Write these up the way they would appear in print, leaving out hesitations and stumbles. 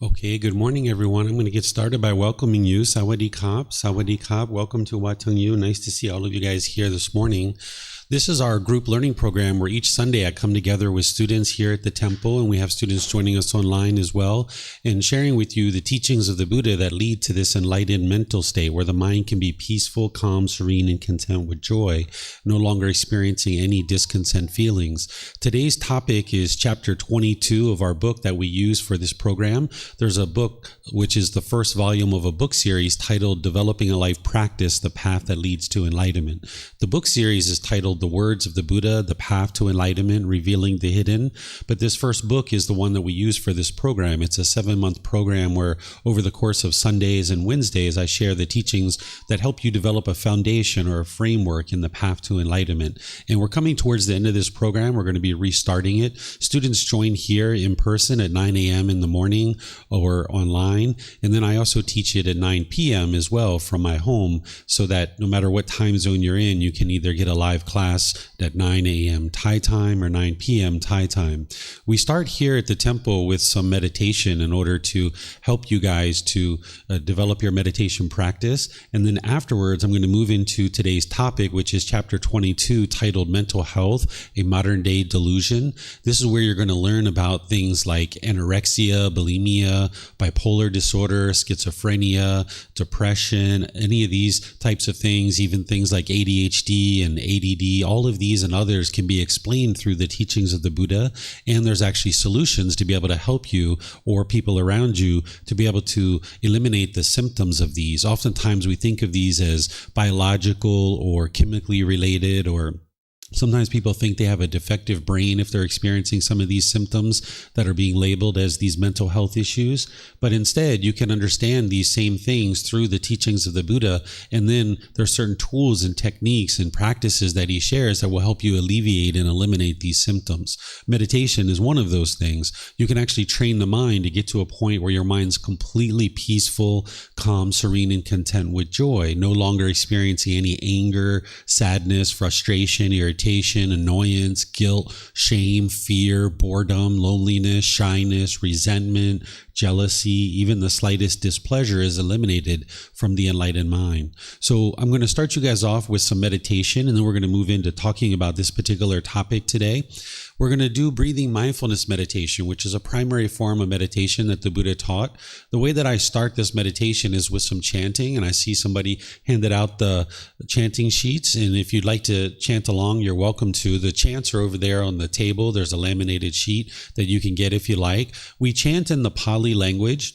Okay, good morning, everyone. I'm going to get started by welcoming you. Sawadee Kap. Sawadee Kap. Welcome to Wat Tung. Nice to see all of you guys here this morning. This is our group learning program where each Sunday I come together with students here at the temple, and we have students joining us online as well, and sharing with you the teachings of the Buddha that lead to this enlightened mental state where the mind can be peaceful, calm, serene, and content with joy, no longer experiencing any discontent feelings. Today's topic is chapter 22 of our book that we use for this program. There's a book which is the first volume of a book series titled Developing a Life Practice, The Path That Leads to Enlightenment. The book series is titled The Words of the Buddha, The Path to Enlightenment, Revealing the Hidden. But this first book is the one that we use for this program. It's a 7-month program where over the course of Sundays and Wednesdays, I share the teachings that help you develop a foundation or a framework in the path to enlightenment. And we're coming towards the end of this program. We're going to be restarting it. Students join here in person at 9 a.m. in the morning or online. And then I also teach it at 9 p.m. as well from my home, so that no matter what time zone you're in, you can either get a live class at 9 a.m. Thai time or 9 p.m. Thai time. We start here at the temple with some meditation in order to help you guys to develop your meditation practice. And then afterwards, I'm going to move into today's topic, which is chapter 22, titled Mental Health, a Modern Day Delusion. This is where you're going to learn about things like anorexia, bulimia, bipolar disorder, schizophrenia, depression, any of these types of things, even things like ADHD and ADD. All of these and others can be explained through the teachings of the Buddha, and there's actually solutions to be able to help you or people around you to be able to eliminate the symptoms of these. Oftentimes we think of these as biological or chemically related, or sometimes people think they have a defective brain if they're experiencing some of these symptoms that are being labeled as these mental health issues. But instead, you can understand these same things through the teachings of the Buddha. And then there's certain tools and techniques and practices that he shares that will help you alleviate and eliminate these symptoms. Meditation is one of those things. You can actually train the mind to get to a point where your mind's completely peaceful, calm, serene, and content with joy, no longer experiencing any anger, sadness, frustration, irritation, annoyance, guilt, shame, fear, boredom, loneliness, shyness, resentment, jealousy. Even the slightest displeasure is eliminated from the enlightened mind. So I'm going to start you guys off with some meditation, and then we're going to move into talking about this particular topic today. We're going to do breathing mindfulness meditation, which is a primary form of meditation that the Buddha taught. The way that I start this meditation is with some chanting, and I see somebody handed out the chanting sheets. And if you'd like to chant along, you're welcome to. The chants are over there on the table. There's a laminated sheet that you can get if you like. We chant in the Pali language.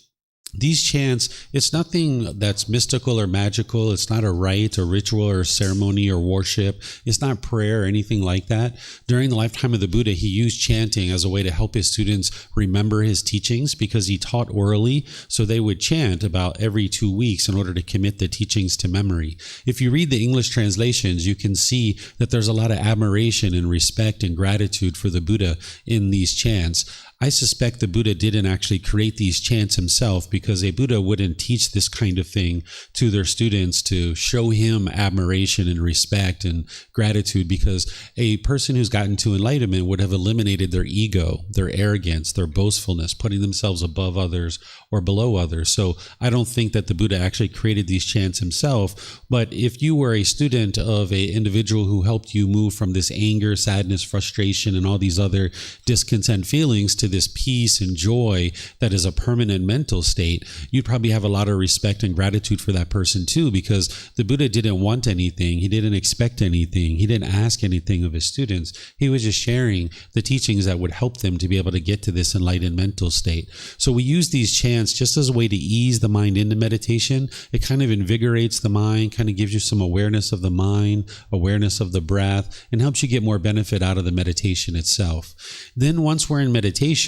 These chants, it's nothing that's mystical or magical. It's not a rite or ritual or ceremony or worship. It's not prayer or anything like that. During the lifetime of the Buddha, he used chanting as a way to help his students remember his teachings, because he taught orally. So they would chant about every 2 weeks in order to commit the teachings to memory. If you read the English translations, you can see that there's a lot of admiration and respect and gratitude for the Buddha in these chants. I suspect the Buddha didn't actually create these chants himself, because a Buddha wouldn't teach this kind of thing to their students to show him admiration and respect and gratitude, because a person who's gotten to enlightenment would have eliminated their ego, their arrogance, their boastfulness, putting themselves above others or below others. So I don't think that the Buddha actually created these chants himself. But if you were a student of an individual who helped you move from this anger, sadness, frustration, and all these other discontent feelings to this peace and joy that is a permanent mental state, you'd probably have a lot of respect and gratitude for that person too, because the Buddha didn't want anything. He didn't expect anything. He didn't ask anything of his students. He was just sharing the teachings that would help them to be able to get to this enlightened mental state. So we use these chants just as a way to ease the mind into meditation. It kind of invigorates the mind, kind of gives you some awareness of the mind, awareness of the breath, and helps you get more benefit out of the meditation itself. Then once we're in meditation,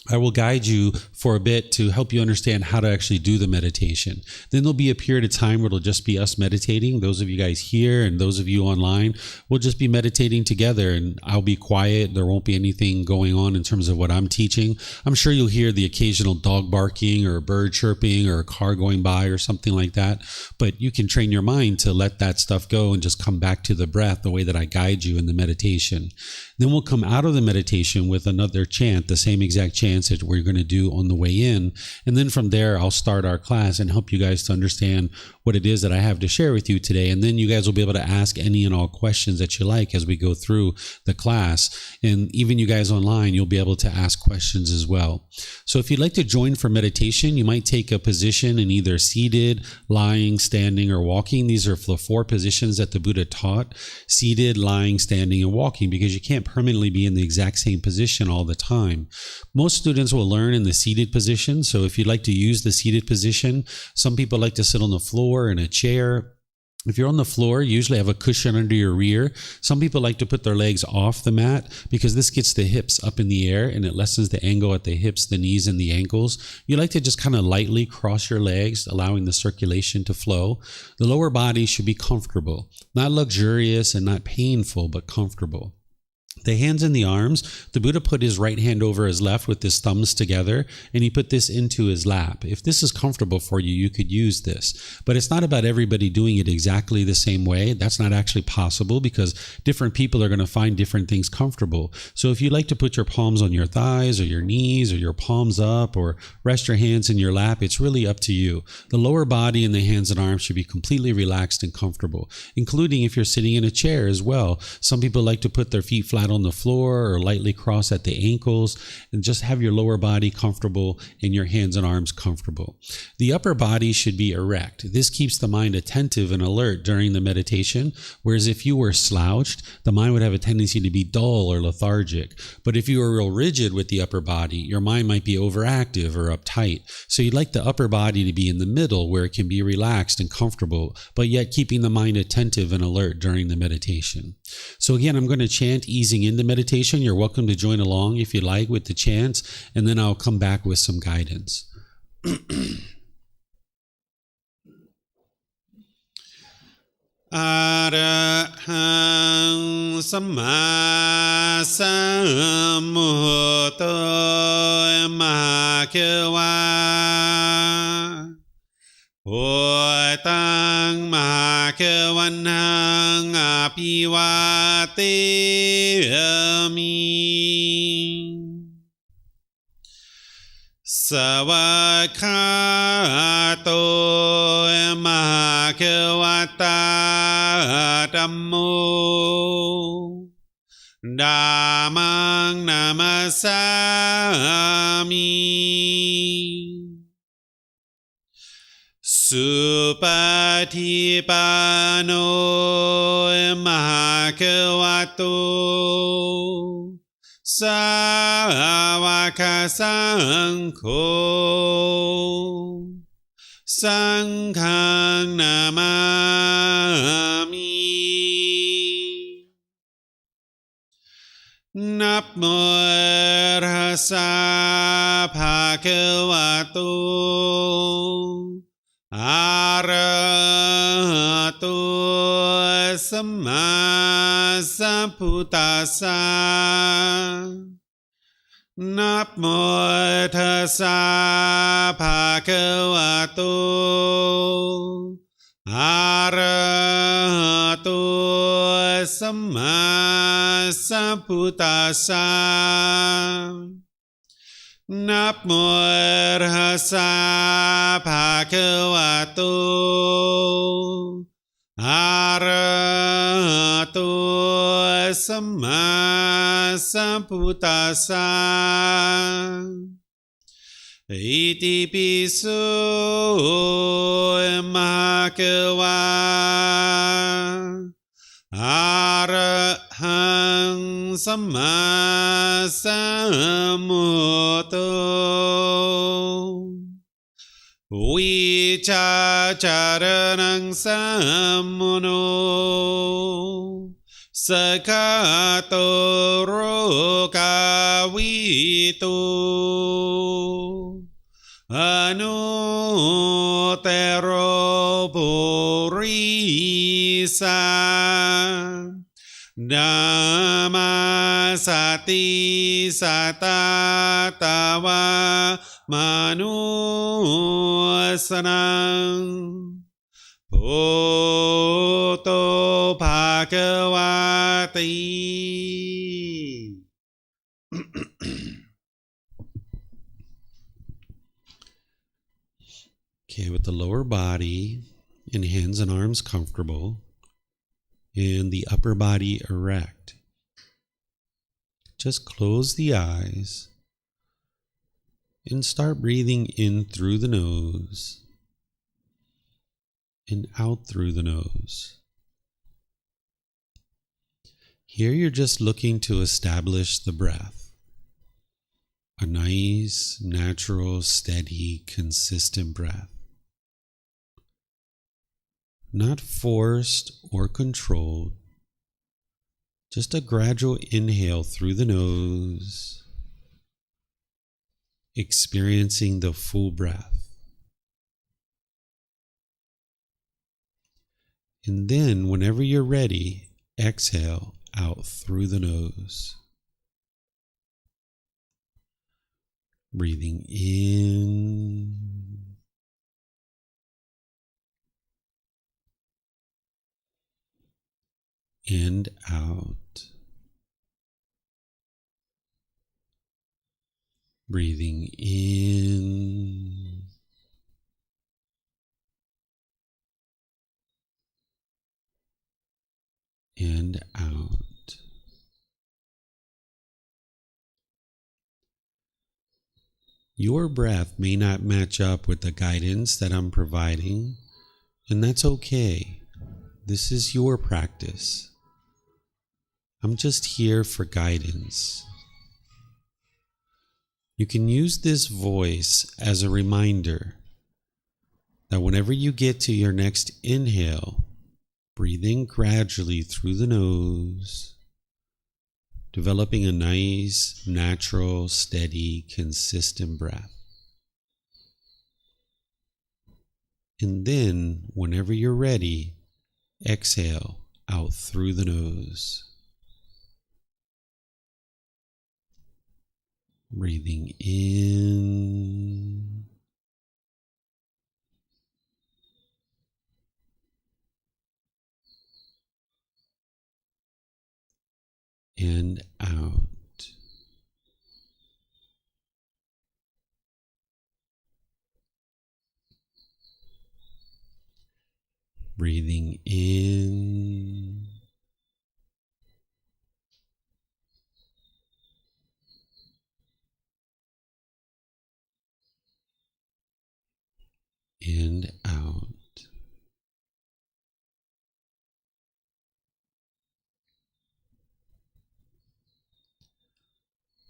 I will guide you for a bit to help you understand how to actually do the meditation. Then there'll be a period of time where it'll just be us meditating. Those of you guys here and those of you online, we'll just be meditating together, and I'll be quiet. There won't be anything going on in terms of what I'm teaching. I'm sure you'll hear the occasional dog barking or a bird chirping or a car going by or something like that, but you can train your mind to let that stuff go and just come back to the breath the way that I guide you in the meditation. Then we'll come out of the meditation with another chant, the same exact chant that we're going to do on the way in. And then from there, I'll start our class and help you guys to understand what it is that I have to share with you today. And then you guys will be able to ask any and all questions that you like as we go through the class. And even you guys online, you'll be able to ask questions as well. So if you'd like to join for meditation, you might take a position in either seated, lying, standing, or walking. These are the 4 positions that the Buddha taught: seated, lying, standing, and walking, because you can't permanently be in the exact same position all the time. Most students will learn in the seated position. So if you'd like to use the seated position, some people like to sit on the floor in a chair. If you're on the floor, you usually have a cushion under your rear. Some people like to put their legs off the mat because this gets the hips up in the air and it lessens the angle at the hips, the knees, and the ankles. You like to just kind of lightly cross your legs, allowing the circulation to flow. The lower body should be comfortable, not luxurious and not painful, but comfortable. The hands and the arms, the Buddha put his right hand over his left with his thumbs together, and he put this into his lap. If this is comfortable for you, you could use this. But it's not about everybody doing it exactly the same way. That's not actually possible because different people are going to find different things comfortable. So if you like to put your palms on your thighs or your knees or your palms up or rest your hands in your lap, it's really up to you. The lower body and the hands and arms should be completely relaxed and comfortable, including if you're sitting in a chair as well. Some people like to put their feet flat on the floor or lightly cross at the ankles, and just have your lower body comfortable and your hands and arms comfortable. The upper body should be erect. This keeps the mind attentive and alert during the meditation, whereas if you were slouched, the mind would have a tendency to be dull or lethargic. But if you were real rigid with the upper body, your mind might be overactive or uptight. So you'd like the upper body to be in the middle where it can be relaxed and comfortable, but yet keeping the mind attentive and alert during the meditation. So again, I'm going to chant easing into meditation. You're welcome to join along if you like with the chants, and then I'll come back with some guidance. Arahang Samma Sambuddho Mahakawa Wat Tung Mahakawanang Apiwateyami Sawakato Mahakawata Dhammo Dhammang Namasami Supatipano Mahakavato Sawaka Sangho Sanghang Namami Namo Rasa Bhagavato Arahato Samma Sambuddhassa Namo Tassa Bhagavato Arahato Samma Sambuddhassa Namo Rasa Bhagavato Arahato Samma Sambuddhassa Iti piso Mahakawa Arahang Samma Sambuddho Vicacaranang Sammuno Sakato Rokavito Anutero Purisa Dhamma Sati Satatawa Manusanang Bhoto Bhagavati. Okay, with the lower body and hands and arms comfortable and the upper body erect, just close the eyes and start breathing in through the nose and out through the nose. Here you're just looking to establish the breath. A nice, natural, steady, consistent breath. Not forced or controlled. Just a gradual inhale through the nose, experiencing the full breath. And then, whenever you're ready, exhale out through the nose. Breathing in and out. Breathing in and out. Your breath may not match up with the guidance that I'm providing, and that's okay. This is your practice. I'm just here for guidance. You can use this voice as a reminder that whenever you get to your next inhale, breathe in gradually through the nose, developing a nice, natural, steady, consistent breath. And then, whenever you're ready, exhale out through the nose. Breathing in and out. Breathing in and out.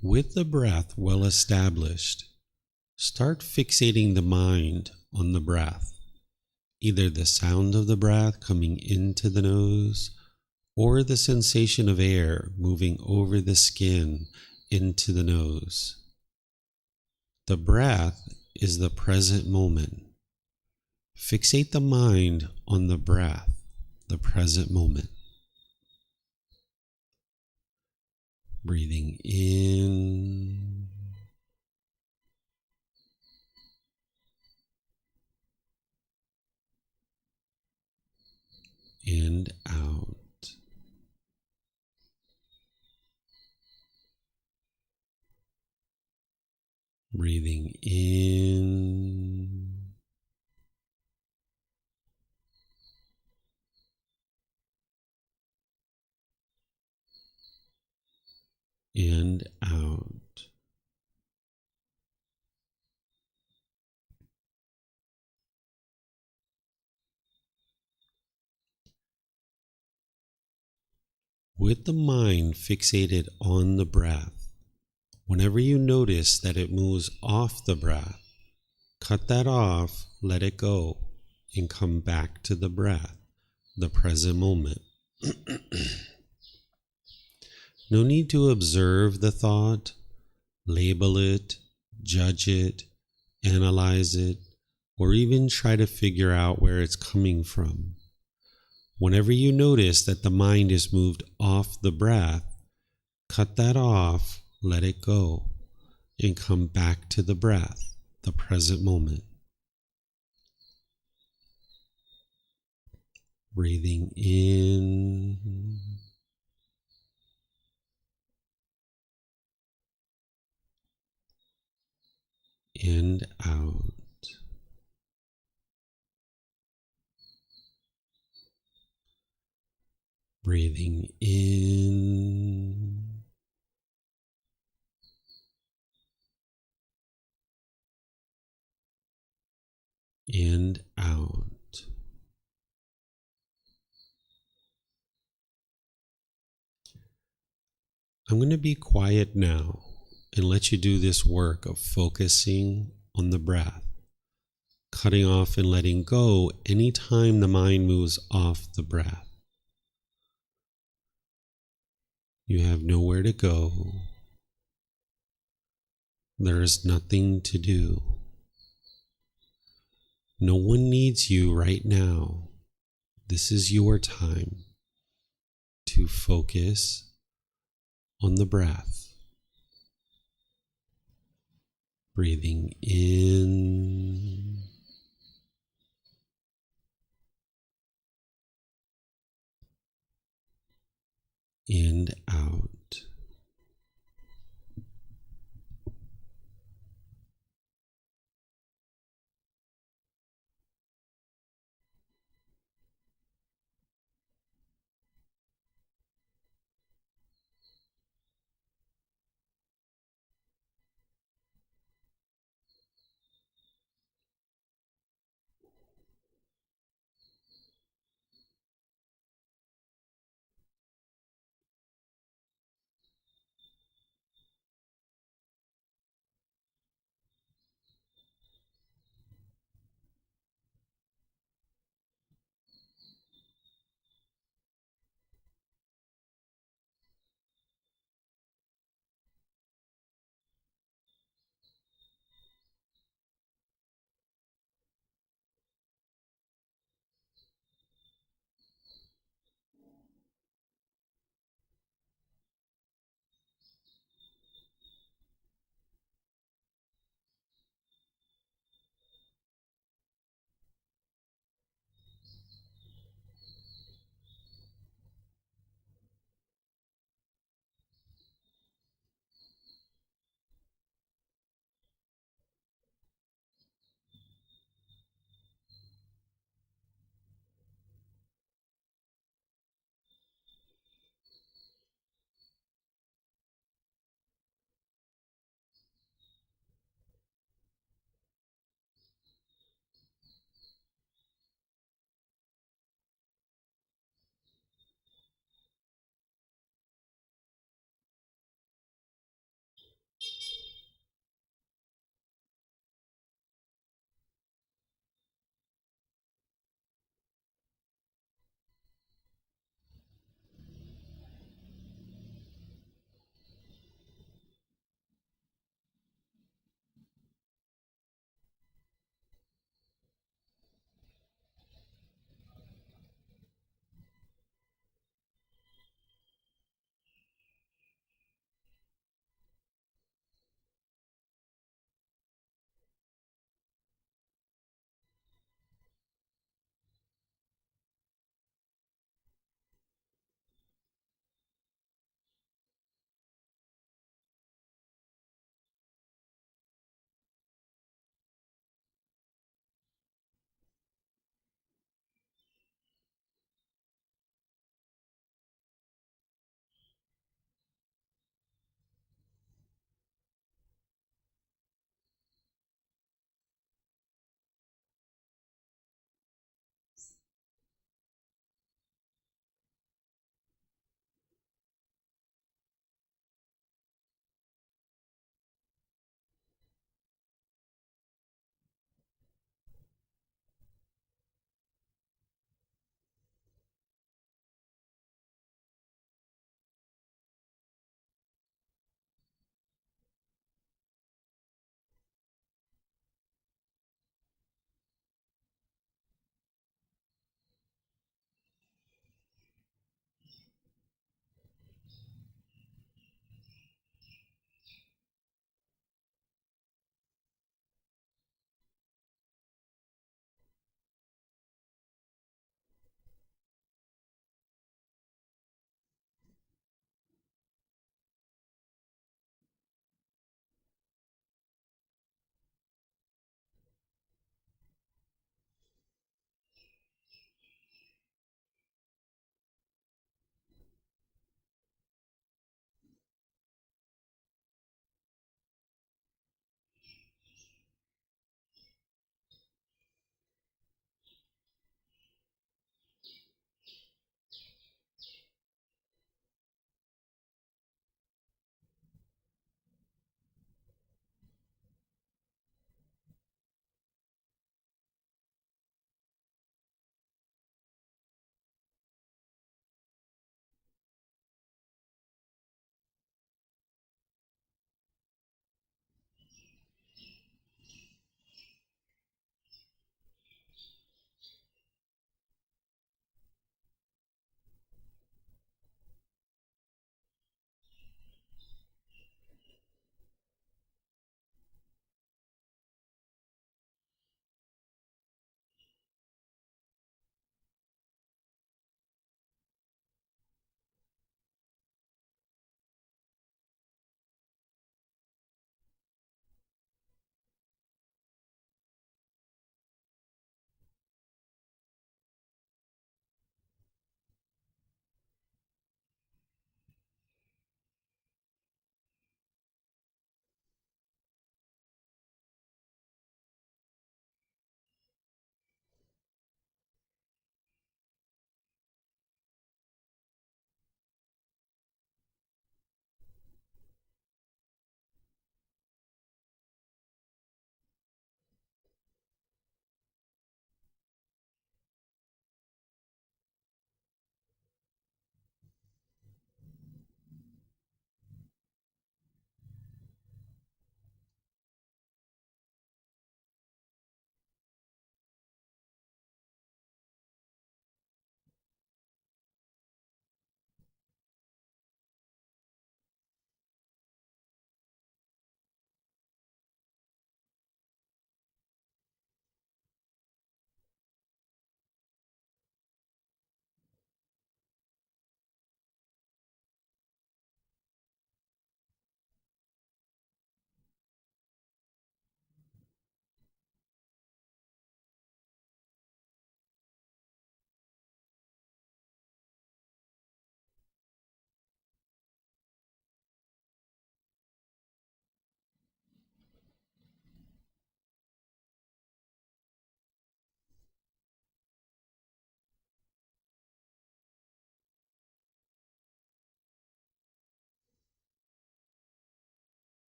With the breath well established, start fixating the mind on the breath, either the sound of the breath coming into the nose or the sensation of air moving over the skin into the nose. The breath is the present moment. Fixate the mind on the breath, the present moment. Breathing in and out. Breathing in and out. With the mind fixated on the breath, whenever you notice that it moves off the breath, cut that off, let it go, and come back to the breath, the present moment. No need to observe the thought, label it, judge it, analyze it, or even try to figure out where it's coming from. Whenever you notice that the mind is moved off the breath, cut that off, let it go, and come back to the breath, the present moment. Breathing in and out. Breathing in and out. I'm going to be quiet now and let you do this work of focusing on the breath, cutting off and letting go anytime the mind moves off the breath. You have nowhere to go. There is nothing to do. No one needs you right now. This is your time to focus on the breath. Breathing in and out.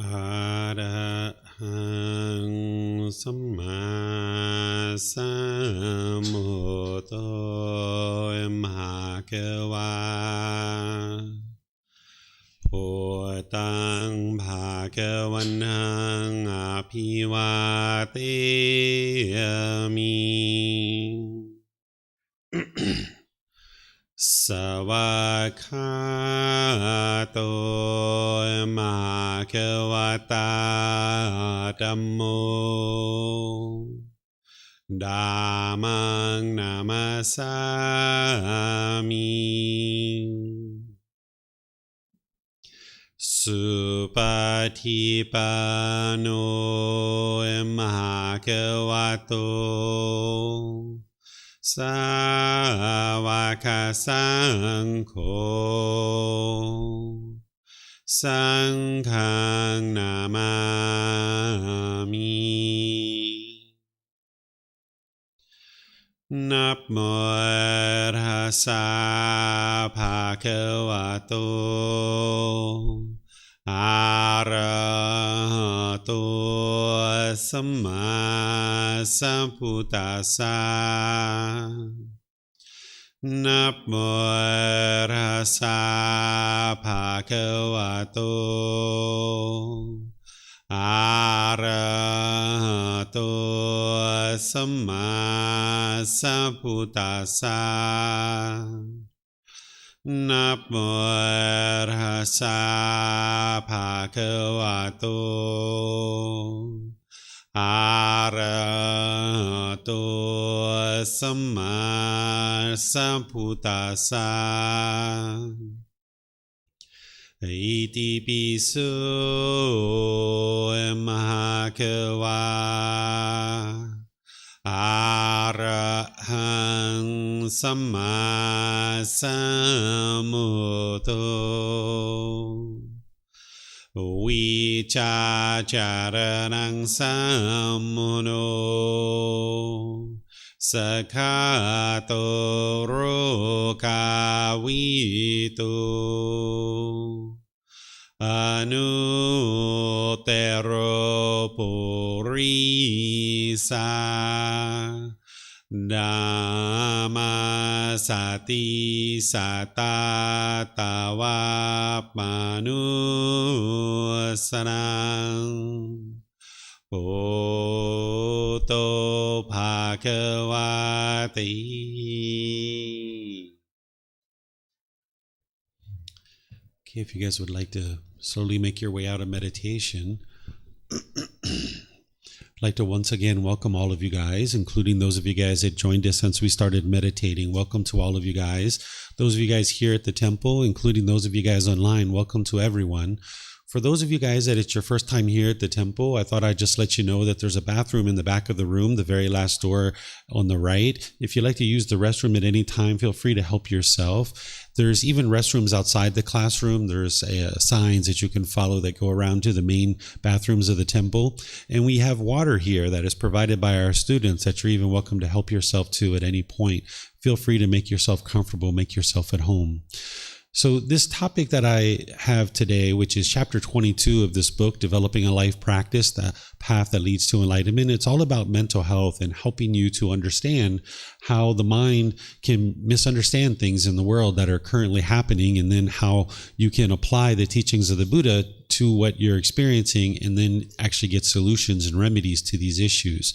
อะระหังสัมมาสัมพุทโธมหาเกวาพุทธังภาควันตังอภิวาเทมิ สวากขาโตมหาเขวตาธัมโมธัมมังนามัสสามิสุปฏิปันโนมหาเขวโตสาวกสังโฆสังฆังนามามินะโมตัสสะภะคะวะโตอะระหะโตสัมมาสัมพุทธัสสะนะโมตัสสะภะคะวะโตอะระหะโตสัมมาสัมพุทธัสสะนะโมตัสสะภะคะวะโตอะระหะโตสัมมาสัมพุทธัสสะอิติปิโสมหาเขวาอะระหังสัมมาสัมพุทโธวิชาจารณังสัมมุโนสคาโตโรกาวิโตอนุเตโรปุริสาธัมมาสติสัตตาตาวาปานุสนังปุโตภาควาติ Okay, if you guys would like to slowly make your way out of meditation, I'd like to once again welcome all of you guys, including those of you guys that joined us since we started meditating. Welcome to all of you guys. Those of you guys here at the temple, including those of you guys online, welcome to everyone. For those of you guys that it's your first time here at the temple, I thought I'd just let you know that there's a bathroom in the back of the room, the very last door on the right. If you'd like to use the restroom at any time, feel free to help yourself. There's even restrooms outside the classroom. There's signs that you can follow that go around to the main bathrooms of the temple. And we have water here that is provided by our students that you're even welcome to help yourself to at any point. Feel free to make yourself comfortable, make yourself at home. So this topic that I have today, which is chapter 22 of this book, Developing a Life Practice, the Path That Leads to Enlightenment, it's all about mental health and helping you to understand how the mind can misunderstand things in the world that are currently happening, and then how you can apply the teachings of the Buddha to what you're experiencing and then actually get solutions and remedies to these issues.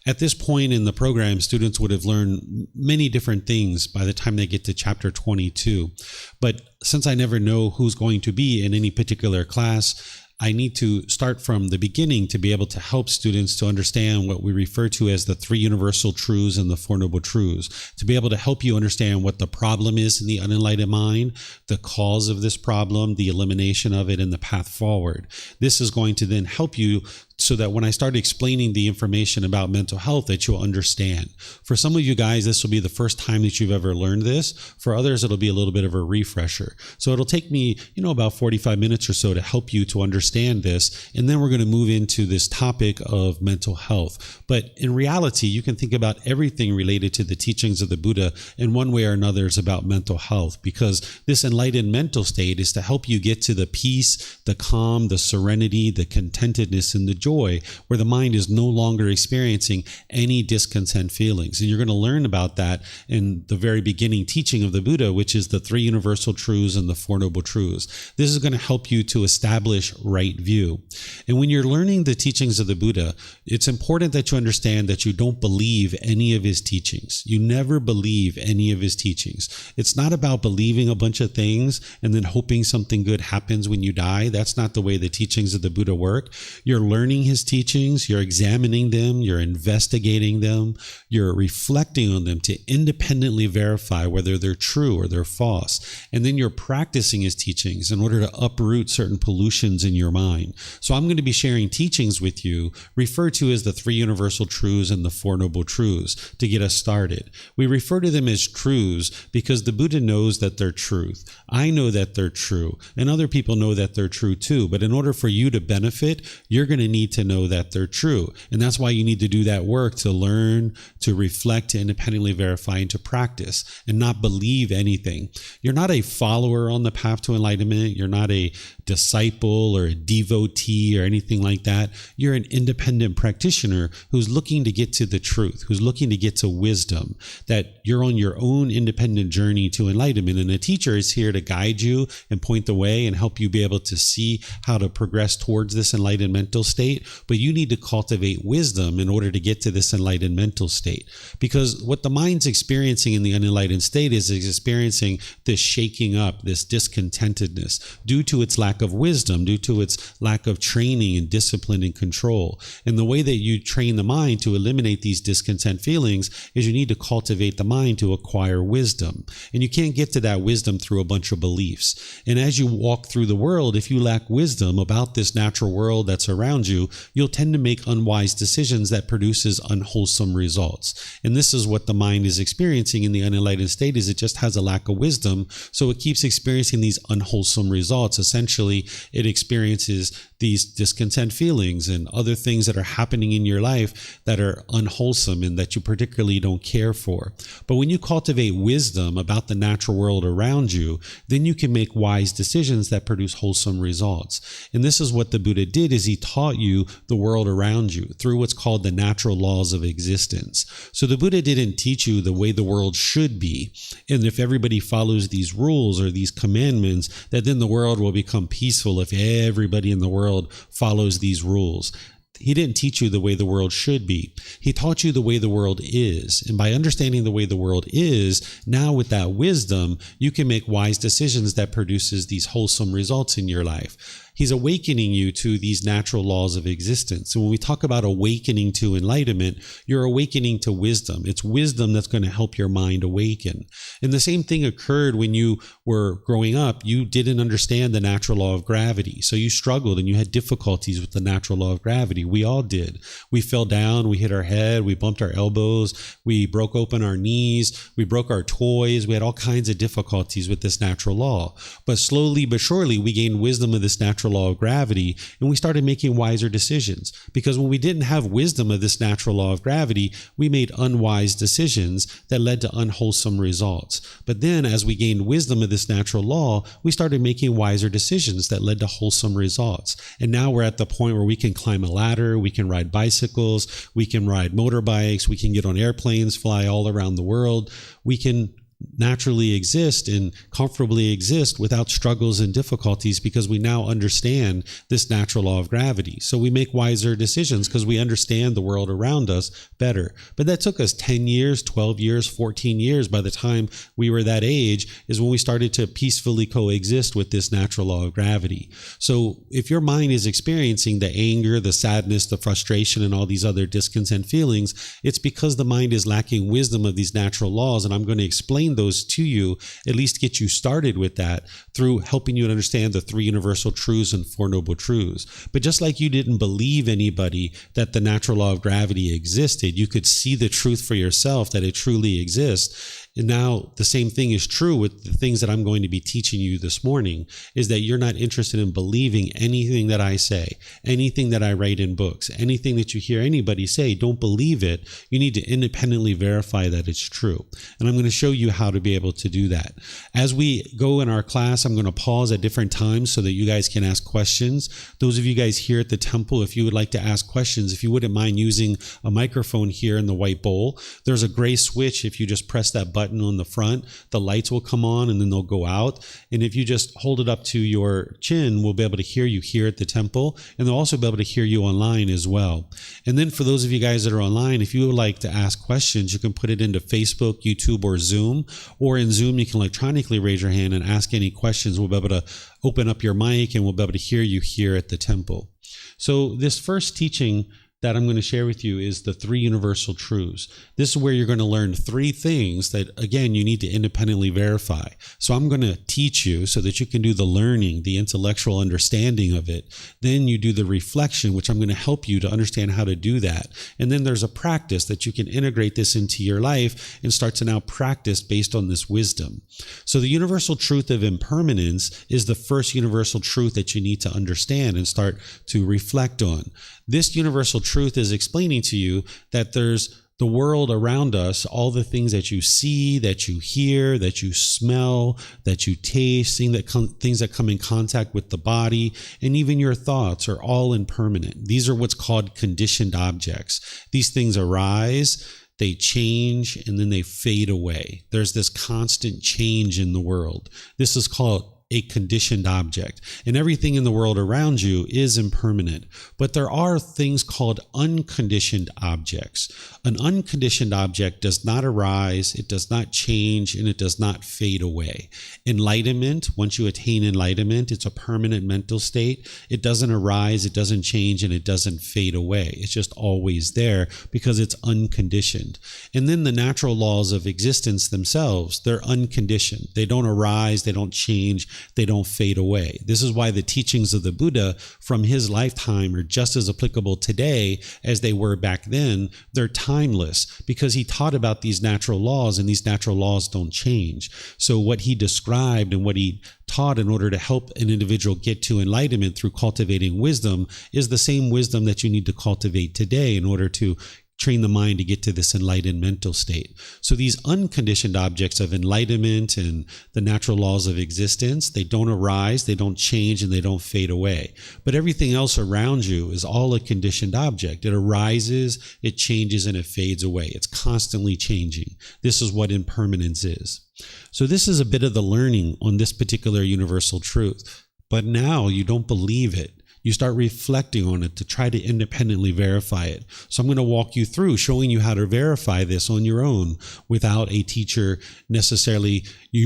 At this point in the program, students would have learned many different things by the time they get to chapter 22. But since I never know who's going to be in any particular class, I need to start from the beginning to be able to help students to understand what we refer to as the three universal truths and the four noble truths, to be able to help you understand what the problem is in the unenlightened mind, the cause of this problem, the elimination of it, and the path forward. This is going to then help you so that when I start explaining the information about mental health, that you'll understand. For some of you guys, this will be the first time that you've ever learned this. For others, it'll be a little bit of a refresher. So it'll take me, about 45 minutes or so to help you to understand this. And then we're going to move into this topic of mental health. But in reality, you can think about everything related to the teachings of the Buddha in one way or another is about mental health, because this enlightened mental state is to help you get to the peace, the calm, the serenity, the contentedness, and the joy, where the mind is no longer experiencing any discontent feelings. And you're going to learn about that in the very beginning teaching of the Buddha, which is the 3 universal truths and the 4 noble truths. This is going to help you to establish right view. And when you're learning the teachings of the Buddha, it's important that you understand that you don't believe any of his teachings. You never believe any of his teachings. It's not about believing a bunch of things and then hoping something good happens when you die. That's not the way the teachings of the Buddha work. You're learning his teachings, you're examining them, you're investigating them, you're reflecting on them to independently verify whether they're true or they're false. And then you're practicing his teachings in order to uproot certain pollutions in your mind. So I'm going to be sharing teachings with you referred to as the 3 universal truths and the 4 noble truths to get us started. We refer to them as truths because the Buddha knows that they're truth. I know that they're true, and other people know that they're true too. But in order for you to benefit, you're going to need to know that they're true. And that's why you need to do that work to learn, to reflect, to independently verify, and to practice, and not believe anything. You're not a follower on the path to enlightenment. You're not a disciple or a devotee or anything like that. You're an independent practitioner who's looking to get to the truth, who's looking to get to wisdom, that you're on your own independent journey to enlightenment. And a teacher is here to guide you and point the way and help you be able to see how to progress towards this enlightened mental state. But you need to cultivate wisdom in order to get to this enlightened mental state. Because what the mind's experiencing in the unenlightened state is experiencing this shaking up, this discontentedness due to its lack of wisdom, due to its lack of training and discipline and control. And the way that you train the mind to eliminate these discontent feelings is you need to cultivate the mind to acquire wisdom. And you can't get to that wisdom through a bunch of beliefs. And as you walk through the world, if you lack wisdom about this natural world that's around you, you'll tend to make unwise decisions that produces unwholesome results. And this is what the mind is experiencing in the unenlightened state, is it just has a lack of wisdom. So it keeps experiencing these unwholesome results. Essentially, it experiences these discontent feelings and other things that are happening in your life that are unwholesome and that you particularly don't care for. But when you cultivate wisdom about the natural world around you, then you can make wise decisions that produce wholesome results. And this is what the Buddha did, is he taught you the world around you through what's called the natural laws of existence. So the Buddha didn't teach you the way the world should be. And if everybody follows these rules or these commandments, that then the world will become peaceful if everybody in the world follows these rules. He didn't teach you the way the world should be. He taught you the way the world is. And by understanding the way the world is, now with that wisdom, you can make wise decisions that produces these wholesome results in your life. He's awakening you to these natural laws of existence. So when we talk about awakening to enlightenment, you're awakening to wisdom. It's wisdom that's going to help your mind awaken. And the same thing occurred when you were growing up. You didn't understand the natural law of gravity. So you struggled and you had difficulties with the natural law of gravity. We all did. We fell down, we hit our head, we bumped our elbows, we broke open our knees, we broke our toys. We had all kinds of difficulties with this natural law. But slowly but surely, we gained wisdom of this natural law of gravity, and we started making wiser decisions. Because when we didn't have wisdom of this natural law of gravity, we made unwise decisions that led to unwholesome results. But then as we gained wisdom of this natural law, we started making wiser decisions that led to wholesome results. And now we're at the point where we can climb a ladder, we can ride bicycles, we can ride motorbikes, we can get on airplanes, fly all around the world. We can naturally exist and comfortably exist without struggles and difficulties because we now understand this natural law of gravity. So we make wiser decisions because we understand the world around us better. But that took us 10 years, 12 years, 14 years. By the time we were that age is when we started to peacefully coexist with this natural law of gravity. So if your mind is experiencing the anger, the sadness, the frustration, and all these other discontent feelings, it's because the mind is lacking wisdom of these natural laws. And I'm going to explain explain those to you, at least get you started with that through helping you understand the three universal truths and four noble truths. But just like you didn't believe anybody that the natural law of gravity existed, you could see the truth for yourself that it truly exists. And now the same thing is true with the things that I'm going to be teaching you this morning, is that you're not interested in believing anything that I say, anything that I write in books, anything that you hear anybody say. Don't believe it. You need to independently verify that it's true. And I'm going to show you how to be able to do that. As we go in our class, I'm going to pause at different times so that you guys can ask questions. Those of you guys here at the temple, if you would like to ask questions, if you wouldn't mind using a microphone here in the white bowl, there's a gray switch. If you just press that button on the front, the lights will come on and then they'll go out. And if you just hold it up to your chin, we'll be able to hear you here at the temple, and they'll also be able to hear you online as well. And then for those of you guys that are online, if you would like to ask questions, you can put it into Facebook, YouTube, or Zoom. Or in Zoom, you can electronically raise your hand and ask any questions. We'll be able to open up your mic and we'll be able to hear you here at the temple. So this first teaching that I'm going to share with you is the three universal truths. This is where you're going to learn three things that, again, you need to independently verify. So I'm going to teach you so that you can do the learning, the intellectual understanding of it. Then you do the reflection, which I'm going to help you to understand how to do that. And then there's a practice that you can integrate this into your life and start to now practice based on this wisdom. So the universal truth of impermanence is the first universal truth that you need to understand and start to reflect on. This universal truth is explaining to you that there's the world around us, all the things that you see, that you hear, that you smell, that you taste, things that come in contact with the body, and even your thoughts are all impermanent. These are what's called conditioned objects. These things arise, they change, and then they fade away. There's this constant change in the world. This is called a conditioned object, and everything in the world around you is impermanent. But there are things called unconditioned objects. An unconditioned object does not arise, it does not change, and it does not fade away. Enlightenment, once you attain enlightenment, it's a permanent mental state. It doesn't arise, it doesn't change, and it doesn't fade away. It's just always there because it's unconditioned. And then the natural laws of existence themselves, they're unconditioned. They don't arise, they don't change, they don't fade away. This is why the teachings of the Buddha from his lifetime are just as applicable today as they were back then. They're timeless because he taught about these natural laws, and these natural laws don't change. So what he described and what he taught in order to help an individual get to enlightenment through cultivating wisdom is the same wisdom that you need to cultivate today in order to train the mind to get to this enlightened mental state. So these unconditioned objects of enlightenment and the natural laws of existence, they don't arise, they don't change, and they don't fade away. But everything else around you is all a conditioned object. It arises, it changes, and it fades away. It's constantly changing. This is what impermanence is. So this is a bit of the learning on this particular universal truth. But now you don't believe it. You start reflecting on it to try to independently verify it. So I'm going to walk you through showing you how to verify this on your own without a teacher necessarily,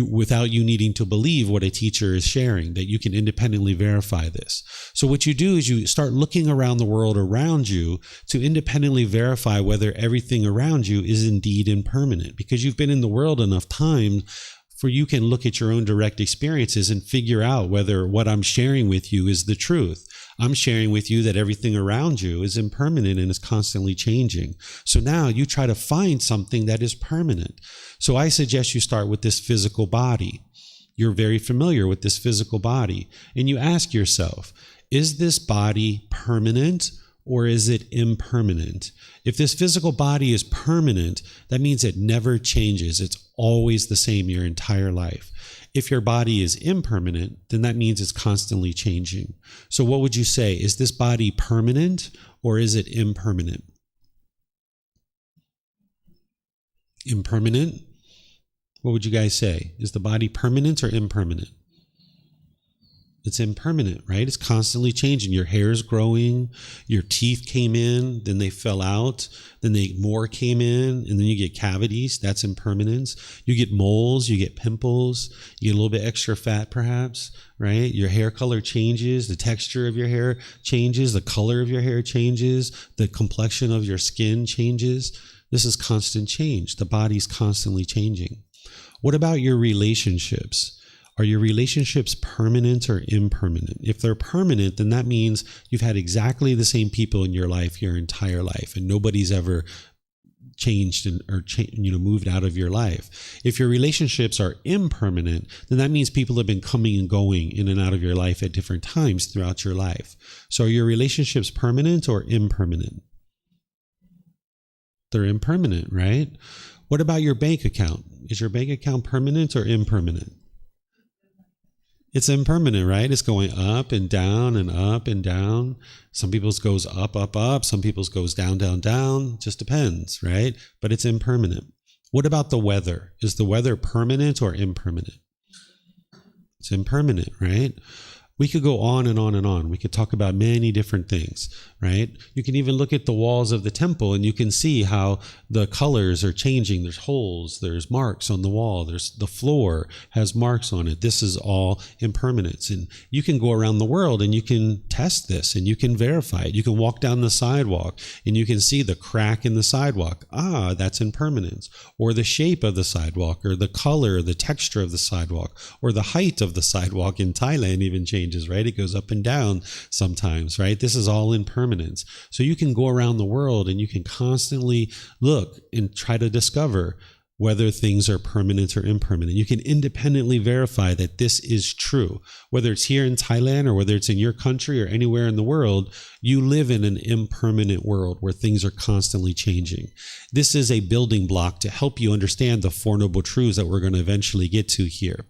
without you needing to believe what a teacher is sharing, that you can independently verify this. So what you do is you start looking around the world around you to independently verify whether everything around you is indeed impermanent, because you've been in the world enough time for you can look at your own direct experiences and figure out whether what I'm sharing with you is the truth. I'm sharing with you that everything around you is impermanent and is constantly changing. So now you try to find something that is permanent. So I suggest you start with this physical body. You're very familiar with this physical body. And you ask yourself, is this body permanent or is it impermanent? If this physical body is permanent, that means it never changes. It's always the same your entire life. If your body is impermanent, then that means it's constantly changing. So what would you say? Is this body permanent or is it impermanent? Impermanent? What would you guys say? Is the body permanent or impermanent? It's impermanent, right? It's constantly changing. Your hair is growing, your teeth came in, then they fell out, then more came in, and then you get cavities. That's impermanence. You get moles, you get pimples, you get a little bit extra fat perhaps, right? Your hair color changes, the texture of your hair changes, the color of your hair changes, the complexion of your skin changes. This is constant change. The body's constantly changing. What about your relationships? Are your relationships permanent or impermanent? If they're permanent, then that means you've had exactly the same people in your life your entire life, and nobody's ever changed or moved out of your life. If your relationships are impermanent, then that means people have been coming and going in and out of your life at different times throughout your life. So are your relationships permanent or impermanent? They're impermanent, right? What about your bank account? Is your bank account permanent or impermanent? It's impermanent, right? It's going up and down and up and down. Some people's goes up, up, up. Some people's goes down, down, down. Just depends, right? But it's impermanent. What about the weather? Is the weather permanent or impermanent? It's impermanent, right? We could go on and on and on. We could talk about many different things, right? You can even look at the walls of the temple and you can see how the colors are changing. There's holes, there's marks on the wall, there's the floor has marks on it. This is all impermanence. And you can go around the world and you can test this and you can verify it. You can walk down the sidewalk and you can see the crack in the sidewalk. Ah, that's impermanence. Or the shape of the sidewalk, or the color, the texture of the sidewalk, or the height of the sidewalk in Thailand even changes. Right? It goes up and down sometimes, right? This is all impermanence. So you can go around the world and you can constantly look and try to discover whether things are permanent or impermanent. You can independently verify that this is true. Whether it's here in Thailand or whether it's in your country or anywhere in the world, you live in an impermanent world where things are constantly changing. This is a building block to help you understand the Four Noble Truths that we're going to eventually get to here.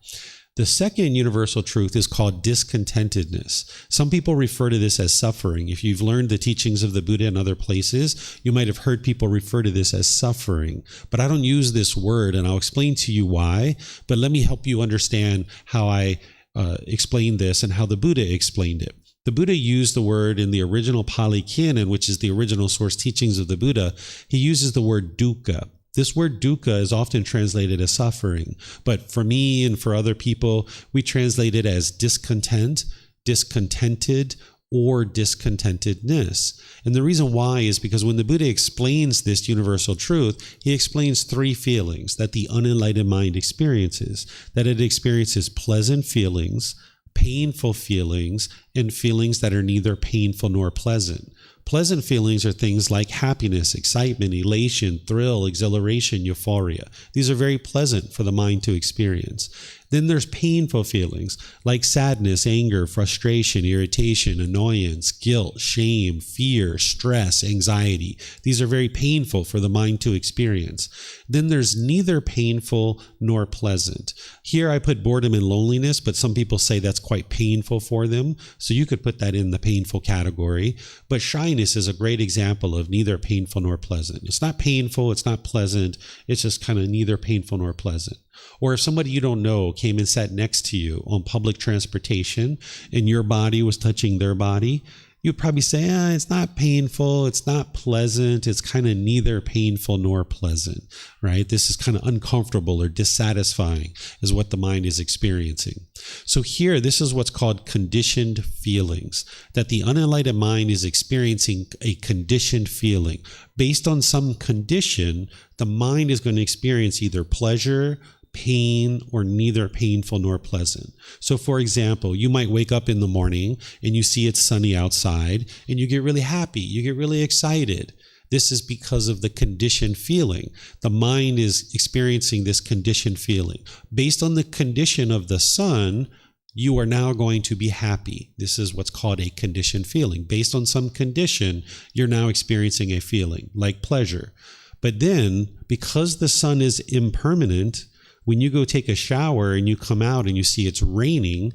The second universal truth is called discontentedness. Some people refer to this as suffering. If you've learned the teachings of the Buddha in other places, you might have heard people refer to this as suffering. But I don't use this word, and I'll explain to you why. But let me help you understand how I explained this and how the Buddha explained it. The Buddha used the word in the original Pali Canon, which is the original source teachings of the Buddha. He uses the word dukkha. This word dukkha is often translated as suffering, but for me and for other people, we translate it as discontent, discontented, or discontentedness. And the reason why is because when the Buddha explains this universal truth, he explains three feelings that the unenlightened mind experiences, that it experiences pleasant feelings, painful feelings, and feelings that are neither painful nor pleasant. Pleasant feelings are things like happiness, excitement, elation, thrill, exhilaration, euphoria. These are very pleasant for the mind to experience. Then there's painful feelings like sadness, anger, frustration, irritation, annoyance, guilt, shame, fear, stress, anxiety. These are very painful for the mind to experience. Then there's neither painful nor pleasant. Here I put boredom and loneliness, but some people say that's quite painful for them. So you could put that in the painful category. But shyness is a great example of neither painful nor pleasant. It's not painful, it's not pleasant. It's just kind of neither painful nor pleasant. Or if somebody you don't know came and sat next to you on public transportation and your body was touching their body, you'd probably say, it's not painful, it's not pleasant, it's kind of neither painful nor pleasant, right? This is kind of uncomfortable or dissatisfying is what the mind is experiencing. So here, this is what's called conditioned feelings, that the unenlightened mind is experiencing a conditioned feeling. Based on some condition, the mind is going to experience either pleasure, pain, or neither painful nor pleasant. So for example, you might wake up in the morning and you see it's sunny outside and you get really happy, you get really excited. This is because of the conditioned feeling. The mind is experiencing this conditioned feeling. Based on the condition of the sun, you are now going to be happy. This is what's called a conditioned feeling. Based on some condition, you're now experiencing a feeling like pleasure. But then, because the sun is impermanent, when you go take a shower and you come out and you see it's raining,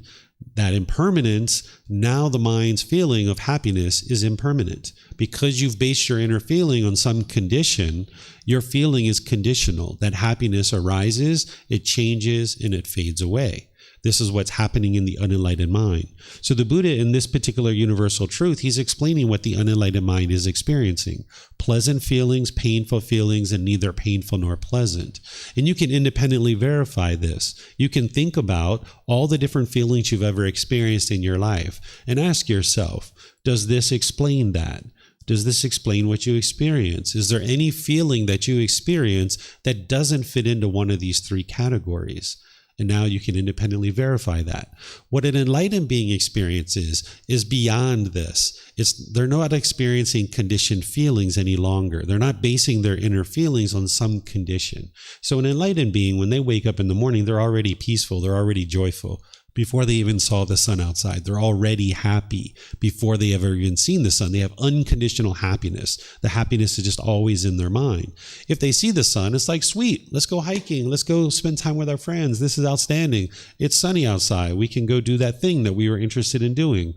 that impermanence, now the mind's feeling of happiness is impermanent. Because you've based your inner feeling on some condition, your feeling is conditional. That happiness arises, it changes, and it fades away. This is what's happening in the unenlightened mind. So the Buddha, in this particular universal truth, he's explaining what the unenlightened mind is experiencing. Pleasant feelings, painful feelings, and neither painful nor pleasant. And you can independently verify this. You can think about all the different feelings you've ever experienced in your life and ask yourself, does this explain that? Does this explain what you experience? Is there any feeling that you experience that doesn't fit into one of these three categories? And now you can independently verify that. What an enlightened being experiences is beyond this. They're not experiencing conditioned feelings any longer. They're not basing their inner feelings on some condition. So an enlightened being, when they wake up in the morning, they're already peaceful. They're already joyful. Before they even saw the sun outside, they're already happy before they ever even seen the sun. They have unconditional happiness. The happiness is just always in their mind. If they see the sun, it's like, sweet, let's go hiking. Let's go spend time with our friends. This is outstanding. It's sunny outside. We can go do that thing that we were interested in doing.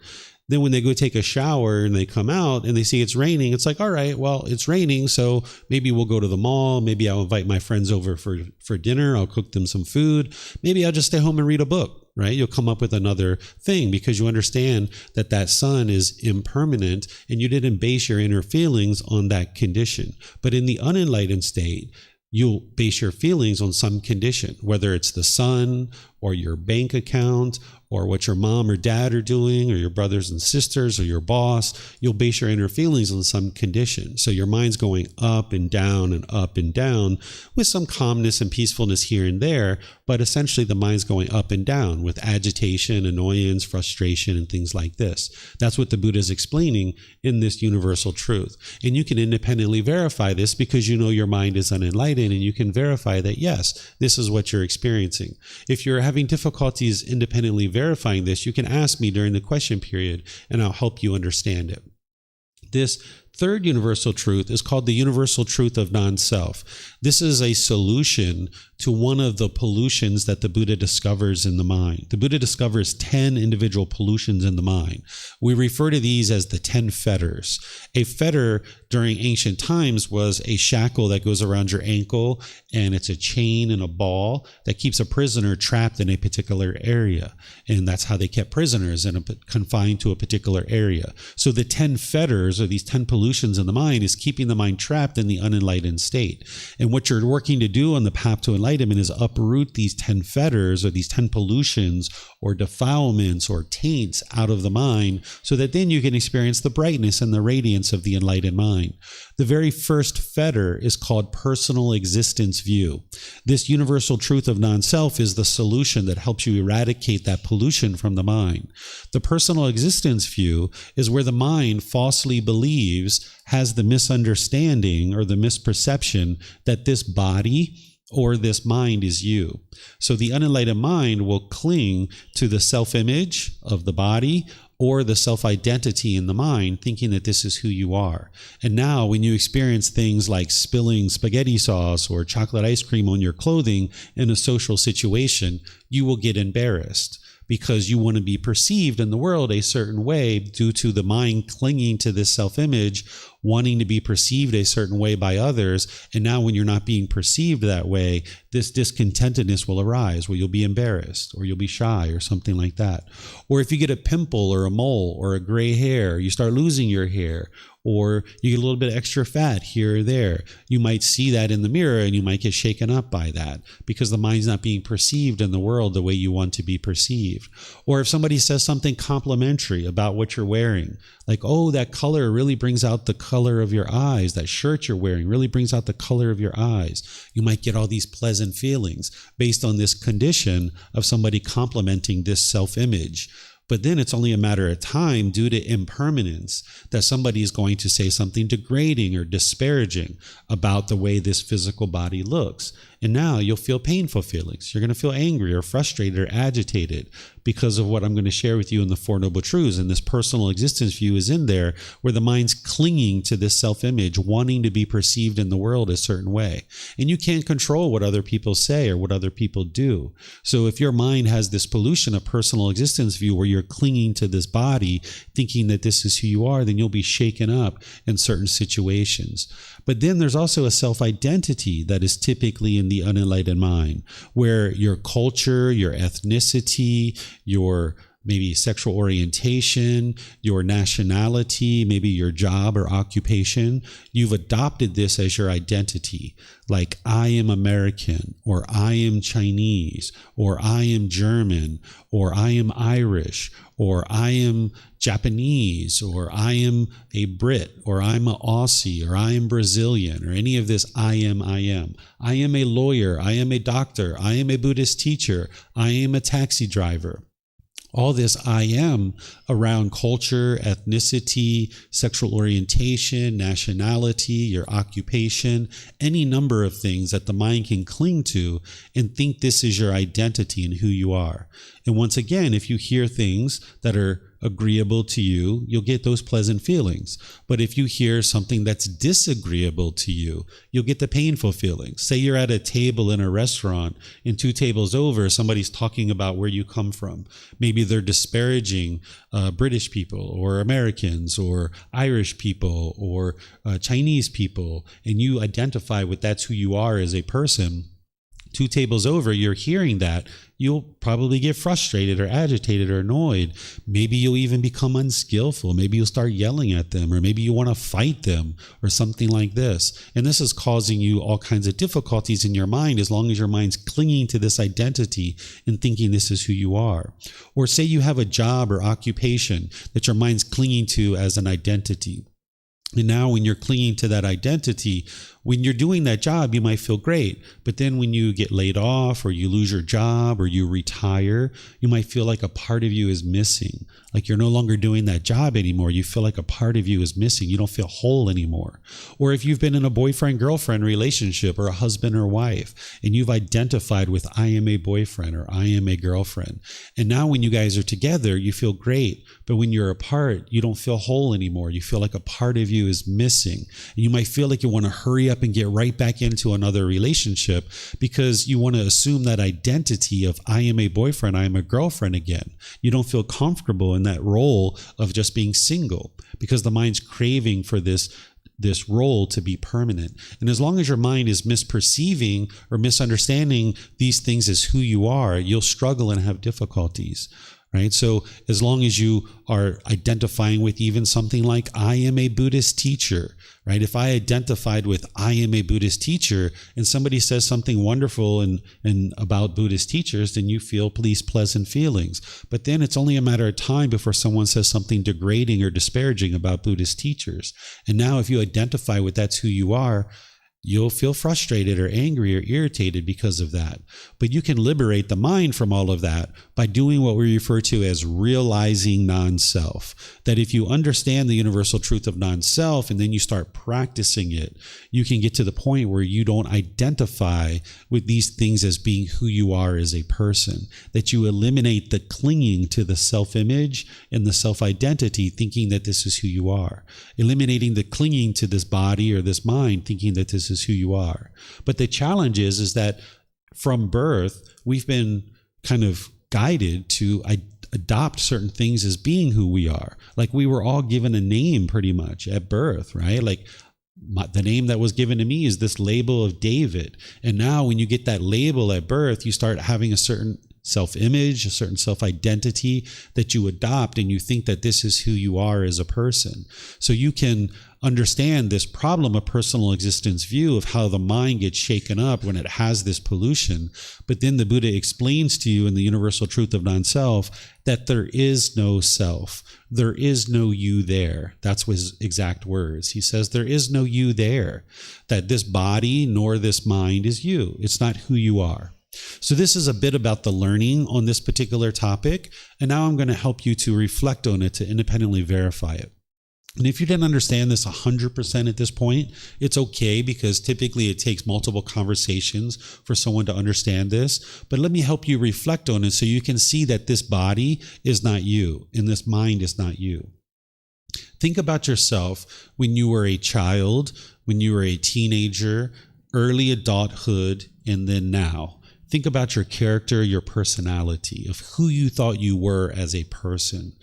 Then when they go take a shower and they come out and they see it's raining, it's like, all right, well, it's raining, so maybe we'll go to the mall. Maybe I'll invite my friends over for dinner. I'll cook them some food. Maybe I'll just stay home and read a book, right? You'll come up with another thing because you understand that that sun is impermanent and you didn't base your inner feelings on that condition. But in the unenlightened state, you'll base your feelings on some condition, whether it's the sun or your bank account or what your mom or dad are doing or your brothers and sisters or your boss. You'll base your inner feelings on some condition. So your mind's going up and down with some calmness and peacefulness here and there, but essentially the mind's going up and down with agitation, annoyance, frustration, and things like this. That's what the Buddha is explaining in this universal truth. And you can independently verify this because you know your mind is unenlightened, and you can verify that, yes, this is what you're experiencing. If you're having difficulties independently verifying this, you can ask me during the question period and I'll help you understand it. This third universal truth is called the universal truth of non-self. This is a solution to one of the pollutions that the Buddha discovers in the mind. The Buddha discovers 10 individual pollutions in the mind. We refer to these as the 10 fetters. A fetter during ancient times was a shackle that goes around your ankle, and it's a chain and a ball that keeps a prisoner trapped in a particular area. And that's how they kept prisoners confined to a particular area. So the 10 fetters, or these 10 pollutions in the mind, is keeping the mind trapped in the unenlightened state. And what you're working to do on the path to enlightenment is uproot these 10 fetters or these 10 pollutions or defilements or taints out of the mind so that then you can experience the brightness and the radiance of the enlightened mind. The very first fetter is called personal existence view. This universal truth of non-self is the solution that helps you eradicate that pollution from the mind. The personal existence view is where the mind falsely believes, has the misunderstanding or the misperception that this body or this mind is you. So the unenlightened mind will cling to the self-image of the body or the self-identity in the mind, thinking that this is who you are. And now when you experience things like spilling spaghetti sauce or chocolate ice cream on your clothing in a social situation, you will get embarrassed because you want to be perceived in the world a certain way due to the mind clinging to this self-image, wanting to be perceived a certain way by others. And now when you're not being perceived that way, this discontentedness will arise where you'll be embarrassed or you'll be shy or something like that. Or if you get a pimple or a mole or a gray hair, you start losing your hair, or you get a little bit extra fat here or there, you might see that in the mirror and you might get shaken up by that because the mind's not being perceived in the world the way you want to be perceived. Or if somebody says something complimentary about what you're wearing, like, oh, that color really brings out the color of your eyes, that shirt you're wearing really brings out the color of your eyes, you might get all these pleasant feelings based on this condition of somebody complimenting this self-image. But then it's only a matter of time due to impermanence that somebody is going to say something degrading or disparaging about the way this physical body looks. And now you'll feel painful feelings. You're going to feel angry or frustrated or agitated because of what I'm going to share with you in the Four Noble Truths. And this personal existence view is in there where the mind's clinging to this self-image, wanting to be perceived in the world a certain way. And you can't control what other people say or what other people do. So if your mind has this pollution of personal existence view where you're clinging to this body, thinking that this is who you are, then you'll be shaken up in certain situations. But then there's also a self-identity that is typically in the unenlightened mind, where your culture, your ethnicity, your maybe sexual orientation, your nationality, maybe your job or occupation. You've adopted this as your identity. Like, I am American, or I am Chinese, or I am German, or I am Irish, or I am Japanese, or I am a Brit, or I'm an Aussie, or I am Brazilian, or any of this I am. I am a lawyer, I am a doctor, I am a Buddhist teacher, I am a taxi driver. All this I am around culture, ethnicity, sexual orientation, nationality, your occupation, any number of things that the mind can cling to and think this is your identity and who you are. And once again, if you hear things that are agreeable to you, you'll get those pleasant feelings. But if you hear something that's disagreeable to you, you'll get the painful feelings. Say you're at a table in a restaurant and 2 tables over, somebody's talking about where you come from. Maybe they're disparaging British people or Americans or Irish people or Chinese people, and you identify with that's who you are as a person. 2 tables over, you're hearing that, you'll probably get frustrated or agitated or annoyed. Maybe you'll even become unskillful. Maybe you'll start yelling at them, or maybe you want to fight them or something like this. And this is causing you all kinds of difficulties in your mind as long as your mind's clinging to this identity and thinking this is who you are. Or say you have a job or occupation that your mind's clinging to as an identity. And now when you're clinging to that identity, when you're doing that job, you might feel great. But then when you get laid off, or you lose your job, or you retire, you might feel like a part of you is missing. Like you're no longer doing that job anymore. You feel like a part of you is missing. You don't feel whole anymore. Or if you've been in a boyfriend-girlfriend relationship, or a husband or wife, and you've identified with I am a boyfriend or I am a girlfriend. And now when you guys are together, you feel great. But when you're apart, you don't feel whole anymore. You feel like a part of you is missing. And you might feel like you want to hurry up and get right back into another relationship because you want to assume that identity of I am a boyfriend, I am a girlfriend again. You don't feel comfortable in that role of just being single because the mind's craving for this role to be permanent. And as long as your mind is misperceiving or misunderstanding these things as who you are, you'll struggle and have difficulties. Right? So as long as you are identifying with even something like I am a Buddhist teacher, right? If I identified with I am a Buddhist teacher and somebody says something wonderful and about Buddhist teachers, then you feel these pleasant feelings. But then it's only a matter of time before someone says something degrading or disparaging about Buddhist teachers. And now if you identify with that's who you are, you'll feel frustrated or angry or irritated because of that. But you can liberate the mind from all of that by doing what we refer to as realizing non-self. That if you understand the universal truth of non-self and then you start practicing it, you can get to the point where you don't identify with these things as being who you are as a person. That you eliminate the clinging to the self-image and the self-identity, thinking that this is who you are. Eliminating the clinging to this body or this mind, thinking that this is who you are. But the challenge is that from birth, we've been kind of guided to adopt certain things as being who we are. Like we were all given a name pretty much at birth, right? Like the name that was given to me is this label of David. And now when you get that label at birth, you start having a certain self-image, a certain self-identity that you adopt, and you think that this is who you are as a person. So you can understand this problem of personal existence view of how the mind gets shaken up when it has this pollution. But then the Buddha explains to you in the universal truth of non-self that there is no self. There is no you there. That's his exact words. He says there is no you there, that this body nor this mind is you. It's not who you are. So this is a bit about the learning on this particular topic. And now I'm going to help you to reflect on it to independently verify it. And if you didn't understand this 100% at this point, it's okay, because typically it takes multiple conversations for someone to understand this. But let me help you reflect on it so you can see that this body is not you and this mind is not you. Think about yourself when you were a child, when you were a teenager, early adulthood, and then now. Think about your character, your personality, of who you thought you were as a person.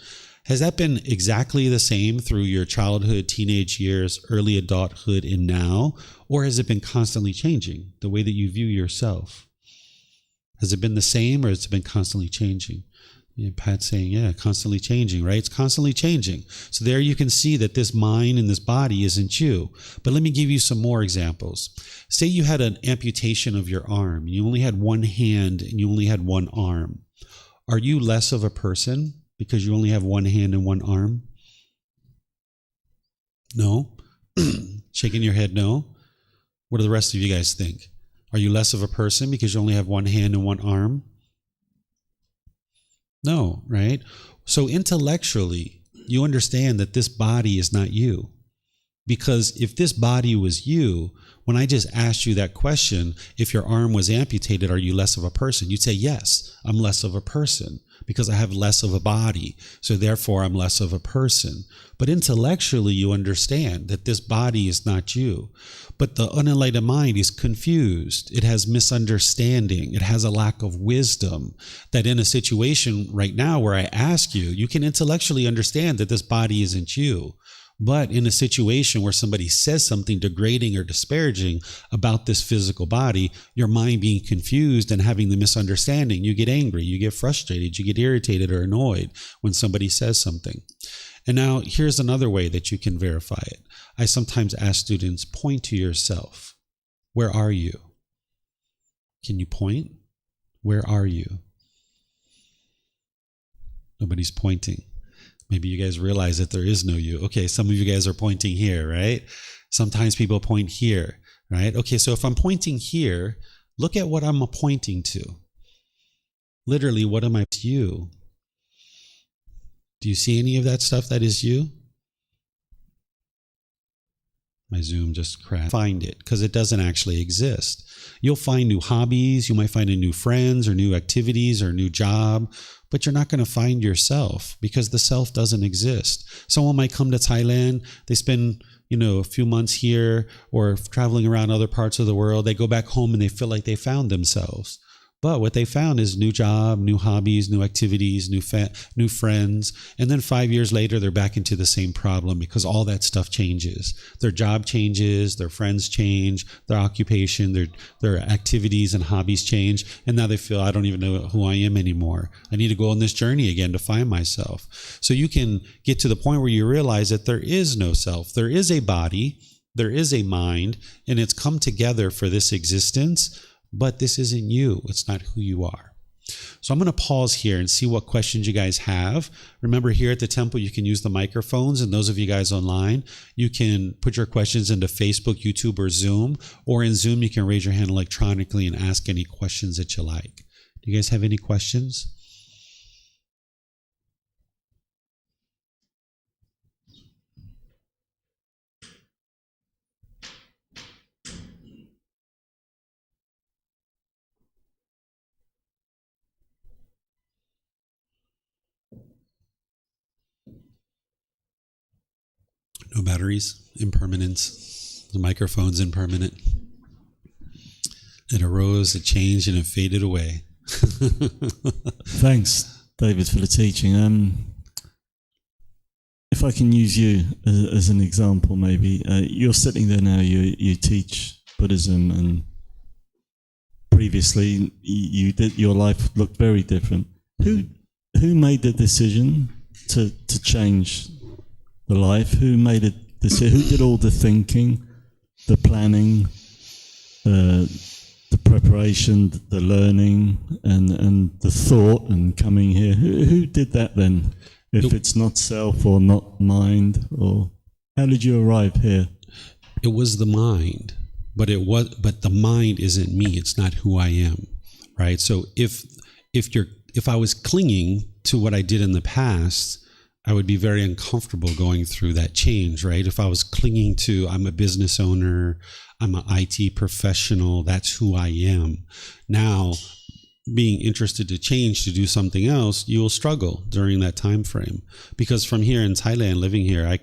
Has that been exactly the same through your childhood, teenage years, early adulthood, and now? Or has it been constantly changing, the way that you view yourself? Has it been the same, or has it been constantly changing? Yeah, Pat's saying, yeah, constantly changing, right? It's constantly changing. So there you can see that this mind and this body isn't you. But let me give you some more examples. Say you had an amputation of your arm. You only had one hand and you only had one arm. Are you less of a person because you only have one hand and one arm? No? Shaking your head, no? What do the rest of you guys think? Are you less of a person because you only have one hand and one arm? No, right? So intellectually, you understand that this body is not you. Because if this body was you, when I just asked you that question, if your arm was amputated, are you less of a person? You'd say, yes, I'm less of a person because I have less of a body. So therefore, I'm less of a person. But intellectually, you understand that this body is not you. But the unenlightened mind is confused. It has misunderstanding. It has a lack of wisdom. That in a situation right now where I ask you, you can intellectually understand that this body isn't you. But in a situation where somebody says something degrading or disparaging about this physical body, your mind being confused and having the misunderstanding, you get angry, you get frustrated, you get irritated or annoyed when somebody says something. And now here's another way that you can verify it. I sometimes ask students, point to yourself. Where are you? Can you point? Where are you? Nobody's pointing. Maybe you guys realize that there is no you. Okay, some of you guys are pointing here, right? Sometimes people point here, right? Okay, so if I'm pointing here, look at what I'm pointing to. Literally, what am I to you? Do you see any of that stuff that is you? My Zoom just crashed. Find it, because it doesn't actually exist. You'll find new hobbies, you might find a new friends or new activities or a new job, but you're not going to find yourself because the self doesn't exist. Someone might come to Thailand, they spend, a few months here or traveling around other parts of the world. They go back home and they feel like they found themselves. But what they found is new job, new hobbies, new activities, new friends. And then 5 years later, they're back into the same problem because all that stuff changes. Their job changes, their friends change, their occupation, their activities and hobbies change. And now they feel, I don't even know who I am anymore. I need to go on this journey again to find myself. So you can get to the point where you realize that there is no self. There is a body, there is a mind, and it's come together for this existence. But this isn't you. It's not who you are. So I'm going to pause here and see what questions you guys have. Remember, here at the temple, you can use the microphones. And those of you guys online, you can put your questions into Facebook, YouTube, or Zoom. Or in Zoom, you can raise your hand electronically and ask any questions that you like. Do you guys have any questions? No batteries, impermanence. The microphone's impermanent. It arose, it changed, and it faded away. Thanks, David, for the teaching. If I can use you as an example, maybe. You're sitting there now, you teach Buddhism, and previously your life looked very different. Who made the decision to change the life? Who made it? Who did all the thinking, the planning, the preparation, the learning, and the thought, and coming here? Who did that then? If it's not self or not mind, or how did you arrive here? It was the mind, but the mind isn't me. It's not who I am, right? So if I was clinging to what I did in the past, I would be very uncomfortable going through that change, right? If I was clinging to, I'm a business owner, I'm an IT professional, that's who I am. Now, being interested to change to do something else, you will struggle during that time frame. Because from here in Thailand, living here, I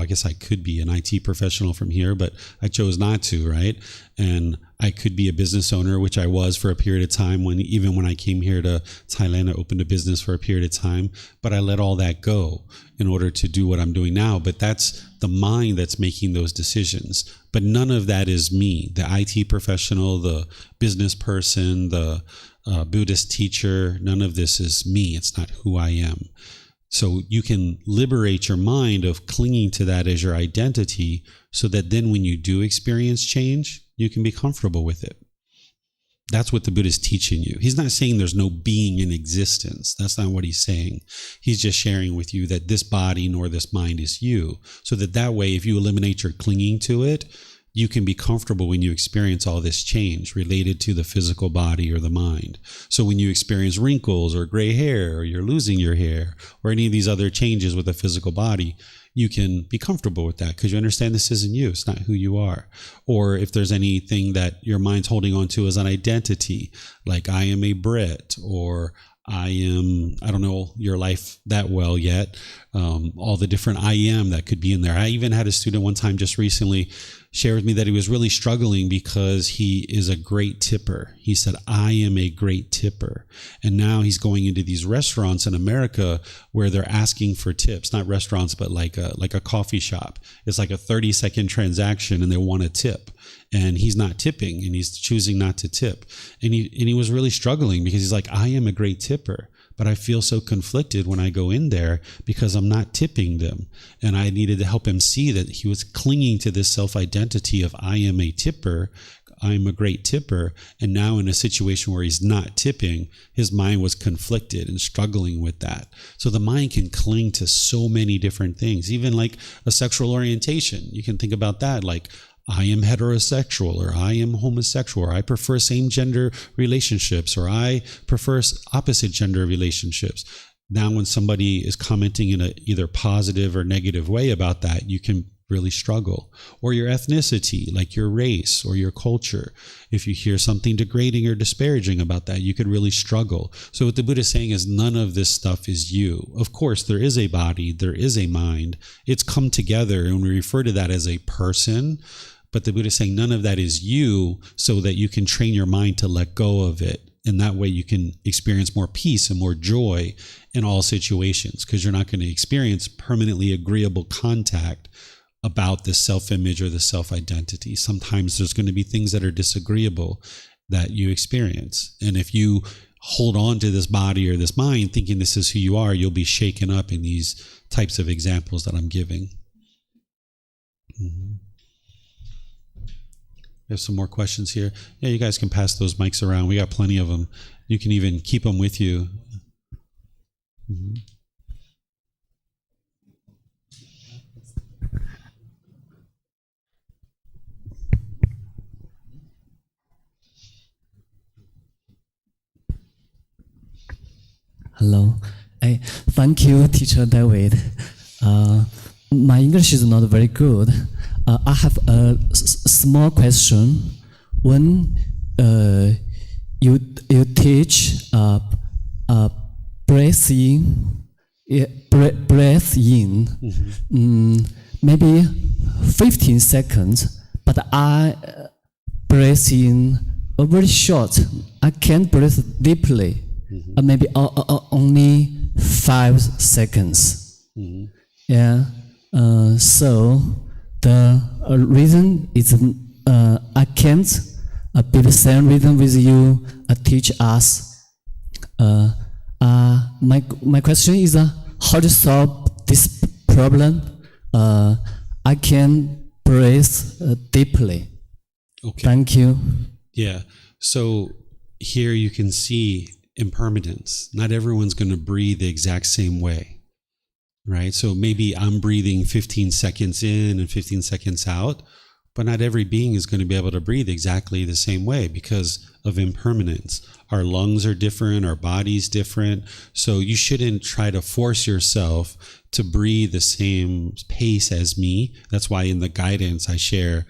guess I could be an IT professional from here, but I chose not to, right? And I could be a business owner, which I was for a period of time even when I came here to Thailand, I opened a business for a period of time, but I let all that go in order to do what I'm doing now. But that's the mind that's making those decisions. But none of that is me, the IT professional, the business person, the Buddhist teacher. None of this is me. It's not who I am. So you can liberate your mind of clinging to that as your identity, so that then when you do experience change, you can be comfortable with it. That's what the Buddha is teaching you. He's not saying there's no being in existence. That's not what he's saying. He's just sharing with you that this body nor this mind is you, so that way, if you eliminate your clinging to it, you can be comfortable when you experience all this change related to the physical body or the mind. So when you experience wrinkles or gray hair, or you're losing your hair, or any of these other changes with the physical body, you can be comfortable with that because you understand this isn't you. It's not who you are. Or if there's anything that your mind's holding on to as an identity, like I am a Brit, or I don't know your life that well yet. All the different I am that could be in there. I even had a student one time just recently share with me that he was really struggling because he is a great tipper. He said, I am a great tipper. And now he's going into these restaurants in America where they're asking for tips, not restaurants, but like a coffee shop. It's like a 30-second transaction and they want a tip. And he's not tipping, and he's choosing not to tip. And he was really struggling because he's like, I am a great tipper, but I feel so conflicted when I go in there because I'm not tipping them. And I needed to help him see that he was clinging to this self-identity of I am a tipper, I'm a great tipper. And now in a situation where he's not tipping, his mind was conflicted and struggling with that. So the mind can cling to so many different things, even like a sexual orientation. You can think about that, like, I am heterosexual, or I am homosexual, or I prefer same-gender relationships, or I prefer opposite gender relationships. Now, when somebody is commenting in a either positive or negative way about that, you can really struggle. Or your ethnicity, like your race or your culture. If you hear something degrading or disparaging about that, you could really struggle. So what the Buddha is saying is none of this stuff is you. Of course, there is a body, there is a mind. It's come together, and we refer to that as a person. But the Buddha is saying none of that is you, so that you can train your mind to let go of it. And that way you can experience more peace and more joy in all situations, because you're not going to experience permanently agreeable contact about the self-image or the self-identity. Sometimes there's going to be things that are disagreeable that you experience. And if you hold on to this body or this mind thinking this is who you are, you'll be shaken up in these types of examples that I'm giving. Mm-hmm. We have some more questions here. Yeah, you guys can pass those mics around. We got plenty of them. You can even keep them with you. Mm-hmm. Hello. Thank you, Teacher David. My English is not very good. I have a small question. When you teach breath in, maybe 15 seconds, but I breathe in very short. I can't breathe deeply. Maybe only 5 seconds. Yeah. So the reason is I can't be the same reason with you teach us. My question is how to solve this problem. I can breathe deeply. Okay. Thank you. Yeah. So here you can see impermanence. Not everyone's going to breathe the exact same way, right? So maybe I'm breathing 15 seconds in and 15 seconds out, but not every being is going to be able to breathe exactly the same way because of impermanence. Our lungs are different, our body's different. So you shouldn't try to force yourself to breathe the same pace as me. That's why in the guidance I share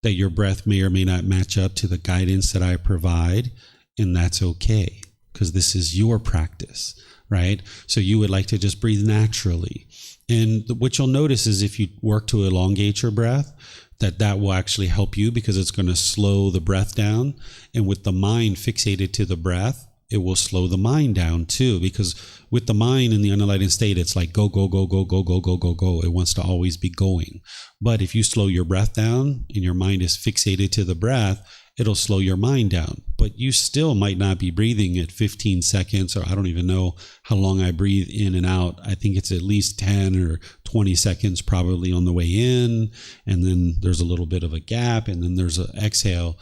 that your breath may or may not match up to the guidance that I provide, and that's okay, because this is your practice, right? So you would like to just breathe naturally. And what you'll notice is if you work to elongate your breath, that will actually help you because it's going to slow the breath down. And with the mind fixated to the breath, it will slow the mind down too, because with the mind in the unenlightened state, it's like go, go, go, go, go, go, go, go, go. It wants to always be going. But if you slow your breath down and your mind is fixated to the breath, it'll slow your mind down. But you still might not be breathing at 15 seconds, or I don't even know how long I breathe in and out. I think it's at least 10 or 20 seconds probably on the way in. And then there's a little bit of a gap, and then there's an exhale.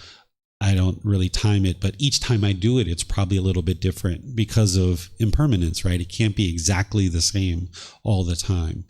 I don't really time it, but each time I do it, it's probably a little bit different because of impermanence, right? It can't be exactly the same all the time.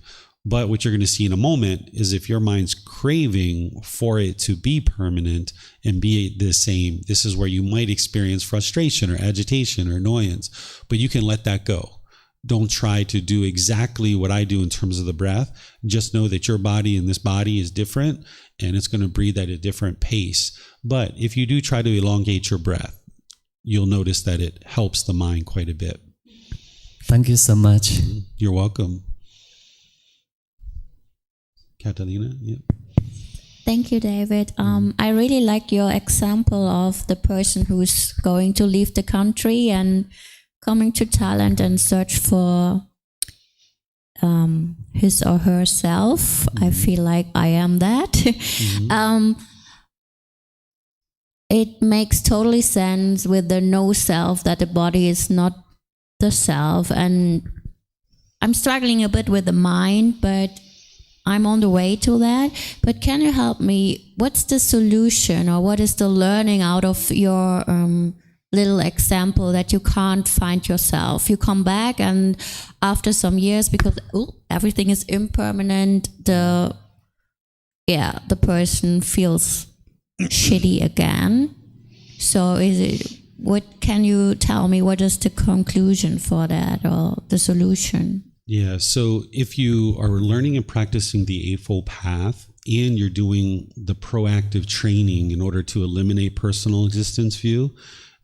But what you're going to see in a moment is if your mind's craving for it to be permanent and be the same, this is where you might experience frustration or agitation or annoyance, but you can let that go. Don't try to do exactly what I do in terms of the breath. Just know that your body and this body is different, and it's going to breathe at a different pace. But if you do try to elongate your breath, you'll notice that it helps the mind quite a bit. Thank you so much. You're welcome. Catalina? Yeah. Thank you, David. I really like your example of the person who's going to leave the country and coming to Thailand and search for his or herself. I feel like I am that. It makes totally sense with the no self, that the body is not the self. And I'm struggling a bit with the mind, but I'm on the way to that. But can you help me? What's the solution, or what is the learning out of your little example that you can't find yourself? You come back, and after some years, because everything is impermanent, the person feels shitty again. So what can you tell me? What is the conclusion for that, or the solution? Yeah, so if you are learning and practicing the Eightfold Path, and you're doing the proactive training in order to eliminate personal existence view,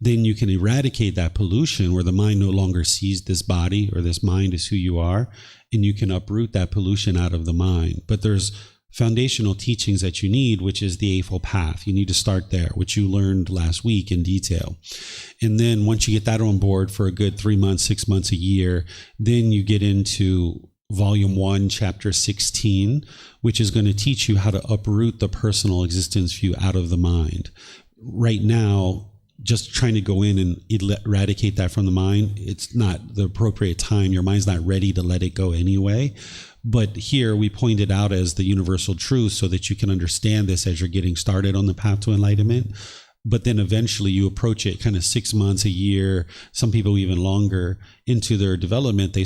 then you can eradicate that pollution where the mind no longer sees this body or this mind as who you are, and you can uproot that pollution out of the mind. But there's foundational teachings that you need, which is the Eightfold Path. You need to start there, which you learned last week in detail. And then once you get that on board for a good 3 months, 6 months, a year, then you get into Volume 1, Chapter 16, which is going to teach you how to uproot the personal existence view out of the mind. Right now, just trying to go in and eradicate that from the mind, it's not the appropriate time. Your mind's not ready to let it go anyway. But here we point it out as the universal truth so that you can understand this as you're getting started on the path to enlightenment. But then eventually you approach it kind of 6 months, a year, some people even longer into their development. They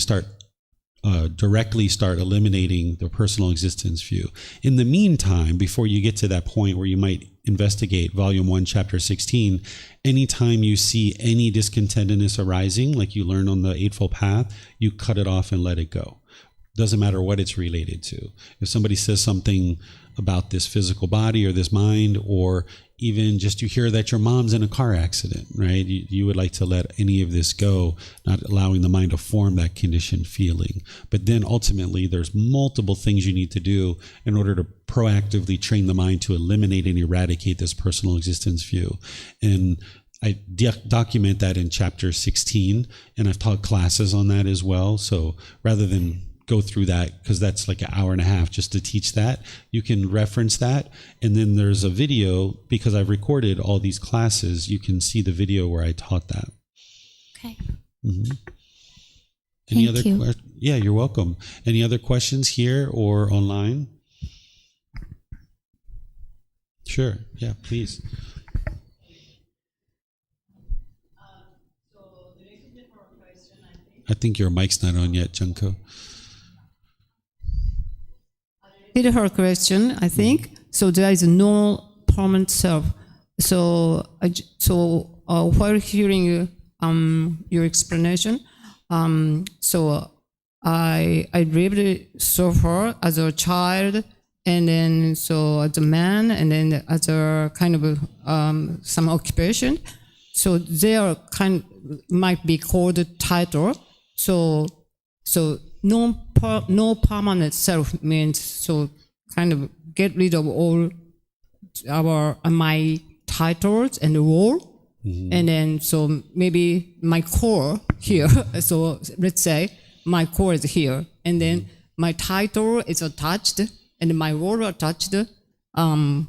directly start eliminating the personal existence view. In the meantime, before you get to that point where you might investigate Volume 1, Chapter 16, anytime you see any discontentedness arising, like you learn on the Eightfold Path, you cut it off and let it go. Doesn't matter what it's related to. If somebody says something about this physical body or this mind, or even just you hear that your mom's in a car accident, right? You would like to let any of this go, not allowing the mind to form that conditioned feeling. But then ultimately there's multiple things you need to do in order to proactively train the mind to eliminate and eradicate this personal existence view. And I document that in Chapter 16, and I've taught classes on that as well. So rather than go through that, because that's like an hour and a half just to teach that, you can reference that. And then there's a video, because I've recorded all these classes, you can see the video where I taught that. Okay. Mm-hmm. Any Thank other you. questions? Yeah, you're welcome. Any other questions here or online? Sure. Yeah, please. I think your mic's not on yet, Junko. Repeat her question, I think. So there is no permanent self. So while hearing your explanation, so I really suffer as a child, and then so as a man, and then as a kind of some occupation. So they are might be called title. So no permanent self means so kind of get rid of all my titles and role. And then, so maybe my core here. So let's say my core is here. And then my title is attached and my role attached around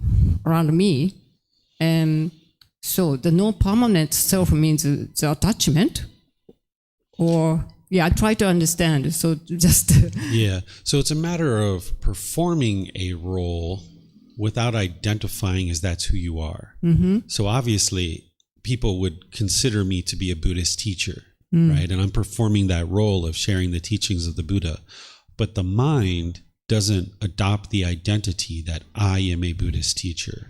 me. And so the non-permanent self means the attachment. Or, I try to understand. So just... Yeah. So it's a matter of performing a role without identifying as that's who you are. So obviously, people would consider me to be a Buddhist teacher, right? And I'm performing that role of sharing the teachings of the Buddha. But the mind doesn't adopt the identity that I am a Buddhist teacher.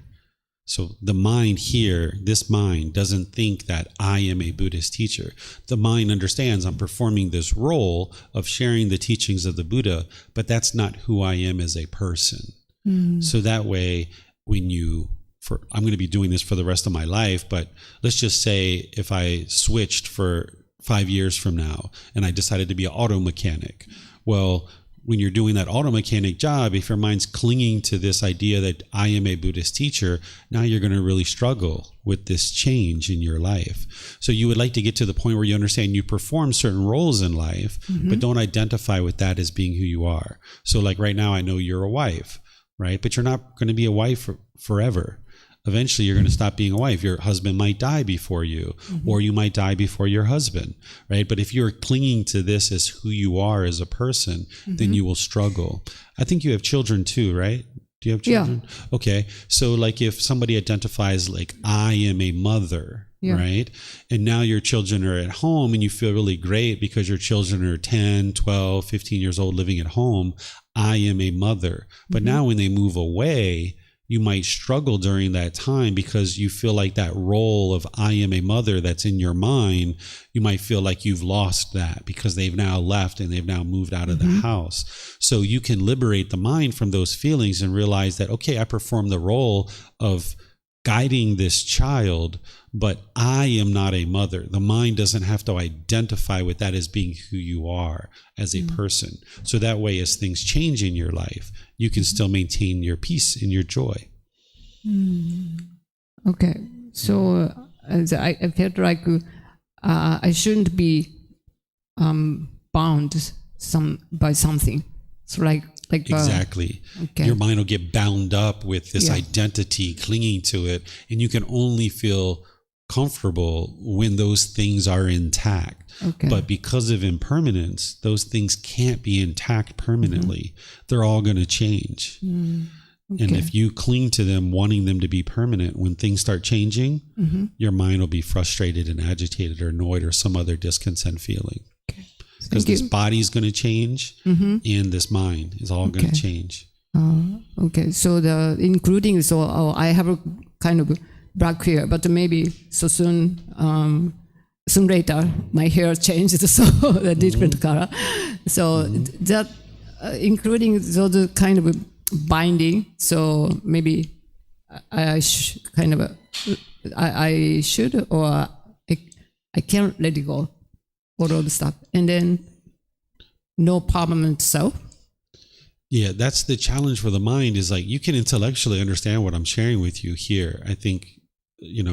So the mind here, this mind doesn't think that I am a Buddhist teacher. The mind understands I'm performing this role of sharing the teachings of the Buddha, but that's not who I am as a person. So that way, when I'm going to be doing this for the rest of my life, but let's just say if I switched for 5 years from now and I decided to be an auto mechanic, well, when you're doing that auto mechanic job, if your mind's clinging to this idea that I am a Buddhist teacher, now you're going to really struggle with this change in your life. So you would like to get to the point where you understand you perform certain roles in life, but don't identify with that as being who you are. So like right now, I know you're a wife, right? But you're not going to be a wife forever. Eventually, you're going to stop being a wife. Your husband might die before you, or you might die before your husband, right? But if you're clinging to this as who you are as a person, then you will struggle. I think you have children too, right? Do you have children? Yeah. Okay. So like if somebody identifies like, I am a mother, right? And now your children are at home and you feel really great because your children are 10, 12, 15 years old living at home. I am a mother. But now when they move away, you might struggle during that time because you feel like that role of I am a mother that's in your mind, you might feel like you've lost that because they've now left and they've now moved out of the house. So you can liberate the mind from those feelings and realize that, okay, I perform the role of guiding this child, but I am not a mother. The mind doesn't have to identify with that as being who you are as a person. So that way, as things change in your life, you can still maintain your peace and your joy. Okay. So I felt like I shouldn't be bound by something. So like exactly. Okay. Your mind will get bound up with this identity, clinging to it, and you can only feel comfortable when those things are intact. Okay. But because of impermanence, those things can't be intact permanently. They're all going to change. Okay. And if you cling to them, wanting them to be permanent, when things start changing, your mind will be frustrated and agitated or annoyed or some other discontent feeling. Because this body's going to change and this mind is all going to change. Okay. So I have a kind of black hair, but maybe so soon later my hair changes, so a different color. So that including those kind of binding. So maybe I should or I can't let it go. All the stuff, and then no permanent self. Yeah, that's the challenge for the mind, is like you can intellectually understand what I'm sharing with you here. I think,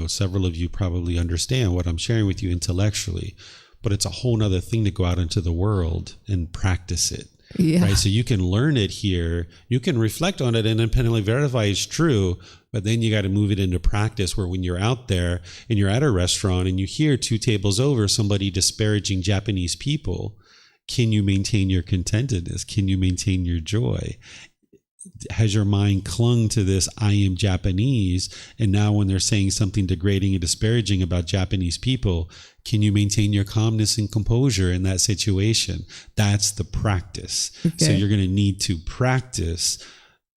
several of you probably understand what I'm sharing with you intellectually, but it's a whole nother thing to go out into the world and practice it. Yeah. Right. So you can learn it here. You can reflect on it and independently verify it's true, but then you got to move it into practice where when you're out there and you're at a restaurant and you hear 2 tables over somebody disparaging Japanese people, can you maintain your contentedness? Can you maintain your joy? Has your mind clung to this, I am Japanese, and now when they're saying something degrading and disparaging about Japanese people, can you maintain your calmness and composure in that situation? That's the practice. Okay. So you're going to need to practice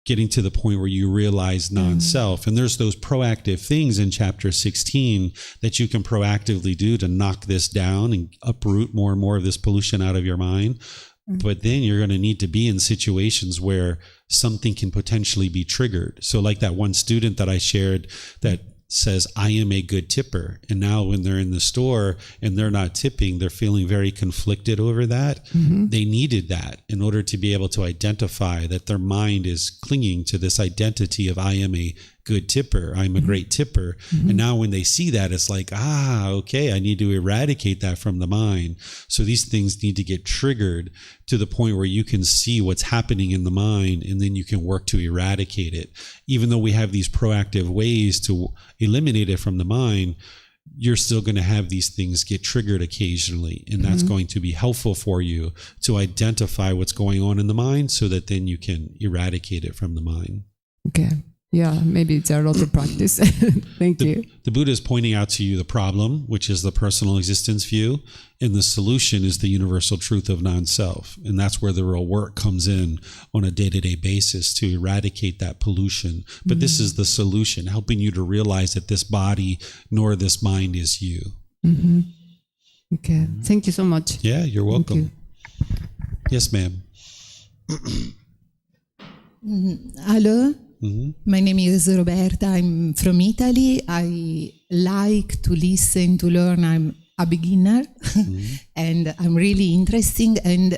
getting to the point where you realize non-self. And there's those proactive things in chapter 16 that you can proactively do to knock this down and uproot more and more of this pollution out of your mind. But then you're going to need to be in situations where something can potentially be triggered. So like that one student that I shared that says, I am a good tipper. And now when they're in the store and they're not tipping, they're feeling very conflicted over that. They needed that in order to be able to identify that their mind is clinging to this identity of I am a good tipper. I'm a great tipper. And now when they see that, it's like, okay, I need to eradicate that from the mind. So these things need to get triggered to the point where you can see what's happening in the mind, and then you can work to eradicate it. Even though we have these proactive ways to eliminate it from the mind, you're still going to have these things get triggered occasionally. And that's going to be helpful for you to identify what's going on in the mind so that then you can eradicate it from the mind. Okay. Yeah, maybe it's a lot of practice. Thank you. The Buddha is pointing out to you the problem, which is the personal existence view, and the solution is the universal truth of non-self. And that's where the real work comes in on a day-to-day basis to eradicate that pollution. But this is the solution, helping you to realize that this body nor this mind is you. Okay. Thank you so much. Yeah, you're welcome. Yes, ma'am. Hello, my name is Roberta. I'm from Italy. I like to listen, to learn. I'm a beginner and I'm really interesting, and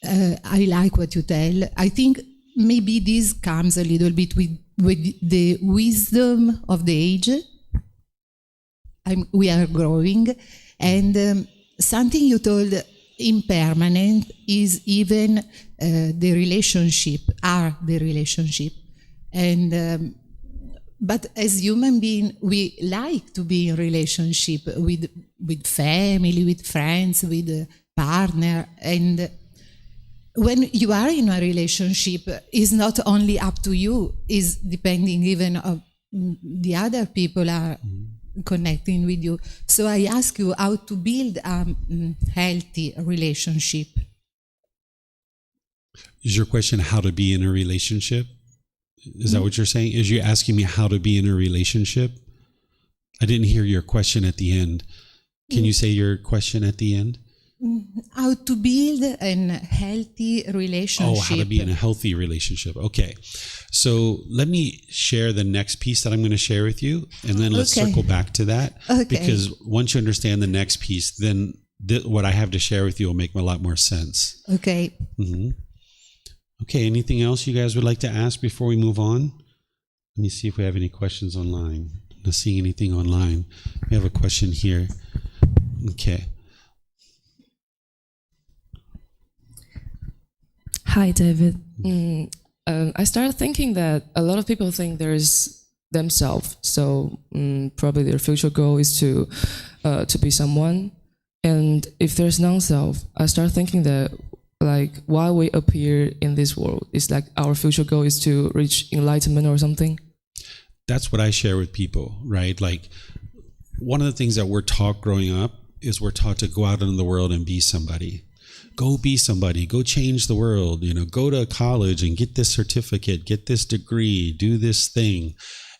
I like what you tell. I think maybe this comes a little bit with the wisdom of the age. We are growing, and something you told, impermanent is even the relationship, and but as human being, we like to be in relationship with family, with friends, with a partner, and when you are in a relationship, it's not only up to you, it's depending even on the other people are connecting with you. So I ask you how to build a healthy relationship. Is your question how to be in a relationship? Is that what you're saying? Is you asking me how to be in a relationship? I didn't hear your question at the end. Can you say your question at the end? How to build a healthy relationship. Oh, how to be in a healthy relationship. Okay. So let me share the next piece that I'm going to share with you, and then let's circle back to that. Okay. Because once you understand the next piece, then what I have to share with you will make a lot more sense. Okay. Okay, anything else you guys would like to ask before we move on? Let me see if we have any questions online. I'm not seeing anything online. We have a question here. Okay. Hi, David. I started thinking that a lot of people think there's themselves. So probably their future goal is to be someone. And if there's non-self, I start thinking that like why we appear in this world is like our future goal is to reach enlightenment or something. That's what I share with people, right? Like one of the things that we're taught growing up is we're taught to go out into the world and be somebody. Go be somebody, go change the world, go to college and get this certificate, get this degree, do this thing.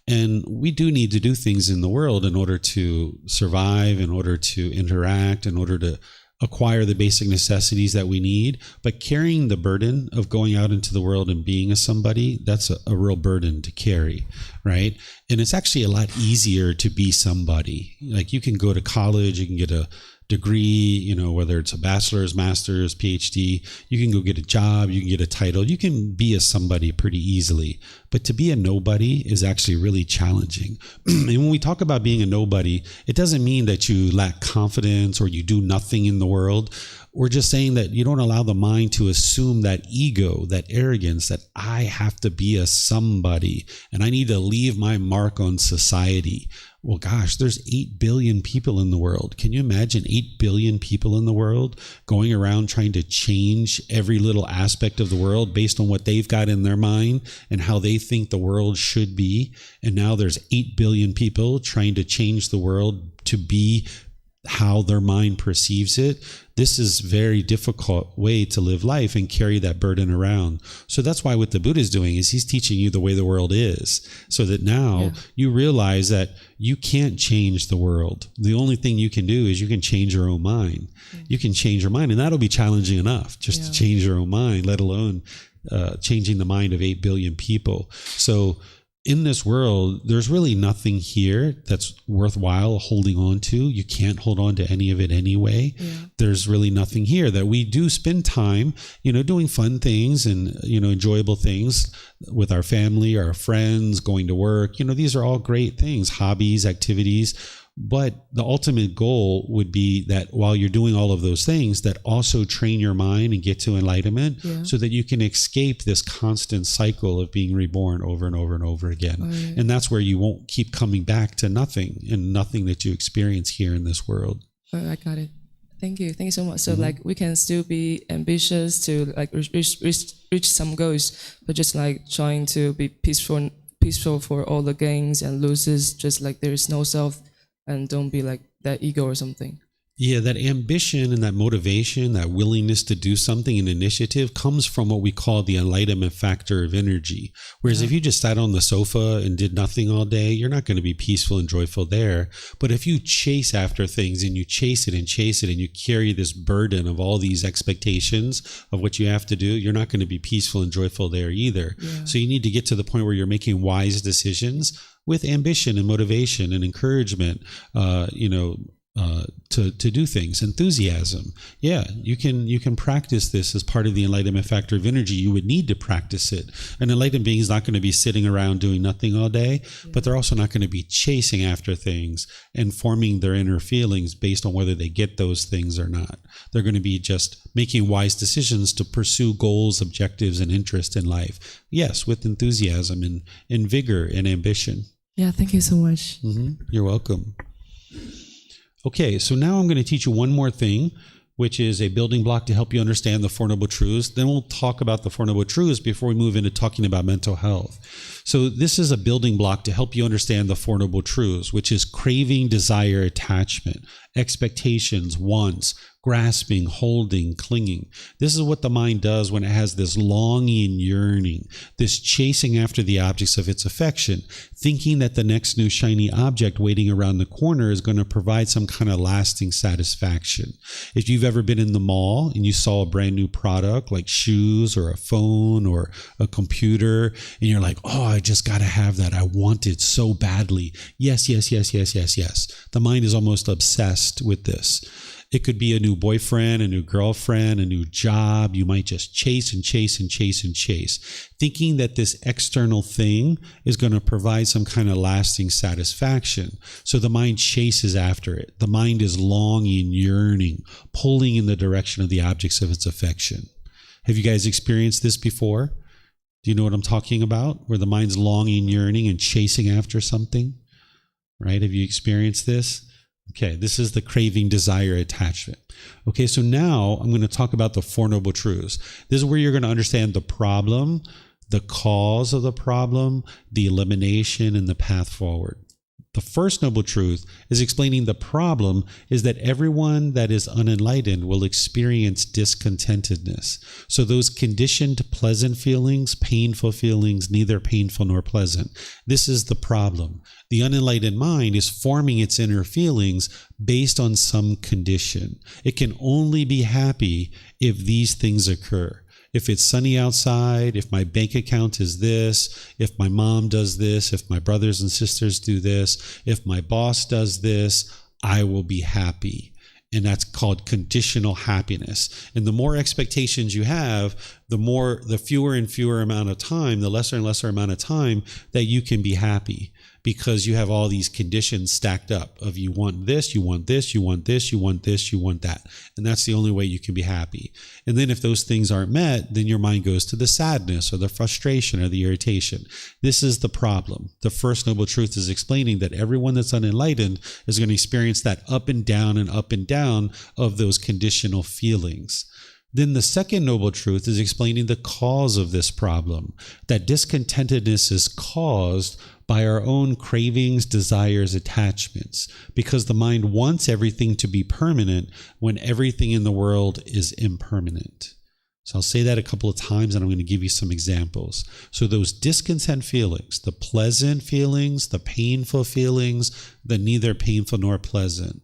And we do need to do things in the world in order to survive, in order to interact, in order to acquire the basic necessities that we need. But carrying the burden of going out into the world and being a somebody, that's a real burden to carry, right? And it's actually a lot easier to be somebody. Like you can go to college, you can get a degree, whether it's a bachelor's, master's, PhD, you can go get a job, you can get a title, you can be a somebody pretty easily. But to be a nobody is actually really challenging. And when we talk about being a nobody, it doesn't mean that you lack confidence or you do nothing in the world. We're just saying that you don't allow the mind to assume that ego, that arrogance, that I have to be a somebody and I need to leave my mark on society. Well, gosh, there's 8 billion people in the world. Can you imagine 8 billion people in the world going around trying to change every little aspect of the world based on what they've got in their mind and how they think the world should be? And now there's 8 billion people trying to change the world to be how their mind perceives it. This is a very difficult way to live life and carry that burden around. So that's why what the Buddha is doing is he's teaching you the way the world is, so that now you realize that you can't change the world. The only thing you can do is you can change your own mind. You can change your mind, and that'll be challenging enough just to change your own mind, let alone changing the mind of 8 billion people. So in this world, there's really nothing here that's worthwhile holding on to. You can't hold on to any of it anyway. Yeah. There's really nothing here that we do spend time, doing fun things and, enjoyable things with our family, our friends, going to work. These are all great things, hobbies, activities. But the ultimate goal would be that while you're doing all of those things, that also train your mind and get to enlightenment so that you can escape this constant cycle of being reborn over and over and over again. Right. And that's where you won't keep coming back to nothing and nothing that you experience here in this world. Oh, I got it. Thank you. Thank you so much. So we can still be ambitious to reach some goals, but just trying to be peaceful for all the gains and losses, just there is no self. And don't be that ego or something. Yeah, that ambition and that motivation, that willingness to do something, an initiative, comes from what we call the enlightenment factor of energy. Whereas if you just sat on the sofa and did nothing all day, you're not going to be peaceful and joyful there. But if you chase after things and you chase it and you carry this burden of all these expectations of what you have to do, you're not going to be peaceful and joyful there either. Yeah. So you need to get to the point where you're making wise decisions with ambition and motivation and encouragement, to do things, enthusiasm. Yeah, you can practice this as part of the enlightenment factor of energy. You would need to practice it. An enlightened being is not going to be sitting around doing nothing all day, but they're also not going to be chasing after things and forming their inner feelings based on whether they get those things or not. They're going to be just making wise decisions to pursue goals, objectives, and interest in life. Yes, with enthusiasm and vigor and ambition. Yeah, thank you so much. You're welcome. Okay, so now I'm going to teach you one more thing, which is a building block to help you understand the Four Noble Truths. Then we'll talk about the Four Noble Truths before we move into talking about mental health. So this is a building block to help you understand the Four Noble Truths, which is craving, desire, attachment, expectations, wants, grasping, holding, clinging. This is what the mind does when it has this longing, yearning, this chasing after the objects of its affection, thinking that the next new shiny object waiting around the corner is going to provide some kind of lasting satisfaction. If you've ever been in the mall and you saw a brand new product like shoes or a phone or a computer, and you're like, oh, I just got to have that. I want it so badly. Yes, yes, yes, yes, yes, yes. The mind is almost obsessed with this. It could be a new boyfriend, a new girlfriend, a new job. You might just chase and chase and chase and chase, thinking that this external thing is going to provide some kind of lasting satisfaction. So the mind chases after it. The mind is longing, yearning, pulling in the direction of the objects of its affection. Have you guys experienced this before? Do you know what I'm talking about? Where the mind's longing, yearning, and chasing after something? Right? Have you experienced this? Okay, this is the craving, desire, attachment. Okay, so now I'm going to talk about the Four Noble Truths. This is where you're going to understand the problem, the cause of the problem, the elimination, and the path forward. The first noble truth is explaining the problem is that everyone that is unenlightened will experience discontentedness. So those conditioned pleasant feelings, painful feelings, neither painful nor pleasant. This is the problem. The unenlightened mind is forming its inner feelings based on some condition. It can only be happy if these things occur. If it's sunny outside, if my bank account is this, if my mom does this, if my brothers and sisters do this, if my boss does this, I will be happy. And that's called conditional happiness. And the more expectations you have, the fewer and fewer amount of time, the lesser and lesser amount of time that you can be happy. Because you have all these conditions stacked up of you want this, you want this, you want this, you want this, you want that. And that's the only way you can be happy. And then if those things aren't met, then your mind goes to the sadness or the frustration or the irritation. This is the problem. The first noble truth is explaining that everyone that's unenlightened is going to experience that up and down of those conditional feelings. Then the second noble truth is explaining the cause of this problem, that discontentedness is caused by our own cravings, desires, attachments, because the mind wants everything to be permanent when everything in the world is impermanent. So I'll say that a couple of times and I'm going to give you some examples. So those discontent feelings, the pleasant feelings, the painful feelings, the neither painful nor pleasant,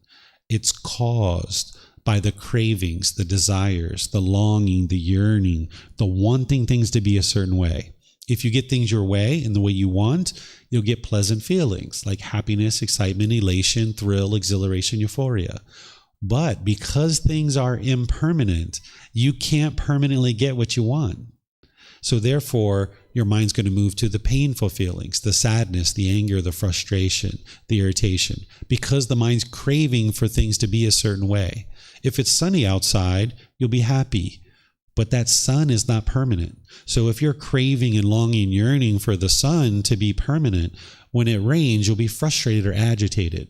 it's caused by the cravings, the desires, the longing, the yearning, the wanting things to be a certain way. If you get things your way and the way you want, you'll get pleasant feelings like happiness, excitement, elation, thrill, exhilaration, euphoria. But because things are impermanent, you can't permanently get what you want. So therefore, your mind's going to move to the painful feelings, the sadness, the anger, the frustration, the irritation, because the mind's craving for things to be a certain way. If it's sunny outside, you'll be happy. But that sun is not permanent. So if you're craving and longing, yearning for the sun to be permanent, when it rains, you'll be frustrated or agitated.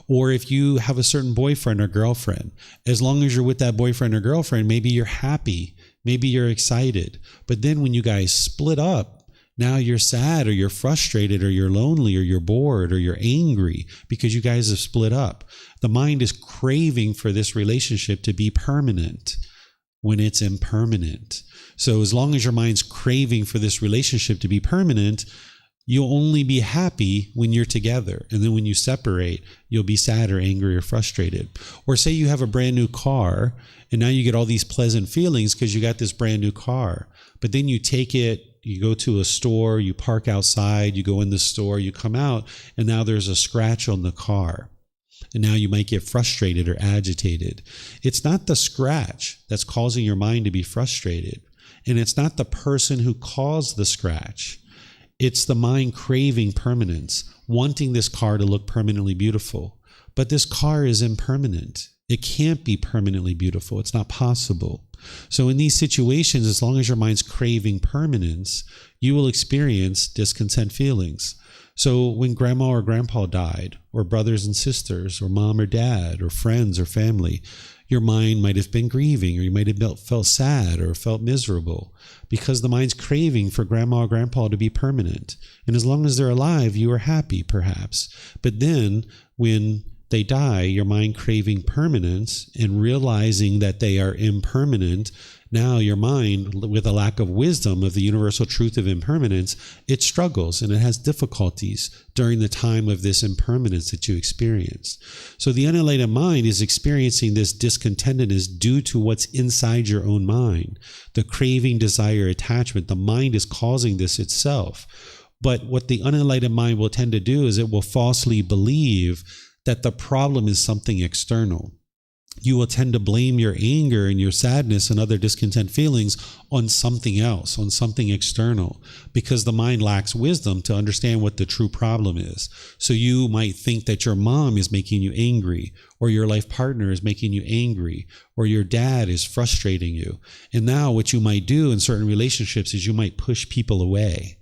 Or if you have a certain boyfriend or girlfriend, as long as you're with that boyfriend or girlfriend, maybe you're happy, maybe you're excited. But then when you guys split up, now you're sad or you're frustrated or you're lonely or you're bored or you're angry because you guys have split up. The mind is craving for this relationship to be permanent when it's impermanent. So as long as your mind's craving for this relationship to be permanent, you'll only be happy when you're together. And then when you separate, you'll be sad or angry or frustrated. Or say you have a brand new car and now you get all these pleasant feelings because you got this brand new car. But then you take it, you go to a store, you park outside, you go in the store, you come out, and now there's a scratch on the car. And now you might get frustrated or agitated. It's not the scratch that's causing your mind to be frustrated. And it's not the person who caused the scratch. It's the mind craving permanence, wanting this car to look permanently beautiful. But this car is impermanent. It can't be permanently beautiful. It's not possible. So in these situations, as long as your mind's craving permanence, you will experience discontent feelings. So when grandma or grandpa died, or brothers and sisters, or mom or dad, or friends or family, your mind might have been grieving, or you might have felt sad or felt miserable because the mind's craving for grandma or grandpa to be permanent. And as long as they're alive, you are happy, perhaps. But then when they die, your mind craving permanence and realizing that they are impermanent, now your mind, with a lack of wisdom of the universal truth of impermanence, it struggles and it has difficulties during the time of this impermanence that you experience. So the unenlightened mind is experiencing this discontentedness due to what's inside your own mind. The craving, desire, attachment, the mind is causing this itself. But what the unenlightened mind will tend to do is it will falsely believe that the problem is something external. You will tend to blame your anger and your sadness and other discontent feelings on something else, on something external, because the mind lacks wisdom to understand what the true problem is. So you might think that your mom is making you angry, or your life partner is making you angry, or your dad is frustrating you. And now what you might do in certain relationships is you might push people away,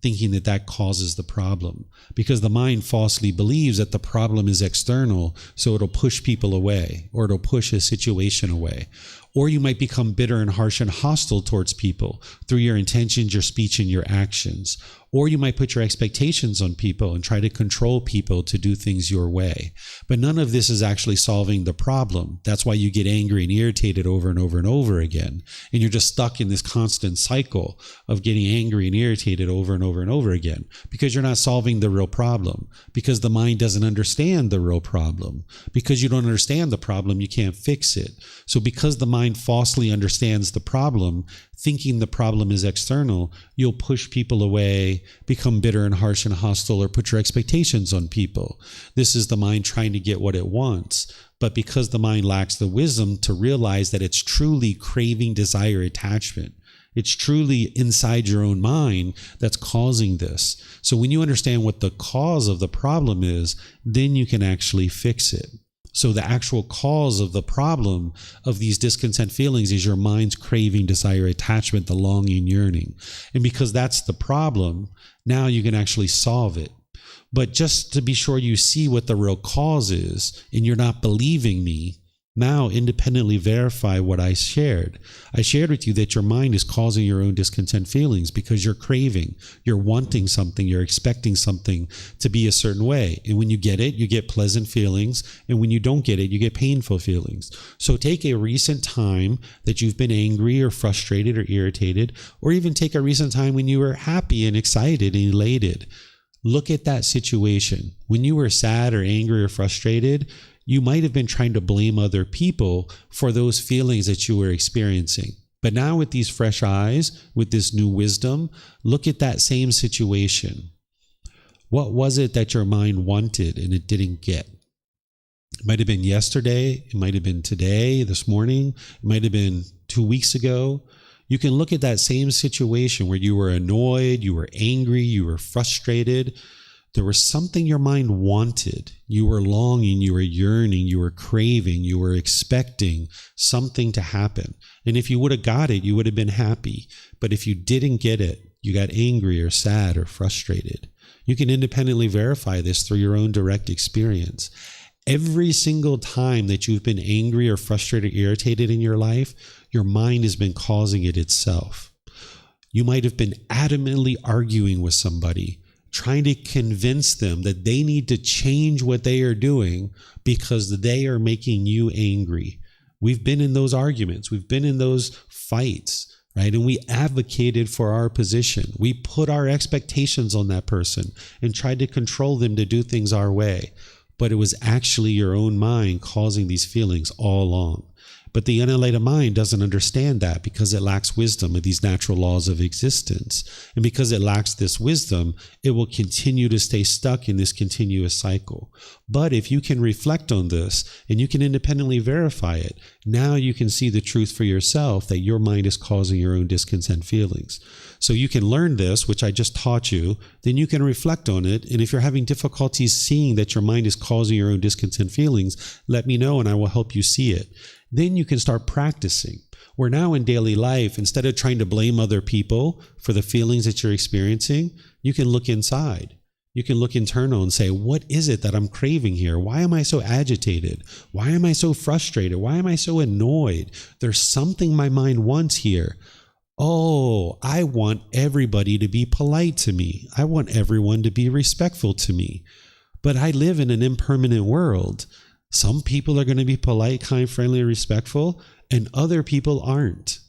thinking that that causes the problem, because the mind falsely believes that the problem is external, so it'll push people away, or it'll push a situation away. Or you might become bitter and harsh and hostile towards people through your intentions, your speech, and your actions. Or you might put your expectations on people and try to control people to do things your way. But none of this is actually solving the problem. That's why you get angry and irritated over and over and over again. And you're just stuck in this constant cycle of getting angry and irritated over and over and over again, because you're not solving the real problem, because the mind doesn't understand the real problem. Because you don't understand the problem, you can't fix it. So because the mind falsely understands the problem, thinking the problem is external, you'll push people away, become bitter and harsh and hostile, or put your expectations on people. This is the mind trying to get what it wants. But because the mind lacks the wisdom to realize that it's truly craving, desire, attachment, it's truly inside your own mind that's causing this. So when you understand what the cause of the problem is, then you can actually fix it. So the actual cause of the problem of these discontent feelings is your mind's craving, desire, attachment, the longing, yearning. And because that's the problem, now you can actually solve it. But just to be sure you see what the real cause is, and you're not believing me, now independently verify what I shared. I shared with you that your mind is causing your own discontent feelings because you're craving, you're wanting something, you're expecting something to be a certain way. And when you get it, you get pleasant feelings. And when you don't get it, you get painful feelings. So take a recent time that you've been angry or frustrated or irritated, or even take a recent time when you were happy and excited and elated. Look at that situation. When you were sad or angry or frustrated, you might have been trying to blame other people for those feelings that you were experiencing. But now with these fresh eyes, with this new wisdom, look at that same situation. What was it that your mind wanted and it didn't get? It might have been yesterday. It might have been today, this morning. It might have been 2 weeks ago. You can look at that same situation where you were annoyed, you were angry, you were frustrated. There was something your mind wanted. You were longing, you were yearning, you were craving, you were expecting something to happen. And if you would have got it, you would have been happy. But if you didn't get it, you got angry or sad or frustrated. You can independently verify this through your own direct experience. Every single time that you've been angry or frustrated, irritated in your life, your mind has been causing it itself. You might have been adamantly arguing with somebody, trying to convince them that they need to change what they are doing because they are making you angry. We've been in those arguments. We've been in those fights, right? And we advocated for our position. We put our expectations on that person and tried to control them to do things our way. But it was actually your own mind causing these feelings all along. But the unenlightened mind doesn't understand that because it lacks wisdom of these natural laws of existence. And because it lacks this wisdom, it will continue to stay stuck in this continuous cycle. But if you can reflect on this and you can independently verify it, now you can see the truth for yourself that your mind is causing your own discontent feelings. So you can learn this, which I just taught you, then you can reflect on it. And if you're having difficulties seeing that your mind is causing your own discontent feelings, let me know and I will help you see it. Then you can start practicing. We're now in daily life, instead of trying to blame other people for the feelings that you're experiencing, you can look inside. You can look internal and say, what is it that I'm craving here? Why am I so agitated? Why am I so frustrated? Why am I so annoyed? There's something my mind wants here. Oh, I want everybody to be polite to me. I want everyone to be respectful to me. But I live in an impermanent world. Some people are going to be polite, kind, friendly, respectful, and other people aren't.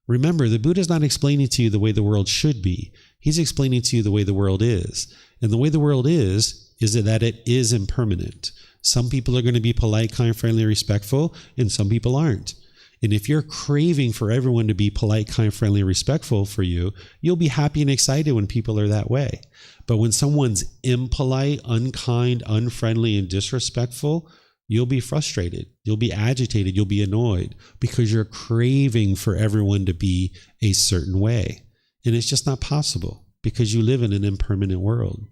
Remember, the Buddha is not explaining to you the way the world should be. He's explaining to you the way the world is. And the way the world is that it is impermanent. Some people are going to be polite, kind, friendly, respectful, and some people aren't. And if you're craving for everyone to be polite, kind, friendly, respectful for you, you'll be happy and excited when people are that way. But when someone's impolite, unkind, unfriendly, and disrespectful, you'll be frustrated, you'll be agitated, you'll be annoyed because you're craving for everyone to be a certain way. And it's just not possible because you live in an impermanent world,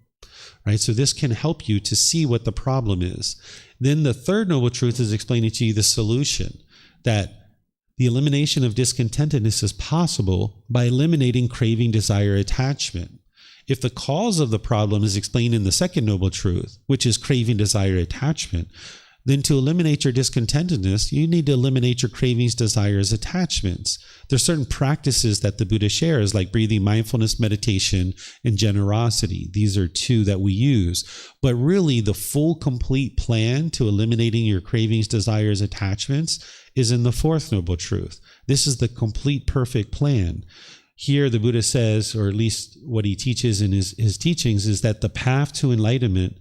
right? So this can help you to see what the problem is. Then the third noble truth is explaining to you the solution, that the elimination of discontentedness is possible by eliminating craving, desire, attachment. If the cause of the problem is explained in the second noble truth, which is craving, desire, attachment, then to eliminate your discontentedness, you need to eliminate your cravings, desires, attachments. There's certain practices that the Buddha shares, like breathing, mindfulness, meditation, and generosity. These are two that we use. But really, the full, complete plan to eliminating your cravings, desires, attachments is in the fourth noble truth. This is the complete, perfect plan. Here, the Buddha says, or at least what he teaches in his teachings, is that the path to eliminating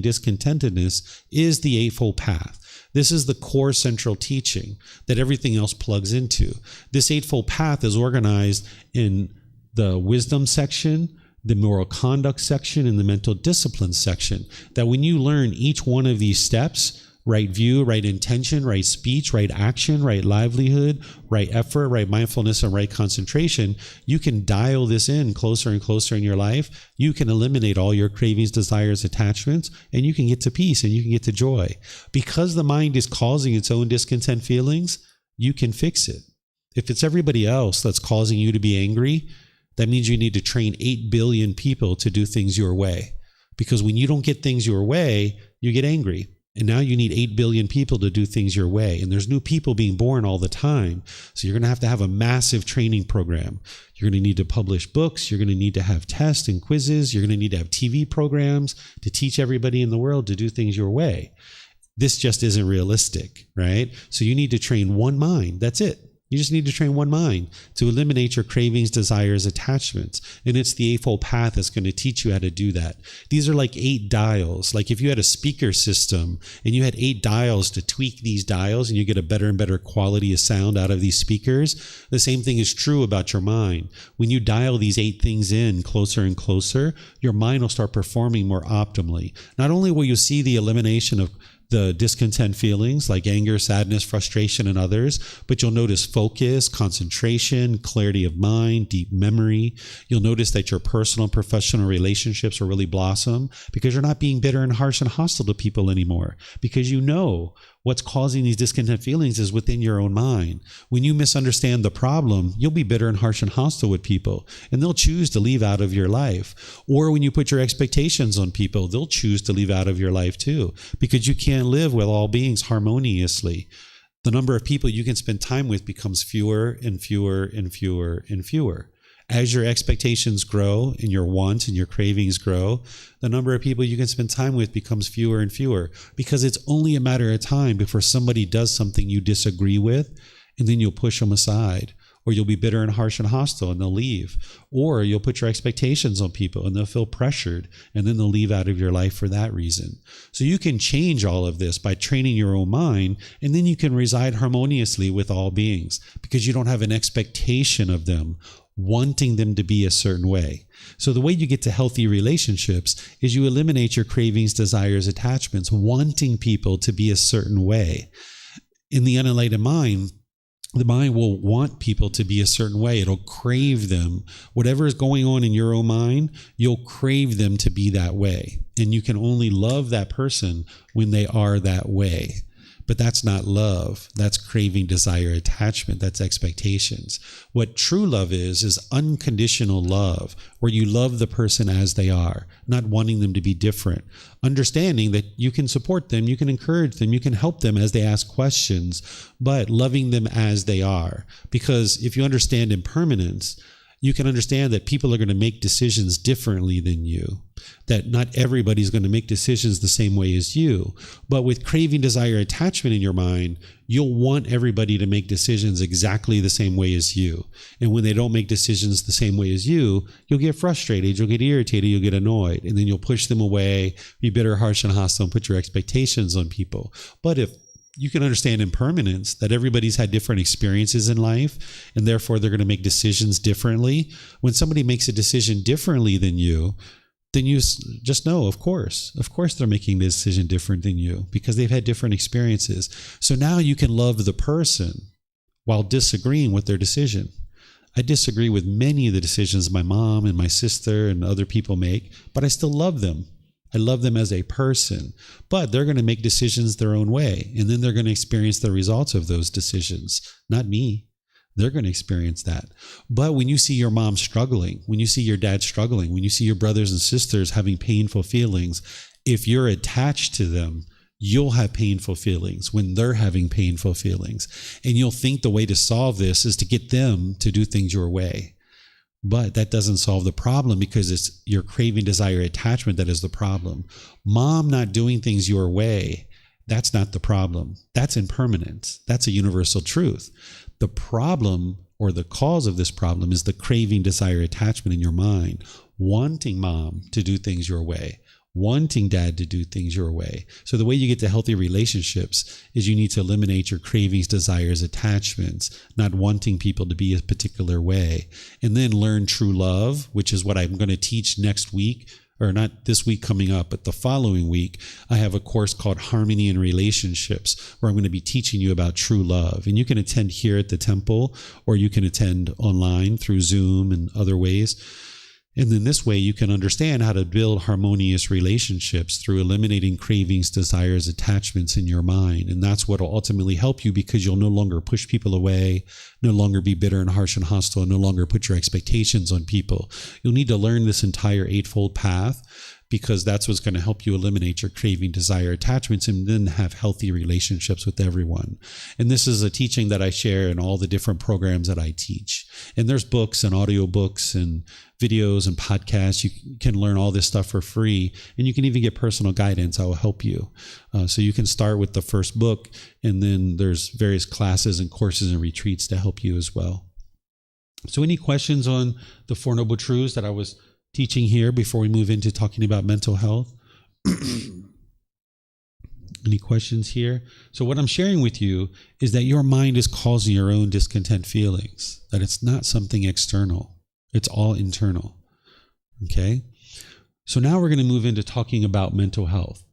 discontentedness is the Eightfold Path. This is the core central teaching that everything else plugs into. This Eightfold Path is organized in the wisdom section, the moral conduct section, and the mental discipline section. That when you learn each one of these steps, right view, right intention, right speech, right action, right livelihood, right effort, right mindfulness, and right concentration, you can dial this in closer and closer in your life. You can eliminate all your cravings, desires, attachments, and you can get to peace and you can get to joy. Because the mind is causing its own discontent feelings, you can fix it. If it's everybody else that's causing you to be angry, that means you need to train 8 billion people to do things your way. Because when you don't get things your way, you get angry. And now you need 8 billion people to do things your way. And there's new people being born all the time. So you're going to have a massive training program. You're going to need to publish books. You're going to need to have tests and quizzes. You're going to need to have TV programs to teach everybody in the world to do things your way. This just isn't realistic, right? So you need to train one mind. That's it. You just need to train one mind to eliminate your cravings, desires, attachments. And it's the Eightfold Path that's going to teach you how to do that. These are like 8 dials. Like if you had a speaker system and you had 8 dials to tweak these dials and you get a better and better quality of sound out of these speakers, the same thing is true about your mind. When you dial these 8 things in closer and closer, your mind will start performing more optimally. Not only will you see the elimination of the discontent feelings like anger, sadness, frustration, and others, but you'll notice focus, concentration, clarity of mind, deep memory. You'll notice that your personal and professional relationships will really blossom because you're not being bitter and harsh and hostile to people anymore, because you know what's causing these discontent feelings is within your own mind. When you misunderstand the problem, you'll be bitter and harsh and hostile with people, and they'll choose to leave out of your life. Or when you put your expectations on people, they'll choose to leave out of your life too, because you can't live with all beings harmoniously. The number of people you can spend time with becomes fewer and fewer and fewer and fewer. As your expectations grow and your wants and your cravings grow, the number of people you can spend time with becomes fewer and fewer, because it's only a matter of time before somebody does something you disagree with, and then you'll push them aside. Or you'll be bitter and harsh and hostile and they'll leave. Or you'll put your expectations on people and they'll feel pressured and then they'll leave out of your life for that reason. So you can change all of this by training your own mind, and then you can reside harmoniously with all beings because you don't have an expectation of them, wanting them to be a certain way. So the way you get to healthy relationships is you eliminate your cravings, desires, attachments, wanting people to be a certain way. In the unenlightened mind, the mind will want people to be a certain way. It'll crave them. Whatever is going on in your own mind, you'll crave them to be that way. And you can only love that person when they are that way. But that's not love. That's craving, desire, attachment. That's expectations. What true love is unconditional love, where you love the person as they are, not wanting them to be different. Understanding that you can support them, you can encourage them, you can help them as they ask questions, but loving them as they are. Because if you understand impermanence, you can understand that people are going to make decisions differently than you, that not everybody's going to make decisions the same way as you. But with craving, desire, attachment in your mind, you'll want everybody to make decisions exactly the same way as you. And when they don't make decisions the same way as you, you'll get frustrated, you'll get irritated, you'll get annoyed, and then you'll push them away, be bitter, harsh, and hostile, and put your expectations on people. But if you can understand impermanence, that everybody's had different experiences in life, and therefore they're going to make decisions differently. When somebody makes a decision differently than you, then you just know, of course they're making the decision different than you because they've had different experiences. So now you can love the person while disagreeing with their decision. I disagree with many of the decisions my mom and my sister and other people make, but I still love them. I love them as a person, but they're going to make decisions their own way, and then they're going to experience the results of those decisions, not me. They're going to experience that. But when you see your mom struggling, when you see your dad struggling, when you see your brothers and sisters having painful feelings, if you're attached to them, you'll have painful feelings when they're having painful feelings. And you'll think the way to solve this is to get them to do things your way. But that doesn't solve the problem, because it's your craving, desire, attachment that is the problem. Mom not doing things your way, that's not the problem. That's impermanence. That's a universal truth. The problem, or the cause of this problem, is the craving, desire, attachment in your mind, wanting mom to do things your way, wanting dad to do things your way. So the way you get to healthy relationships is you need to eliminate your cravings, desires, attachments, not wanting people to be a particular way, and then learn true love, which is what I'm going to teach next week, or not this week coming up, but the following week. I have a course called Harmony in Relationships, where I'm going to be teaching you about true love. And you can attend here at the temple, or you can attend online through Zoom and other ways. And then this way you can understand how to build harmonious relationships through eliminating cravings, desires, attachments in your mind. And that's what will ultimately help you, because you'll no longer push people away, no longer be bitter and harsh and hostile, and no longer put your expectations on people. You'll need to learn this entire Eightfold Path because that's what's going to help you eliminate your craving, desire, attachments, and then have healthy relationships with everyone. And this is a teaching that I share in all the different programs that I teach. And there's books and audiobooks and videos and podcasts. You can learn all this stuff for free, and you can even get personal guidance. I will help you. So you can start with the first book, and then there's various classes and courses and retreats to help you as well. So any questions on the Four Noble Truths that I was teaching here before we move into talking about mental health? Any questions here? So what I'm sharing with you is that your mind is causing your own discontent feelings, that it's not something external. It's all internal. Okay? So now we're going to move into talking about mental health.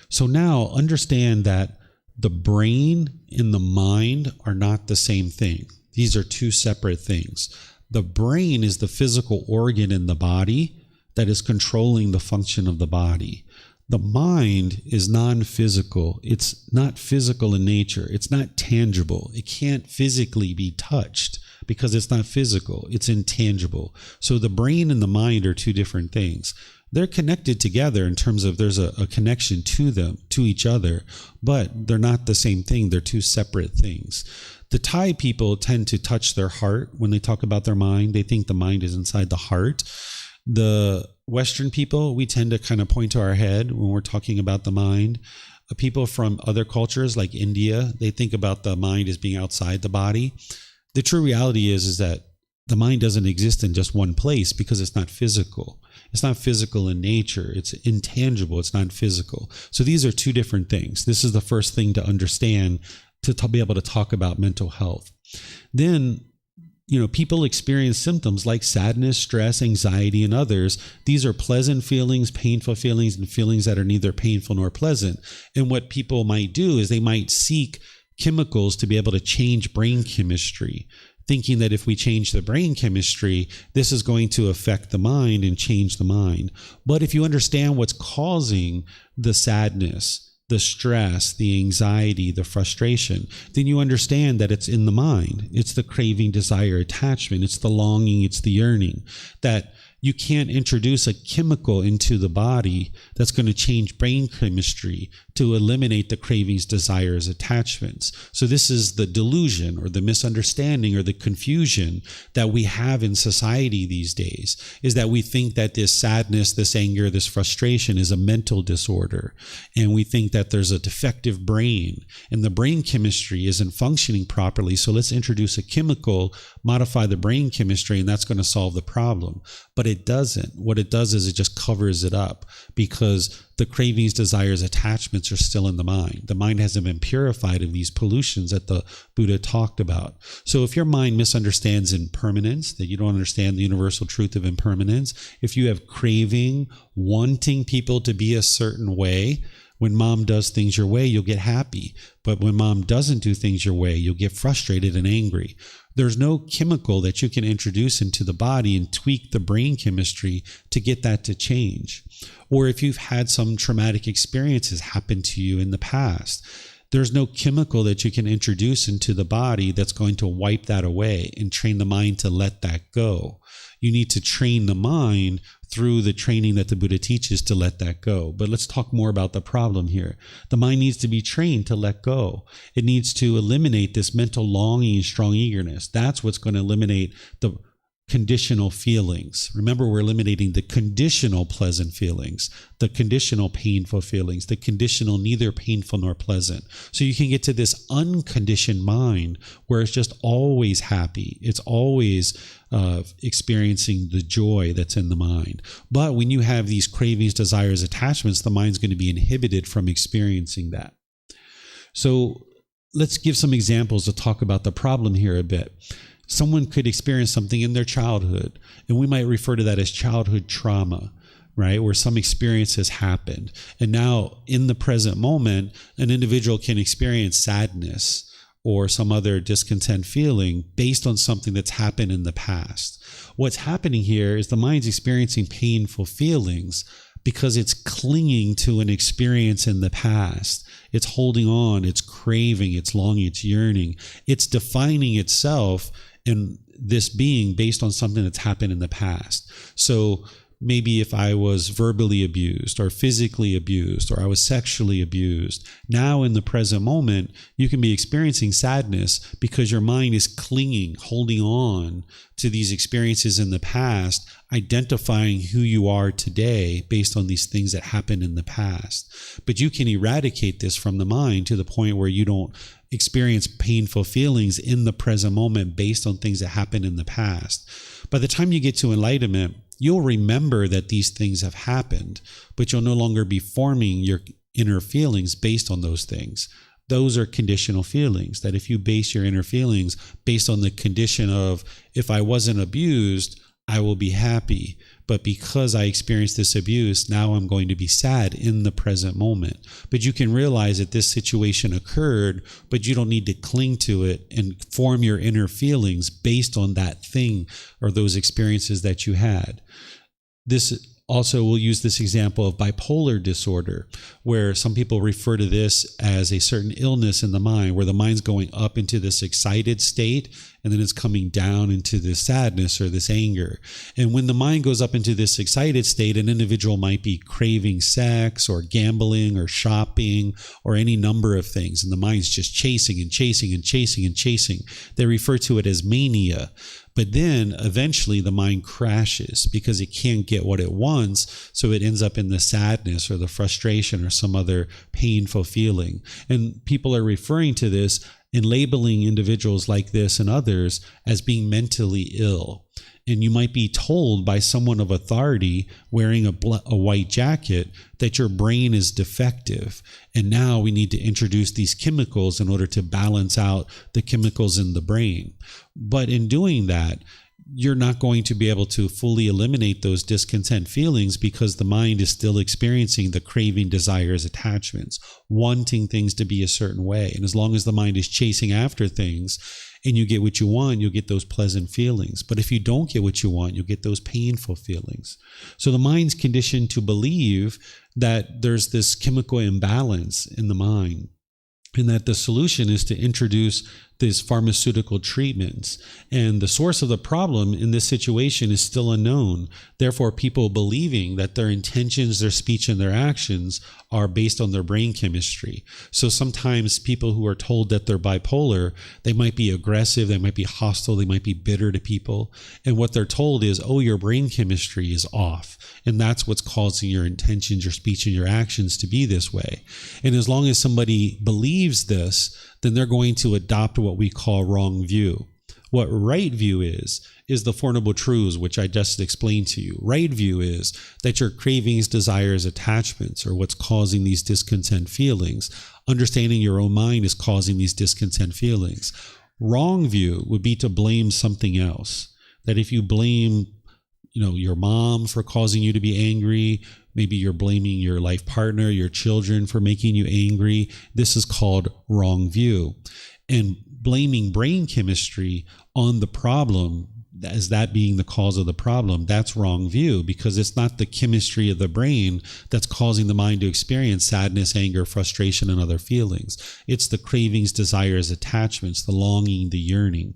So now understand that the brain and the mind are not the same thing. These are two separate things. The brain is the physical organ in the body that is controlling the function of the body. The mind is non-physical. It's not physical in nature. It's not tangible. It can't physically be touched because it's not physical. It's intangible. So the brain and the mind are two different things. They're connected together in terms of there's a connection to them, to each other, but they're not the same thing. They're two separate things. The Thai people tend to touch their heart when they talk about their mind. They think the mind is inside the heart. The Western people, we tend to kind of point to our head when we're talking about the mind. People from other cultures like India, they think about the mind as being outside the body. The true reality is that the mind doesn't exist in just one place because it's not physical. It's not physical in nature. It's intangible. It's not physical. So these are two different things. This is the first thing to understand to be able to talk about mental health. Then, people experience symptoms like sadness, stress, anxiety, and others. These are pleasant feelings, painful feelings, and feelings that are neither painful nor pleasant. And what people might do is they might seek chemicals to be able to change brain chemistry, thinking that if we change the brain chemistry, this is going to affect the mind and change the mind. But if you understand what's causing the sadness, the stress, the anxiety, the frustration, then you understand that it's in the mind. It's the craving, desire, attachment. It's the longing. It's the yearning. That you can't introduce a chemical into the body that's going to change brain chemistry to eliminate the cravings, desires, attachments. So this is the delusion or the misunderstanding or the confusion that we have in society these days, is that we think that this sadness, this anger, this frustration is a mental disorder. And we think that there's a defective brain and the brain chemistry isn't functioning properly. So let's introduce a chemical, modify the brain chemistry, and that's going to solve the problem. But it doesn't. What it does is it just covers it up because the cravings, desires, attachments are still in the mind. The mind hasn't been purified of these pollutions that the Buddha talked about. So if your mind misunderstands impermanence, that you don't understand the universal truth of impermanence, if you have craving, wanting people to be a certain way, when mom does things your way, you'll get happy. But when mom doesn't do things your way, you'll get frustrated and angry. There's no chemical that you can introduce into the body and tweak the brain chemistry to get that to change. Or if you've had some traumatic experiences happen to you in the past, there's no chemical that you can introduce into the body that's going to wipe that away and train the mind to let that go. You need to train the mind through the training that the Buddha teaches to let that go. But let's talk more about the problem here. The mind needs to be trained to let go. It needs to eliminate this mental longing and strong eagerness. That's what's going to eliminate the conditional feelings. Remember, we're eliminating the conditional pleasant feelings, the conditional painful feelings, the conditional neither painful nor pleasant. So you can get to this unconditioned mind where it's just always happy. It's always experiencing the joy that's in the mind. But when you have these cravings, desires, attachments, the mind's going to be inhibited from experiencing that. So let's give some examples to talk about the problem here a bit. Someone could experience something in their childhood, and we might refer to that as childhood trauma, right? Where some experience has happened. And now in the present moment, an individual can experience sadness or some other discontent feeling based on something that's happened in the past. What's happening here is the mind's experiencing painful feelings because it's clinging to an experience in the past. It's holding on, it's craving, it's longing, it's yearning. It's defining itself in this being based on something that's happened in the past. So maybe if I was verbally abused or physically abused, or I was sexually abused. Now in the present moment, you can be experiencing sadness because your mind is clinging, holding on to these experiences in the past, identifying who you are today based on these things that happened in the past. But you can eradicate this from the mind to the point where you don't experience painful feelings in the present moment based on things that happened in the past. By the time you get to enlightenment, you'll remember that these things have happened, but you'll no longer be forming your inner feelings based on those things. Those are conditional feelings, that if you base your inner feelings based on the condition of, if I wasn't abused, I will be happy. But because I experienced this abuse, now I'm going to be sad in the present moment. But you can realize that this situation occurred, but you don't need to cling to it and form your inner feelings based on that thing or those experiences that you had. This also, we'll use this example of bipolar disorder, where some people refer to this as a certain illness in the mind, where the mind's going up into this excited state, and then it's coming down into this sadness or this anger. And when the mind goes up into this excited state, an individual might be craving sex or gambling or shopping or any number of things, and the mind's just chasing and chasing and chasing and chasing. They refer to it as mania. But then eventually the mind crashes because it can't get what it wants, so it ends up in the sadness or the frustration or some other painful feeling. And people are referring to this and labeling individuals like this and others as being mentally ill. And you might be told by someone of authority wearing a white jacket that your brain is defective. And now we need to introduce these chemicals in order to balance out the chemicals in the brain. But in doing that, you're not going to be able to fully eliminate those discontent feelings because the mind is still experiencing the craving, desires, attachments, wanting things to be a certain way. And as long as the mind is chasing after things and you get what you want, you'll get those pleasant feelings. But if you don't get what you want, you'll get those painful feelings. So the mind's conditioned to believe that there's this chemical imbalance in the mind, and that the solution is to introduce these pharmaceutical treatments. And the source of the problem in this situation is still unknown. Therefore, people believing that their intentions, their speech, and their actions are based on their brain chemistry. So sometimes people who are told that they're bipolar, they might be aggressive, they might be hostile, they might be bitter to people. And what they're told is, oh, your brain chemistry is off. And that's what's causing your intentions, your speech, and your actions to be this way. And as long as somebody believes this, then they're going to adopt what we call wrong view. What right view is the Four Noble Truths, which I just explained to you. Right view is that your cravings, desires, attachments are what's causing these discontent feelings. Understanding your own mind is causing these discontent feelings. Wrong view would be to blame something else. That if you blame, your mom for causing you to be angry, maybe you're blaming your life partner, your children for making you angry. This is called wrong view. And blaming brain chemistry on the problem as that being the cause of the problem, that's wrong view, because it's not the chemistry of the brain that's causing the mind to experience sadness, anger, frustration, and other feelings. It's the cravings, desires, attachments, the longing, the yearning.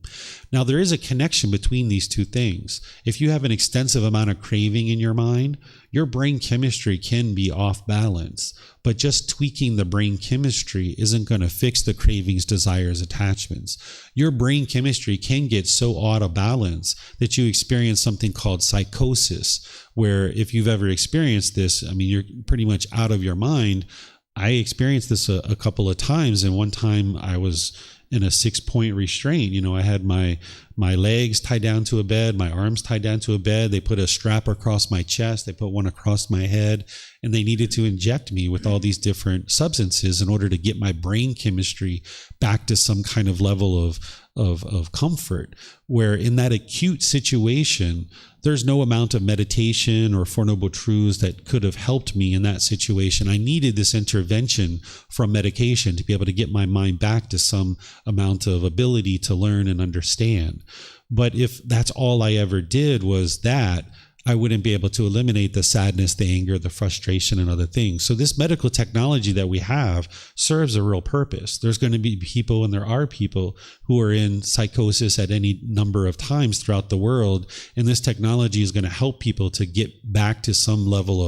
Now, there is a connection between these two things. If you have an extensive amount of craving in your mind, your brain chemistry can be off balance, but just tweaking the brain chemistry isn't going to fix the cravings, desires, attachments. Your brain chemistry can get so out of balance that you experience something called psychosis, where if you've ever experienced this, you're pretty much out of your mind. I experienced this a couple of times, and one time I was in a 6-point restraint. I had my legs tied down to a bed, my arms tied down to a bed. They put a strap across my chest. They put one across my head, and they needed to inject me with all these different substances in order to get my brain chemistry back to some kind of level of comfort, where in that acute situation, there's no amount of meditation or Four Noble Truths that could have helped me in that situation. I needed this intervention from medication to be able to get my mind back to some amount of ability to learn and understand. But if that's all I ever did was that, I wouldn't be able to eliminate the sadness, the anger, the frustration, and other things. So this medical technology that we have serves a real purpose. There's going to be people, and there are people who are in psychosis at any number of times throughout the world. And this technology is going to help people to get back to some level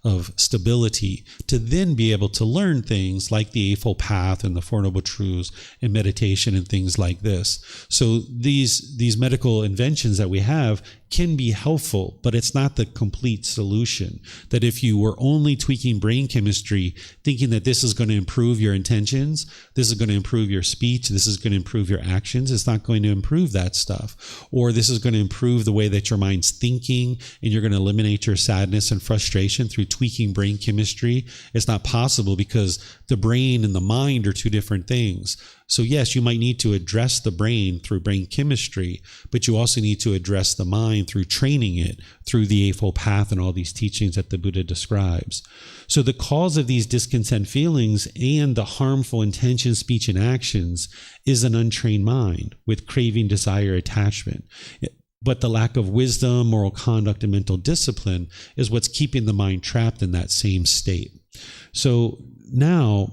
of stability, to then be able to learn things like the Eightfold Path and the Four Noble Truths and meditation and things like this. So these medical inventions that we have can be helpful, but it's not the complete solution. That if you were only tweaking brain chemistry, thinking that this is going to improve your intentions, this is going to improve your speech, this is going to improve your actions, it's not going to improve that stuff. Or this is going to improve the way that your mind's thinking, and you're going to eliminate your sadness and frustration through tweaking brain chemistry. It's not possible, because the brain and the mind are two different things. So yes, you might need to address the brain through brain chemistry, but you also need to address the mind through training it through the Eightfold Path and all these teachings that the Buddha describes. So the cause of these discontent feelings and the harmful intention, speech, and actions is an untrained mind with craving, desire, attachment. But the lack of wisdom, moral conduct, and mental discipline is what's keeping the mind trapped in that same state. So now,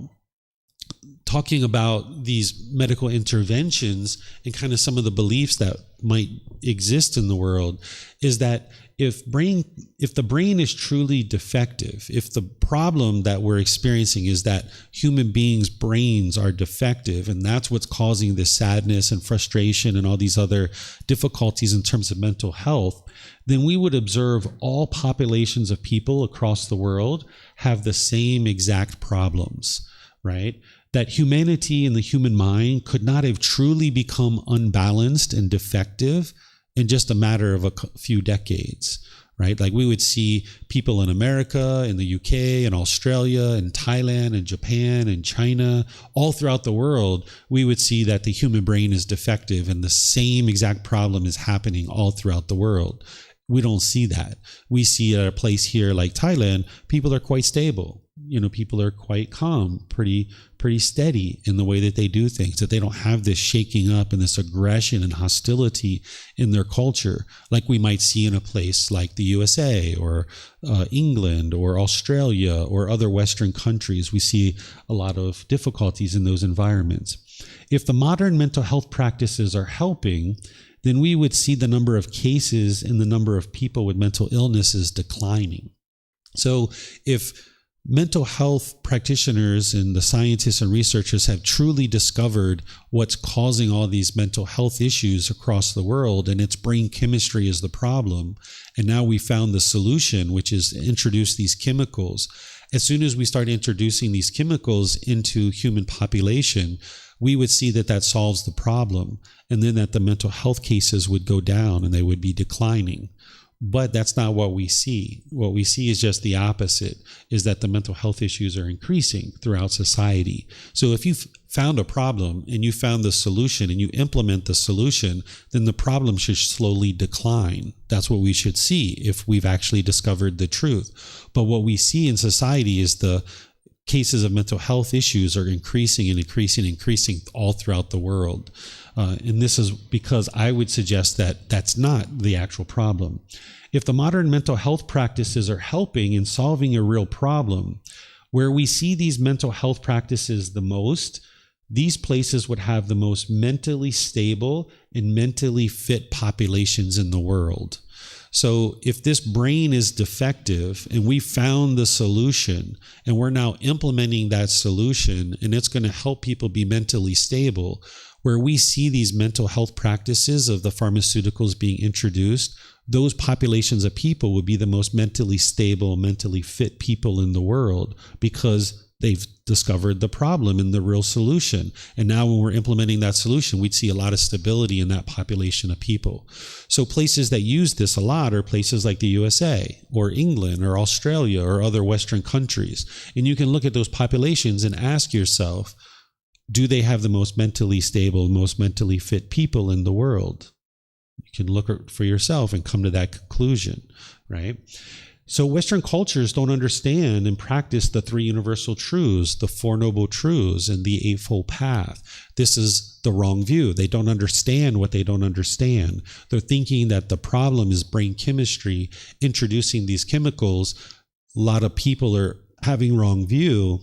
talking about these medical interventions and kind of some of the beliefs that might exist in the world, is that if the brain is truly defective, if the problem that we're experiencing is that human beings' brains are defective, and that's what's causing this sadness and frustration and all these other difficulties in terms of mental health, then we would observe all populations of people across the world have the same exact problems, right? That humanity and the human mind could not have truly become unbalanced and defective in just a matter of a few decades, right? Like we would see people in America, in the UK, in Australia, in Thailand, in Japan, in China, all throughout the world, we would see that the human brain is defective, and the same exact problem is happening all throughout the world. We don't see that. We see at a place here like Thailand, people are quite stable. People are quite calm, pretty steady in the way that they do things, that they don't have this shaking up and this aggression and hostility in their culture like we might see in a place like the USA or England or Australia or other Western countries. We see a lot of difficulties in those environments. If the modern mental health practices are helping, then we would see the number of cases and the number of people with mental illnesses declining. So if mental health practitioners and the scientists and researchers have truly discovered what's causing all these mental health issues across the world, and it's brain chemistry is the problem, and now we found the solution, which is introduce these chemicals. As soon as we start introducing these chemicals into human population, we would see that that solves the problem, and then that the mental health cases would go down and they would be declining. But that's not what we see. What we see is just the opposite, is that the mental health issues are increasing throughout society. So if you've found a problem and you found the solution and you implement the solution, then the problem should slowly decline. That's what we should see if we've actually discovered the truth. But what we see in society is the cases of mental health issues are increasing and increasing all throughout the world. And this is because I would suggest that that's not the actual problem. If the modern mental health practices are helping in solving a real problem, where we see these mental health practices the most, these places would have the most mentally stable and mentally fit populations in the world. So if this brain is defective and we found the solution and we're now implementing that solution, and it's going to help people be mentally stable, where we see these mental health practices of the pharmaceuticals being introduced, those populations of people would be the most mentally stable, mentally fit people in the world, because they've discovered the problem and the real solution. And now when we're implementing that solution, we'd see a lot of stability in that population of people. So places that use this a lot are places like the USA or England or Australia or other Western countries. And you can look at those populations and ask yourself, do they have the most mentally stable, most mentally fit people in the world? You can look for yourself and come to that conclusion, right? So Western cultures don't understand and practice the three universal truths, the Four Noble Truths, and the Eightfold Path. This is the wrong view. They don't understand what they don't understand. They're thinking that the problem is brain chemistry, introducing these chemicals. A lot of people are having wrong view,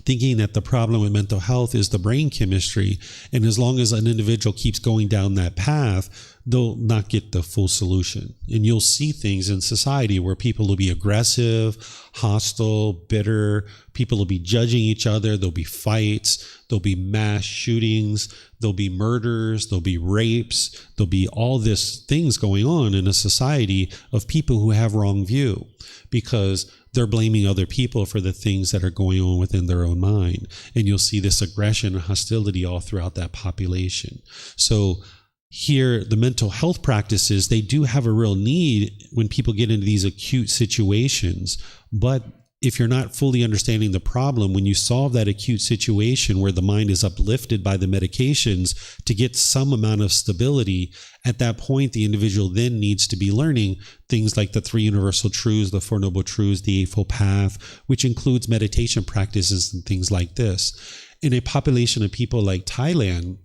thinking that the problem with mental health is the brain chemistry. And as long as an individual keeps going down that path, they'll not get the full solution. And you'll see things in society where people will be aggressive, hostile, bitter. People will be judging each other. There'll be fights. There'll be mass shootings. There'll be murders. There'll be rapes. There'll be all this things going on in a society of people who have wrong view, because they're blaming other people for the things that are going on within their own mind. And you'll see this aggression and hostility all throughout that population. So here, the mental health practices, they do have a real need when people get into these acute situations. But if you're not fully understanding the problem, when you solve that acute situation where the mind is uplifted by the medications to get some amount of stability, at that point, the individual then needs to be learning things like the three universal truths, the Four Noble Truths, the Eightfold Path, which includes meditation practices and things like this. In a population of people like Thailand,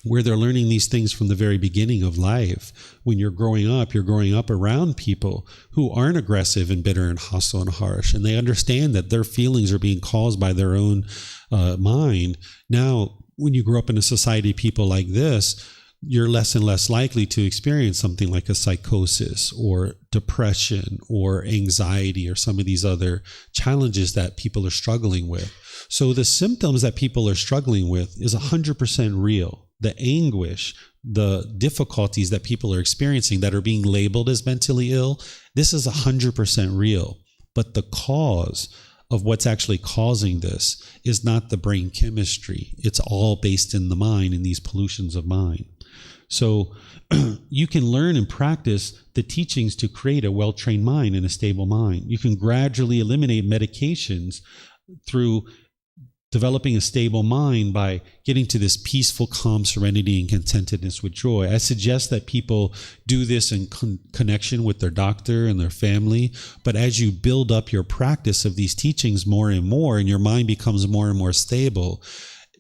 where they're learning these things from the very beginning of life. When you're growing up around people who aren't aggressive and bitter and hostile and harsh, and they understand that their feelings are being caused by their own mind. Now, when you grow up in a society of people like this, you're less and less likely to experience something like a psychosis or depression or anxiety or some of these other challenges that people are struggling with. So the symptoms that people are struggling with is 100% real. The anguish, the difficulties that people are experiencing that are being labeled as mentally ill, this is 100% real. But the cause of what's actually causing this is not the brain chemistry. It's all based in the mind, in these pollutions of mind. So you can learn and practice the teachings to create a well-trained mind and a stable mind. You can gradually eliminate medications through developing a stable mind by getting to this peaceful, calm serenity and contentedness with joy. I suggest that people do this in connection with their doctor and their family. But as you build up your practice of these teachings more and more, and your mind becomes more and more stable,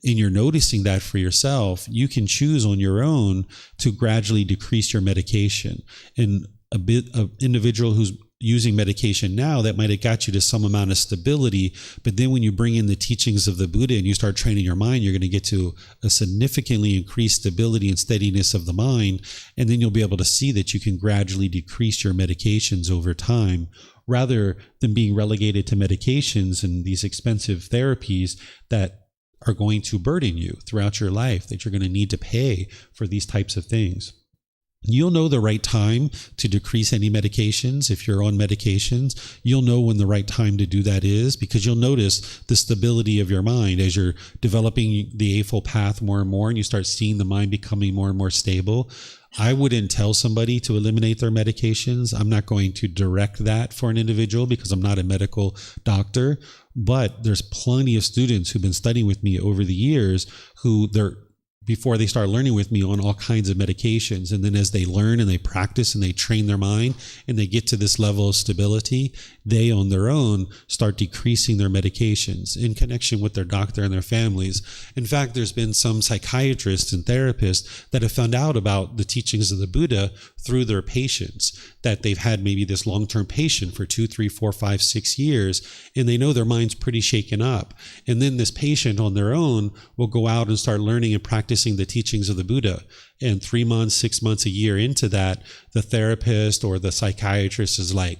and you're noticing that for yourself, you can choose on your own to gradually decrease your medication. And an individual who's using medication now, that might have got you to some amount of stability, but then when you bring in the teachings of the Buddha and you start training your mind, you're going to get to a significantly increased stability and steadiness of the mind, and then you'll be able to see that you can gradually decrease your medications over time, rather than being relegated to medications and these expensive therapies that are going to burden you throughout your life, that you're going to need to pay for these types of things. You'll know the right time to decrease any medications. If you're on medications, you'll know when the right time to do that is, because you'll notice the stability of your mind as you're developing the Eightfold Path more and more, and you start seeing the mind becoming more and more stable. I wouldn't tell somebody to eliminate their medications. I'm not going to direct that for an individual because I'm not a medical doctor, but there's plenty of students who've been studying with me over the years who before they start learning with me on all kinds of medications. And then as they learn and they practice and they train their mind and they get to this level of stability, they on their own start decreasing their medications in connection with their doctor and their families. In fact, there's been some psychiatrists and therapists that have found out about the teachings of the Buddha through their patients, that they've had maybe this long-term patient for 2, 3, 4, 5, 6 years, and they know their mind's pretty shaken up. And then this patient on their own will go out and start learning and practicing the teachings of the Buddha. And 3 months, 6 months, a year into that, the therapist or the psychiatrist is like,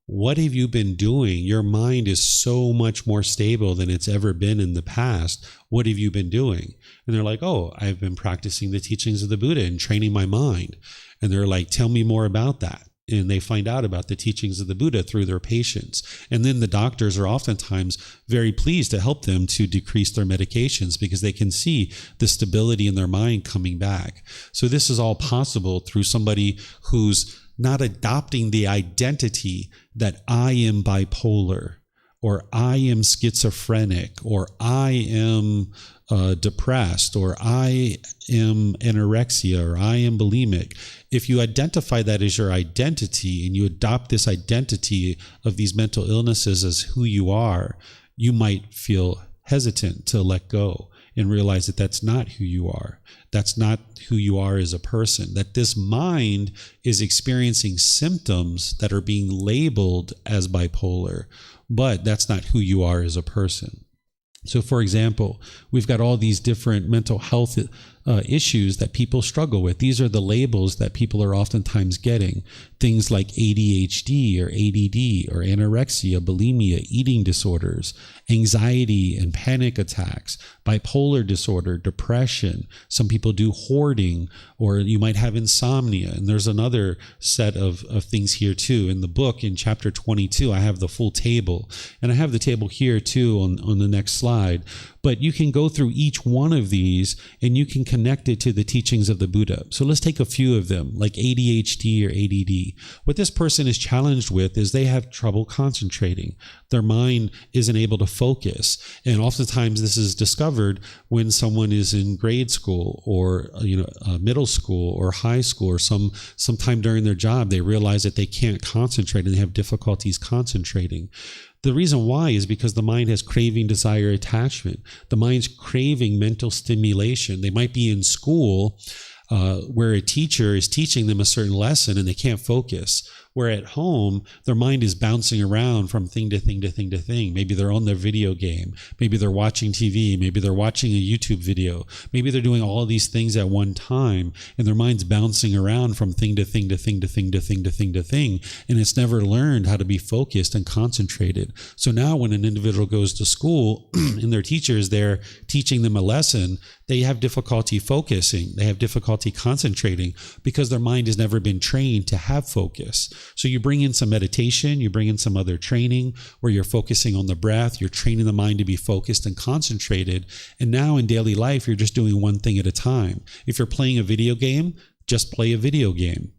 what have you been doing? Your mind is so much more stable than it's ever been in the past. What have you been doing? And they're like, oh, I've been practicing the teachings of the Buddha and training my mind. And they're like, tell me more about that. And they find out about the teachings of the Buddha through their patients. And then the doctors are oftentimes very pleased to help them to decrease their medications because they can see the stability in their mind coming back. So this is all possible through somebody who's not adopting the identity that I am bipolar, or I am schizophrenic, or I am depressed, or I am anorexia, or I am bulimic. If you identify that as your identity and you adopt this identity of these mental illnesses as who you are, you might feel hesitant to let go and realize that that's not who you are. That's not who you are as a person. That this mind is experiencing symptoms that are being labeled as bipolar, but that's not who you are as a person. So, for example, we've got all these different mental health issues that people struggle with. These are the labels that people are oftentimes getting. Things like ADHD or ADD or anorexia, bulimia, eating disorders, anxiety and panic attacks, bipolar disorder, depression. Some people do hoarding, or you might have insomnia. And there's another set of things here too. In the book, in chapter 22, I have the full table. And I have the table here too on the next slide. But you can go through each one of these and you can connect it to the teachings of the Buddha. So let's take a few of them, like ADHD or ADD. What this person is challenged with is they have trouble concentrating. Their mind isn't able to focus. And oftentimes this is discovered when someone is in grade school or middle school or high school, or sometime during their job, they realize that they can't concentrate and they have difficulties concentrating. The reason why is because the mind has craving, desire, attachment. The mind's craving mental stimulation. They might be in school where a teacher is teaching them a certain lesson and they can't focus. Where at home, their mind is bouncing around from thing to thing to thing to thing. Maybe they're on their video game. Maybe they're watching TV. Maybe they're watching a YouTube video. Maybe they're doing all of these things at one time, and their mind's bouncing around from thing to thing to thing to thing to thing to thing to thing, and it's never learned how to be focused and concentrated. So now when an individual goes to school and their teacher is there teaching them a lesson, they have difficulty focusing. They have difficulty concentrating because their mind has never been trained to have focus. So you bring in some meditation, you bring in some other training where you're focusing on the breath, you're training the mind to be focused and concentrated. And now in daily life, you're just doing one thing at a time. If you're playing a video game, just play a video game.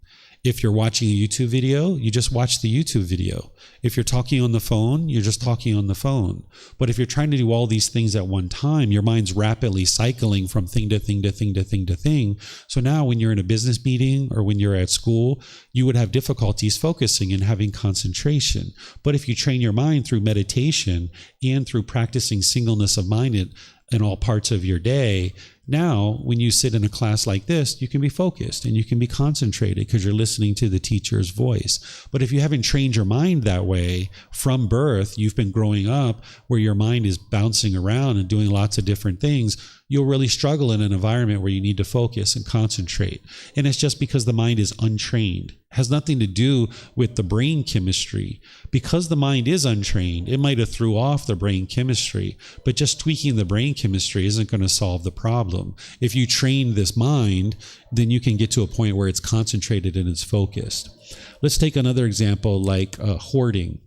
If you're watching a YouTube video, you just watch the YouTube video. If you're talking on the phone, you're just talking on the phone. But if you're trying to do all these things at one time, your mind's rapidly cycling from thing to thing to thing to thing to thing. So now when you're in a business meeting or when you're at school, you would have difficulties focusing and having concentration. But if you train your mind through meditation and through practicing singleness of mind in all parts of your day, now, when you sit in a class like this, you can be focused and you can be concentrated because you're listening to the teacher's voice. But if you haven't trained your mind that way from birth, you've been growing up where your mind is bouncing around and doing lots of different things, you'll really struggle in an environment where you need to focus and concentrate. And it's just because the mind is untrained. It has nothing to do with the brain chemistry. Because the mind is untrained, it might have threw off the brain chemistry, but just tweaking the brain chemistry isn't going to solve the problem. If you train this mind, then you can get to a point where it's concentrated and it's focused. Let's take another example like hoarding.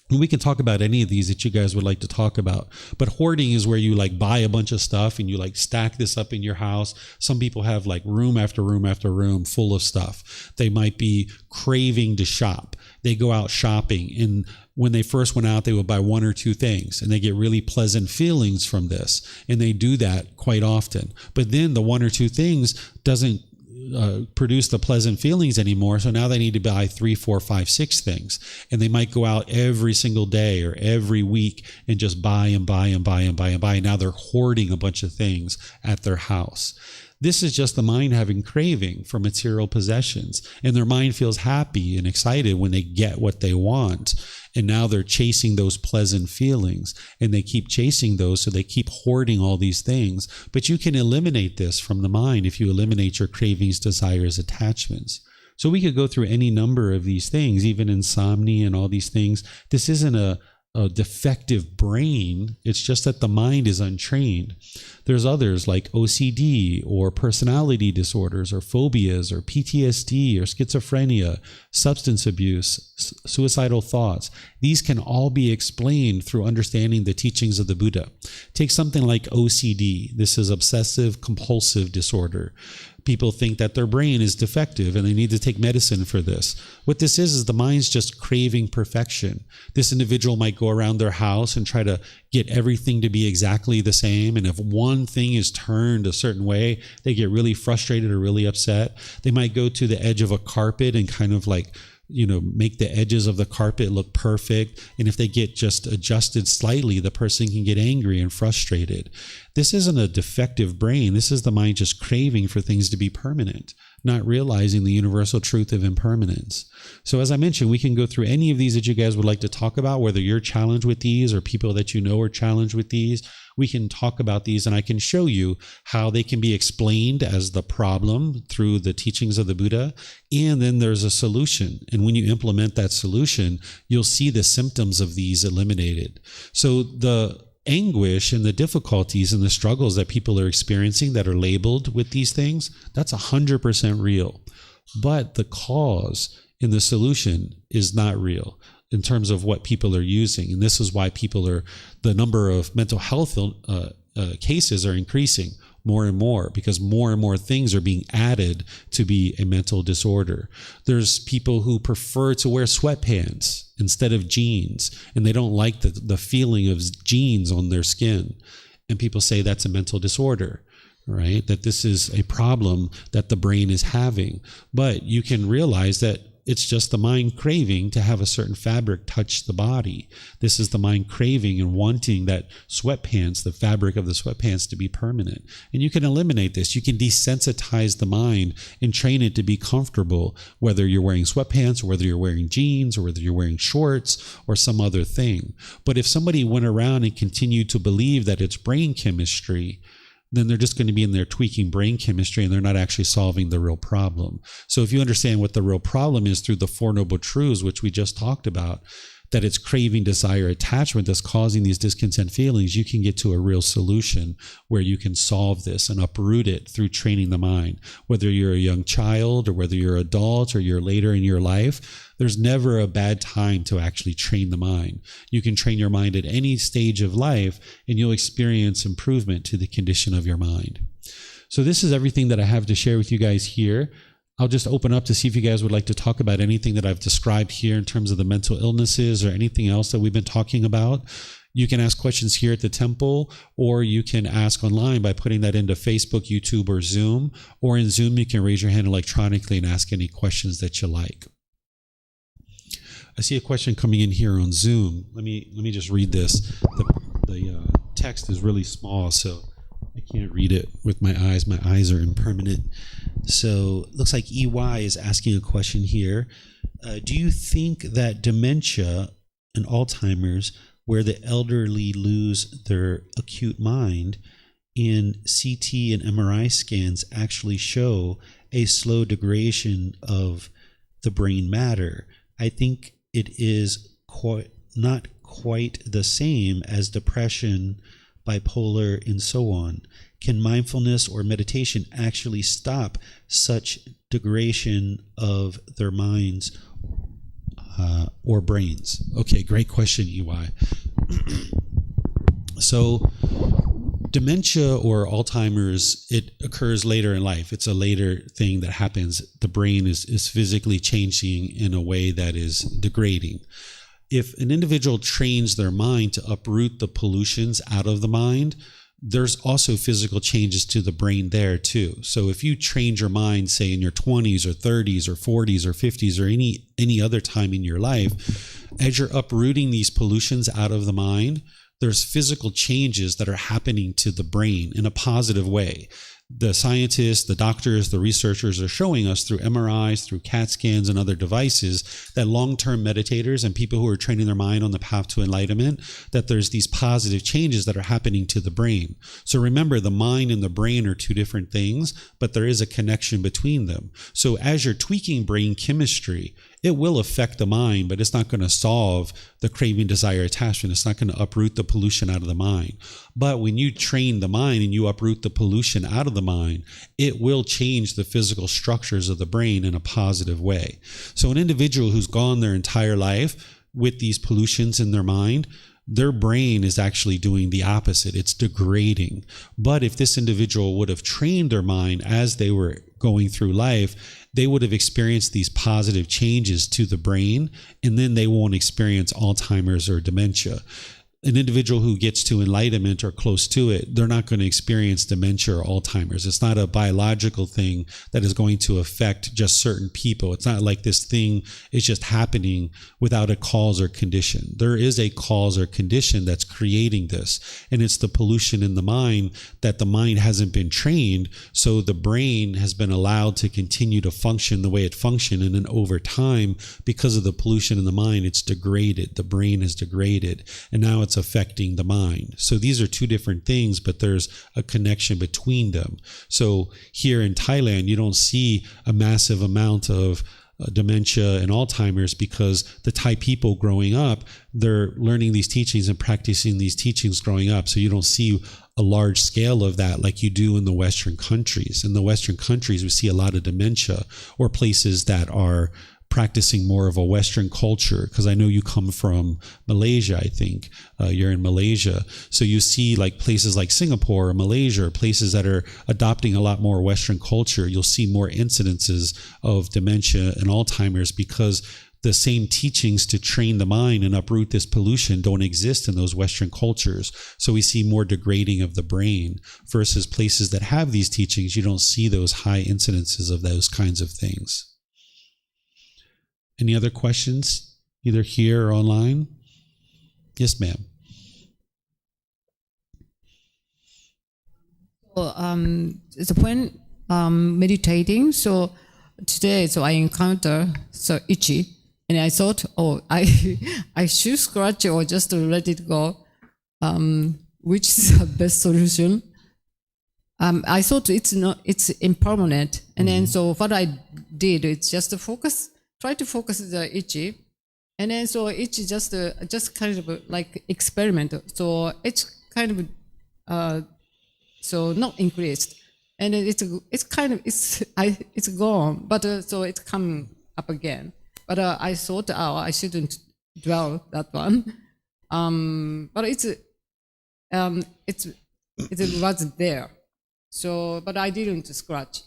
We can talk about any of these that you guys would like to talk about. But hoarding is where you like buy a bunch of stuff and you like stack this up in your house. Some people have like room after room after room full of stuff. They might be craving to shop. They go out shopping, and when they first went out, they would buy one or two things and they get really pleasant feelings from this. And they do that quite often. But then the one or two things doesn't produce the pleasant feelings anymore. So now they need to buy 3, 4, 5, 6 things. And they might go out every single day or every week and just buy and buy and buy and buy and buy. Now they're hoarding a bunch of things at their house. This is just the mind having craving for material possessions. And their mind feels happy and excited when they get what they want. And now they're chasing those pleasant feelings. And they keep chasing those, so they keep hoarding all these things. But you can eliminate this from the mind if you eliminate your cravings, desires, attachments. So we could go through any number of these things, even insomnia and all these things. This isn't a defective brain. It's just that the mind is untrained. There's others like OCD or personality disorders or phobias or PTSD or schizophrenia, substance abuse, suicidal thoughts. These can all be explained through understanding the teachings of the Buddha. Take something like OCD. This is obsessive compulsive disorder. People think that their brain is defective and they need to take medicine for this. What this is the mind's just craving perfection. This individual might go around their house and try to get everything to be exactly the same. And if one thing is turned a certain way, they get really frustrated or really upset. They might go to the edge of a carpet and kind of like, make the edges of the carpet look perfect. And if they get just adjusted slightly, the person can get angry and frustrated. This isn't a defective brain. This is the mind just craving for things to be permanent, not realizing the universal truth of impermanence. So as I mentioned, we can go through any of these that you guys would like to talk about, whether you're challenged with these or people that you know are challenged with these. We can talk about these and I can show you how they can be explained as the problem through the teachings of the Buddha. And then there's a solution. And when you implement that solution, you'll see the symptoms of these eliminated. So the anguish and the difficulties and the struggles that people are experiencing that are labeled with these things, that's 100% real. But the cause in the solution is not real in terms of what people are using. And this is why the number of mental health cases are increasing more and more, because more and more things are being added to be a mental disorder. There's people who prefer to wear sweatpants instead of jeans, and they don't like the feeling of jeans on their skin. And people say that's a mental disorder, right? That this is a problem that the brain is having. But you can realize that it's just the mind craving to have a certain fabric touch the body. This is the mind craving and wanting that sweatpants, the fabric of the sweatpants, to be permanent. And you can eliminate this. You can desensitize the mind and train it to be comfortable, whether you're wearing sweatpants or whether you're wearing jeans or whether you're wearing shorts or some other thing. But if somebody went around and continued to believe that it's brain chemistry, then they're just going to be in there tweaking brain chemistry and they're not actually solving the real problem. So if you understand what the real problem is through the Four Noble Truths, which we just talked about, that it's craving, desire, attachment that's causing these discontent feelings, you can get to a real solution where you can solve this and uproot it through training the mind. Whether you're a young child or whether you're an adult or you're later in your life, there's never a bad time to actually train the mind. You can train your mind at any stage of life and you'll experience improvement to the condition of your mind. So this is everything that I have to share with you guys here. I'll just open up to see if you guys would like to talk about anything that I've described here in terms of the mental illnesses or anything else that we've been talking about. You can ask questions here at the temple, or you can ask online by putting that into Facebook, YouTube, or Zoom. Or in Zoom, you can raise your hand electronically and ask any questions that you like. I see a question coming in here on Zoom. Let me just read this. The text is really small, so I can't read it with my eyes. My eyes are impermanent. So it looks like EY is asking a question here. Do you think that dementia and Alzheimer's, where the elderly lose their acute mind, in CT and MRI scans actually show a slow degradation of the brain matter? I think it is not quite the same as depression, bipolar, and so on. Can mindfulness or meditation actually stop such degradation of their minds or brains? Okay, great question, EY. So dementia or Alzheimer's, it occurs later in life. It's a later thing that happens. The brain is physically changing in a way that is degrading. If an individual trains their mind to uproot the pollutions out of the mind, there's also physical changes to the brain there too. So if you trained your mind, say in your 20s or 30s or 40s or 50s or any other time in your life, as you're uprooting these pollutions out of the mind, there's physical changes that are happening to the brain in a positive way. The scientists, the doctors, the researchers are showing us through MRIs, through CAT scans and other devices that long-term meditators and people who are training their mind on the path to enlightenment, that there's these positive changes that are happening to the brain. So remember, the mind and the brain are two different things, but there is a connection between them. So as you're tweaking brain chemistry, it will affect the mind, but it's not going to solve the craving, desire, attachment. It's not going to uproot the pollution out of the mind. But when you train the mind and you uproot the pollution out of the mind, it will change the physical structures of the brain in a positive way. So an individual who's gone their entire life with these pollutions in their mind, their brain is actually doing the opposite. It's degrading. But if this individual would have trained their mind as they were going through life, they would have experienced these positive changes to the brain, and then they won't experience Alzheimer's or dementia. An individual who gets to enlightenment or close to it, they're not going to experience dementia or Alzheimer's. It's not a biological thing that is going to affect just certain people. It's not like this thing is just happening without a cause or condition. There is a cause or condition that's creating this, and it's the pollution in the mind that the mind hasn't been trained, so the brain has been allowed to continue to function the way it functioned, and then over time, because of the pollution in the mind, it's degraded. The brain is degraded, and now it's affecting the mind. So these are two different things, but there's a connection between them. So here in Thailand, you don't see a massive amount of dementia and Alzheimer's because the Thai people growing up, they're learning these teachings and practicing these teachings growing up. So you don't see a large scale of that like you do in the Western countries. In the Western countries, we see a lot of dementia, or places that are practicing more of a Western culture, because I know you come from Malaysia, I think. You're in Malaysia. So you see like places like Singapore or Malaysia, or places that are adopting a lot more Western culture. You'll see more incidences of dementia and Alzheimer's because the same teachings to train the mind and uproot this pollution don't exist in those Western cultures. So we see more degrading of the brain versus places that have these teachings. You don't see those high incidences of those kinds of things. Any other questions, either here or online? Yes, ma'am. So when meditating, so today, so I encounter so itchy, and I thought, I should scratch or just let it go, which is the best solution. I thought it's impermanent, and then so what I did is just try to focus the itchy, and then so itchy just kind of like experiment. So it's kind of so not increased, and it's kind of it's gone, but so it's coming up again. But I thought I shouldn't dwell that one. But it was there. So but I didn't scratch,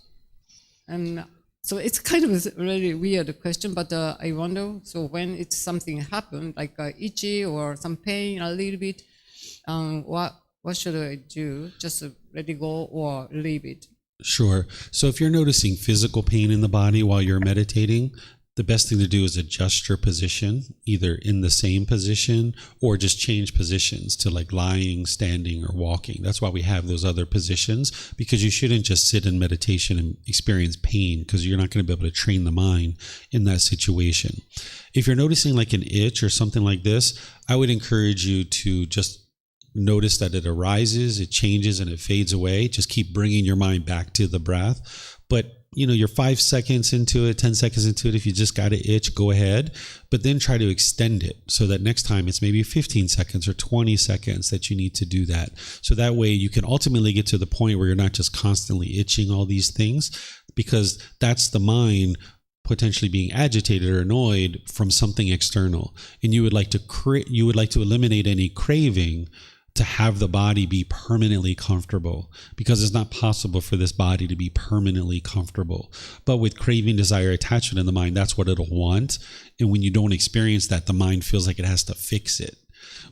and so it's kind of a really weird question, but I wonder, so when it's something happened, like itchy or some pain a little bit, what should I do? Just let it go or leave it? Sure. So if you're noticing physical pain in the body while you're meditating, the best thing to do is adjust your position, either in the same position or just change positions to like lying, standing, or walking. That's why we have those other positions, because you shouldn't just sit in meditation and experience pain, because you're not going to be able to train the mind in that situation. If you're noticing like an itch or something like this, I would encourage you to just notice that it arises, it changes, and it fades away. Just keep bringing your mind back to the breath. But you're 5 seconds into it, 10 seconds into it. If you just got an itch, go ahead, but then try to extend it so that next time it's maybe 15 seconds or 20 seconds that you need to do that. So that way you can ultimately get to the point where you're not just constantly itching all these things, because that's the mind potentially being agitated or annoyed from something external. And you would like to eliminate any craving to have the body be permanently comfortable, because it's not possible for this body to be permanently comfortable. But with craving, desire, attachment in the mind, that's what it'll want. And when you don't experience that, the mind feels like it has to fix it,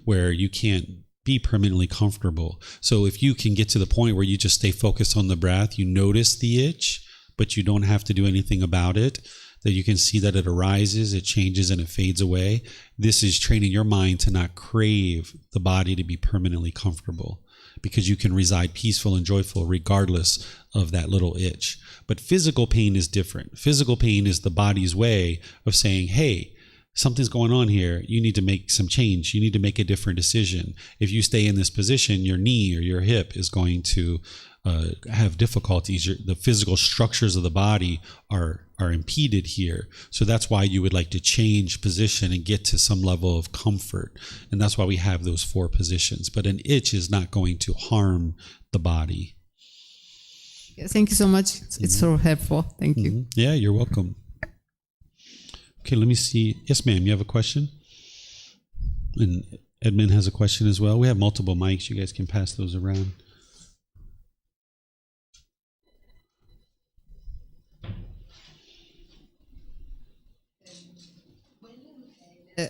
where you can't be permanently comfortable. So if you can get to the point where you just stay focused on the breath, you notice the itch, but you don't have to do anything about it, that you can see that it arises, it changes, and it fades away. This is training your mind to not crave the body to be permanently comfortable, because you can reside peaceful and joyful regardless of that little itch. But physical pain is different. Physical pain is the body's way of saying, hey, something's going on here. You need to make some change. You need to make a different decision. If you stay in this position, your knee or your hip is going to have difficulties. The physical structures of the body are impeded here. So that's why you would like to change position and get to some level of comfort. And that's why we have those 4 positions. But an itch is not going to harm the body. Yeah, thank you so much. It's so helpful. Thank you. Yeah, you're welcome. Okay, let me see. Yes, ma'am, you have a question? And Edmund has a question as well. We have multiple mics. You guys can pass those around.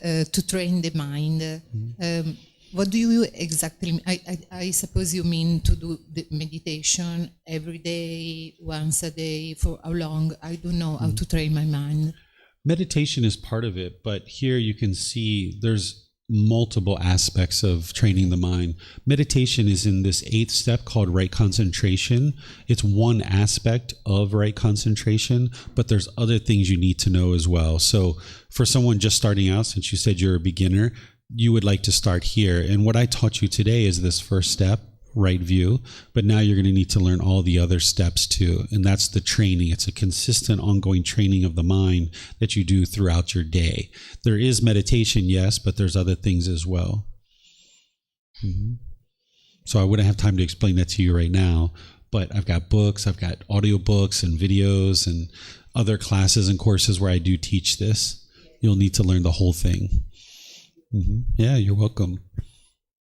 to train the mind. What do you exactly mean? I suppose you mean to do the meditation every day, once a day, for how long? I don't know how to train my mind. Meditation is part of it, but here you can see there's multiple aspects of training the mind. Meditation is in this 8th step called right concentration. It's one aspect of right concentration, but there's other things you need to know as well. So for someone just starting out, since you said you're a beginner, you would like to start here. And what I taught you today is this first step, right view, but now you're going to need to learn all the other steps too. And that's the training. It's a consistent ongoing training of the mind that you do throughout your day. There is meditation, yes, but there's other things as well. So I wouldn't have time to explain that to you right now, but I've got books, I've got audiobooks and videos and other classes and courses where I do teach this. You'll need to learn the whole thing. Yeah, you're welcome.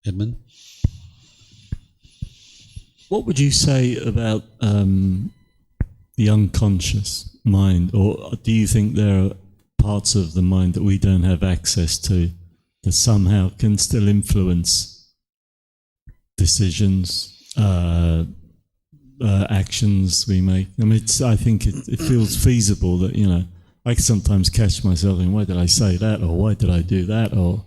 Edmund? What would you say about the unconscious mind? Or do you think there are parts of the mind that we don't have access to that somehow can still influence decisions, actions we make? I mean, I think it feels feasible that, you know, I sometimes catch myself in, why did I say that? Or why did I do that? Or,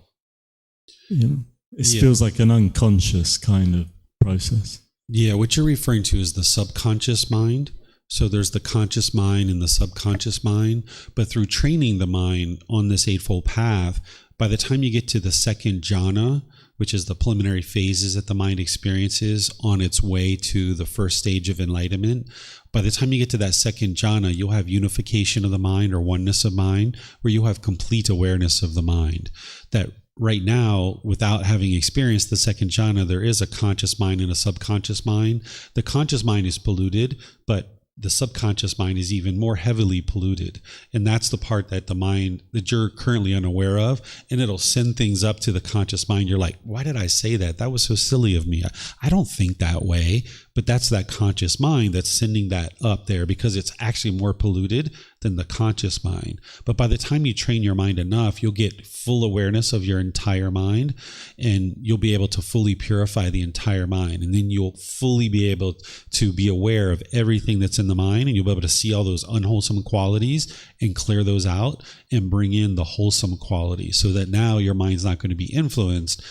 you know, it feels like an unconscious kind of process. Yeah, what you're referring to is the subconscious mind. So there's the conscious mind and the subconscious mind. But through training the mind on this eightfold path, by the time you get to the second jhana, which is the preliminary phases that the mind experiences on its way to the first stage of enlightenment, by the time you get to that second jhana, you'll have unification of the mind or oneness of mind, where you'll have complete awareness of the mind. That right now, without having experienced the second jhana, there is a conscious mind and a subconscious mind. The conscious mind is polluted, but the subconscious mind is even more heavily polluted. And that's the part that the mind, that you're currently unaware of, and it'll send things up to the conscious mind. You're like, why did I say that? That was so silly of me. I don't think that way. But that's that conscious mind that's sending that up there, because it's actually more polluted than the conscious mind. But by the time you train your mind enough, you'll get full awareness of your entire mind, and you'll be able to fully purify the entire mind. And then you'll fully be able to be aware of everything that's in the mind, and you'll be able to see all those unwholesome qualities and clear those out and bring in the wholesome qualities, so that now your mind's not going to be influenced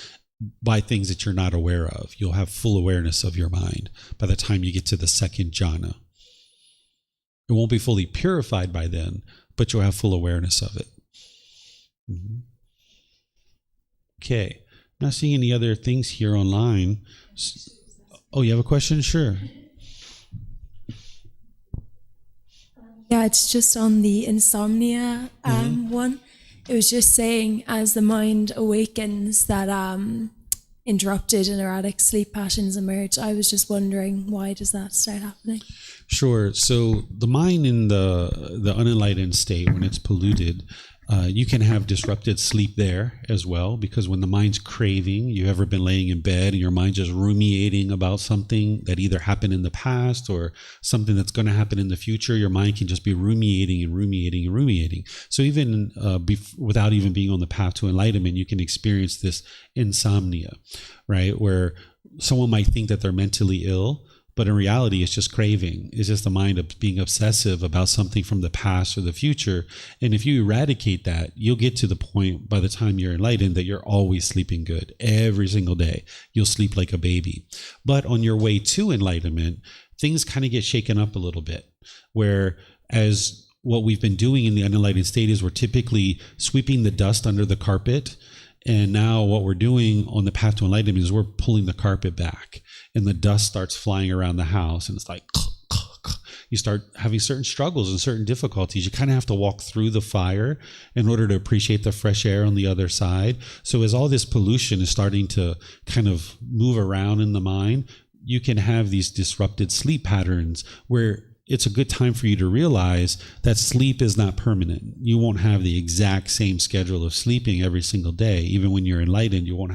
by things that you're not aware of. You'll have full awareness of your mind by the time you get to the second jhana. It won't be fully purified by then, but you'll have full awareness of it. Okay. Not seeing any other things here online. Oh, you have a question? Sure. Yeah, it's just on the insomnia one. It was just saying, as the mind awakens, that interrupted and erratic sleep patterns emerge. I was just wondering, why does that start happening? Sure. So the mind in the unenlightened state, when it's polluted, you can have disrupted sleep there as well, because when the mind's craving, you ever been laying in bed and your mind just ruminating about something that either happened in the past or something that's going to happen in the future, your mind can just be ruminating and ruminating and ruminating. So even without even being on the path to enlightenment, you can experience this insomnia, right? Where someone might think that they're mentally ill, but in reality, it's just craving. It's just the mind of being obsessive about something from the past or the future. And if you eradicate that, you'll get to the point by the time you're enlightened that you're always sleeping good. Every single day, you'll sleep like a baby. But on your way to enlightenment, things kind of get shaken up a little bit, where as what we've been doing in the unenlightened state is we're typically sweeping the dust under the carpet. And now what we're doing on the path to enlightenment is we're pulling the carpet back, and the dust starts flying around the house, and it's like, you start having certain struggles and certain difficulties. You kind of have to walk through the fire in order to appreciate the fresh air on the other side. So as all this pollution is starting to kind of move around in the mind, you can have these disrupted sleep patterns where it's a good time for you to realize that sleep is not permanent. You won't have the exact same schedule of sleeping every single day. Even when you're enlightened, you won't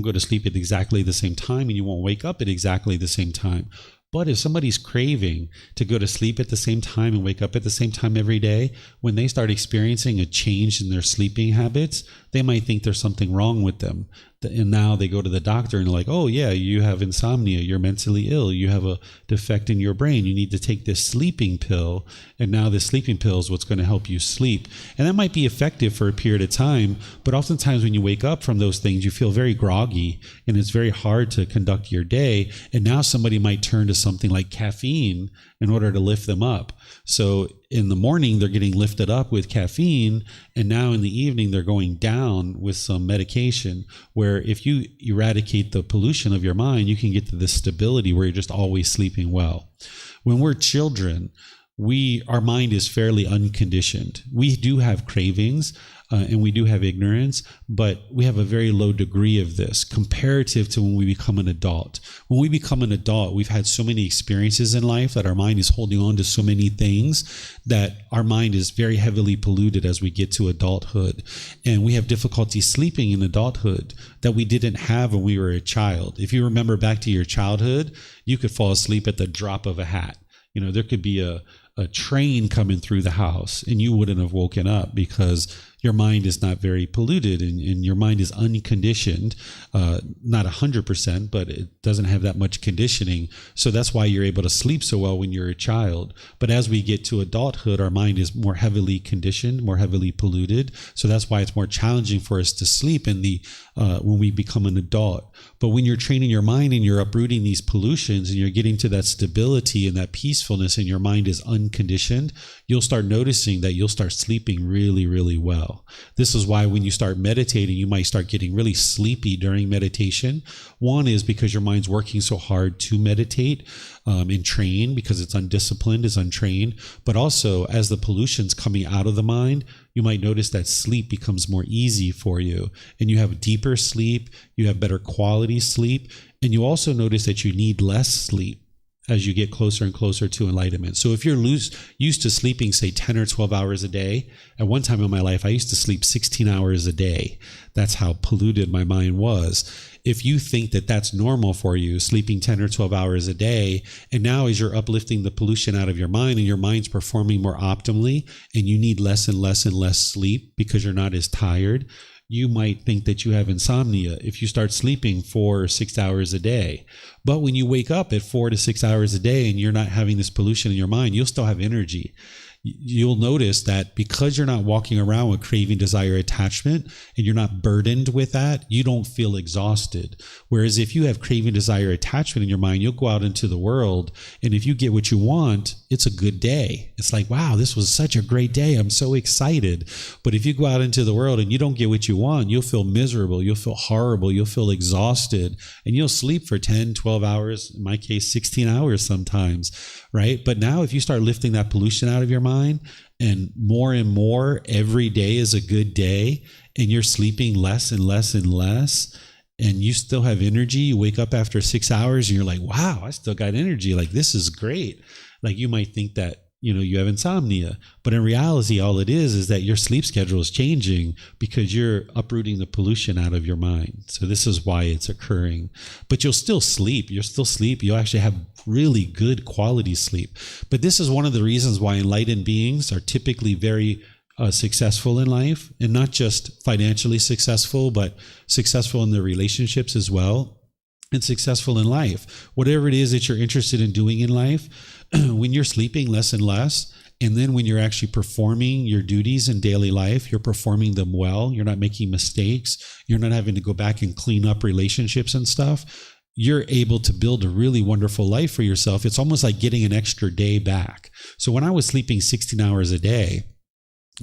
go to sleep at exactly the same time, and you won't wake up at exactly the same time. But if somebody's craving to go to sleep at the same time and wake up at the same time every day, when they start experiencing a change in their sleeping habits, they might think there's something wrong with them. And now they go to the doctor and they're like, oh yeah, you have insomnia, you're mentally ill, you have a defect in your brain, you need to take this sleeping pill, and now this sleeping pill is what's going to help you sleep. And that might be effective for a period of time, but oftentimes when you wake up from those things, you feel very groggy and it's very hard to conduct your day. And now somebody might turn to something like caffeine in order to lift them up. So in the morning, they're getting lifted up with caffeine, and now in the evening, they're going down with some medication, where if you eradicate the pollution of your mind, you can get to this stability where you're just always sleeping well. When we're children, our mind is fairly unconditioned. We do have cravings, and we do have ignorance, but we have a very low degree of this comparative to when we become an adult. When we become an adult, we've had so many experiences in life that our mind is holding on to so many things that our mind is very heavily polluted as we get to adulthood. And we have difficulty sleeping in adulthood that we didn't have when we were a child. If you remember back to your childhood, you could fall asleep at the drop of a hat. There could be a train coming through the house and you wouldn't have woken up because your mind is not very polluted and your mind is unconditioned, not 100%, but it doesn't have that much conditioning. So that's why you're able to sleep so well when you're a child. But as we get to adulthood, our mind is more heavily conditioned, more heavily polluted. So that's why it's more challenging for us to sleep when we become an adult. But when you're training your mind and you're uprooting these pollutions and you're getting to that stability and that peacefulness and your mind is unconditioned, you'll start noticing that you'll start sleeping really, really well. This is why when you start meditating, you might start getting really sleepy during meditation. One is because your mind's working so hard to meditate and train, because it's undisciplined, it's untrained. But also, as the pollution's coming out of the mind, you might notice that sleep becomes more easy for you. And you have deeper sleep, you have better quality sleep, and you also notice that you need less sleep as you get closer and closer to enlightenment. So if you're used to sleeping, say 10 or 12 hours a day, at one time in my life, I used to sleep 16 hours a day. That's how polluted my mind was. If you think that that's normal for you, sleeping 10 or 12 hours a day, and now as you're uplifting the pollution out of your mind and your mind's performing more optimally, and you need less and less and less sleep because you're not as tired, you might think that you have insomnia if you start sleeping 4 or 6 hours a day. But when you wake up at 4 to 6 hours a day and you're not having this pollution in your mind, you'll still have energy. You'll notice that because you're not walking around with craving, desire, attachment, and you're not burdened with that, you don't feel exhausted. Whereas if you have craving, desire, attachment in your mind, you'll go out into the world, and if you get what you want, it's a good day. It's like, wow, this was such a great day. I'm so excited. But if you go out into the world and you don't get what you want, you'll feel miserable. You'll feel horrible. You'll feel exhausted, and you'll sleep for 10, 12 hours, in my case, 16 hours sometimes, right? But now if you start lifting that pollution out of your mind, and more every day is a good day, and you're sleeping less and less and less, and you still have energy, you wake up after 6 hours and you're like, wow, I still got energy. Like, this is great. Like, you might think that, you have insomnia, but in reality, all it is that your sleep schedule is changing because you're uprooting the pollution out of your mind. So this is why it's occurring. But you'll still sleep. You'll actually have really good quality sleep. But this is one of the reasons why enlightened beings are typically very successful in life, and not just financially successful, but successful in their relationships as well, and successful in life. Whatever it is that you're interested in doing in life, when you're sleeping less and less, and then when you're actually performing your duties in daily life, you're performing them well, you're not making mistakes, you're not having to go back and clean up relationships and stuff, you're able to build a really wonderful life for yourself. It's almost like getting an extra day back. So when I was sleeping 16 hours a day,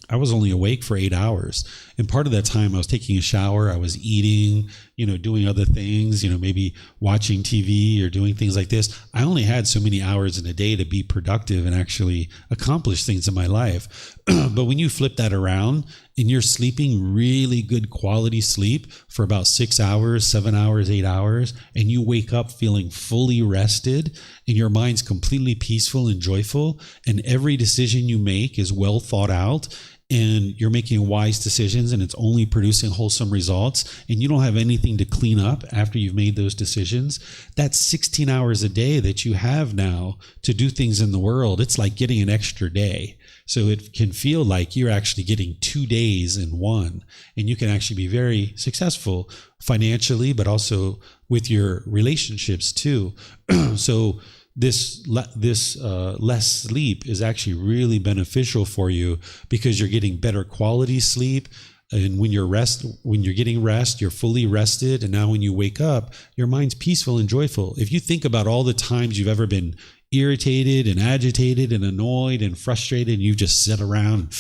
I was only awake for 8 hours. And part of that time I was taking a shower, I was eating, doing other things, maybe watching TV or doing things like this. I only had so many hours in a day to be productive and actually accomplish things in my life. But when you flip that around and you're sleeping really good quality sleep for about 6 hours, 7 hours, 8 hours, and you wake up feeling fully rested and your mind's completely peaceful and joyful, and every decision you make is well thought out, and you're making wise decisions and it's only producing wholesome results, and you don't have anything to clean up after you've made those decisions, that's 16 hours a day that you have now to do things in the world. It's like getting an extra day. So it can feel like you're actually getting 2 days in one, and you can actually be very successful financially, but also with your relationships too. So this less sleep is actually really beneficial for you because you're getting better quality sleep. And when you're getting rest, you're fully rested. And now when you wake up, your mind's peaceful and joyful. If you think about all the times you've ever been irritated and agitated and annoyed and frustrated, and you just sit around,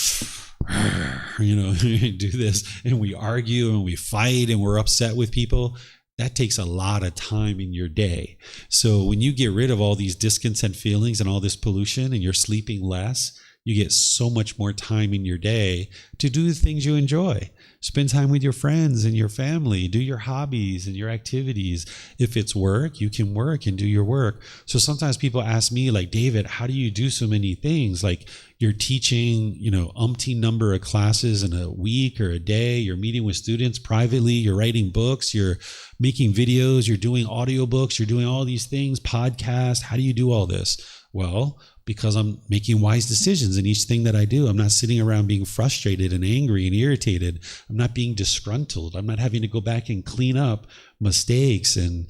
do this, and we argue and we fight and we're upset with people, that takes a lot of time in your day. So when you get rid of all these discontent feelings and all this pollution and you're sleeping less, you get so much more time in your day to do the things you enjoy. Spend time with your friends and your family, do your hobbies and your activities. If it's work, you can work and do your work. So sometimes people ask me, like, David, how do you do so many things? Like, you're teaching, umpteen number of classes in a week or a day. You're meeting with students privately. You're writing books. You're making videos. You're doing audiobooks. You're doing all these things, podcasts. How do you do all this? Well, because I'm making wise decisions in each thing that I do. I'm not sitting around being frustrated and angry and irritated. I'm not being disgruntled. I'm not having to go back and clean up mistakes and,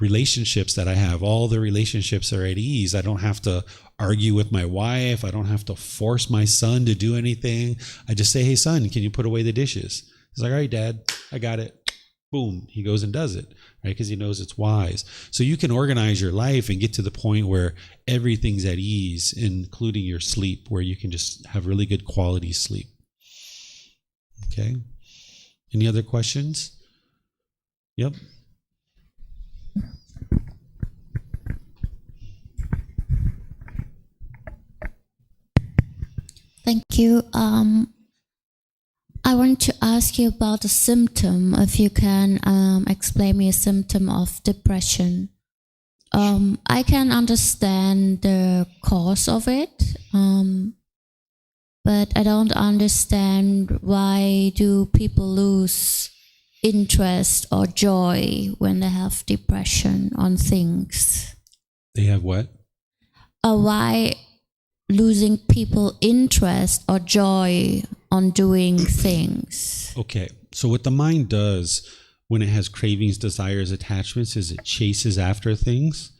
relationships that I have. All the relationships are at ease. I don't have to argue with my wife. I don't have to force my son to do anything. I just say, hey, son, can you put away the dishes? He's like, all right, Dad, I got it. Boom, he goes and does it, right? Because he knows it's wise. So you can organize your life and get to the point where everything's at ease, including your sleep, where you can just have really good quality sleep. Okay. Any other questions? Yep. Thank you. I want to ask you about a symptom, if you can explain me a symptom of depression. I can understand the cause of it, but I don't understand why do people lose interest or joy when they have depression on things. They have what? Why losing people interest or joy on doing things. Okay, so what the mind does when it has cravings, desires, attachments is it chases after things,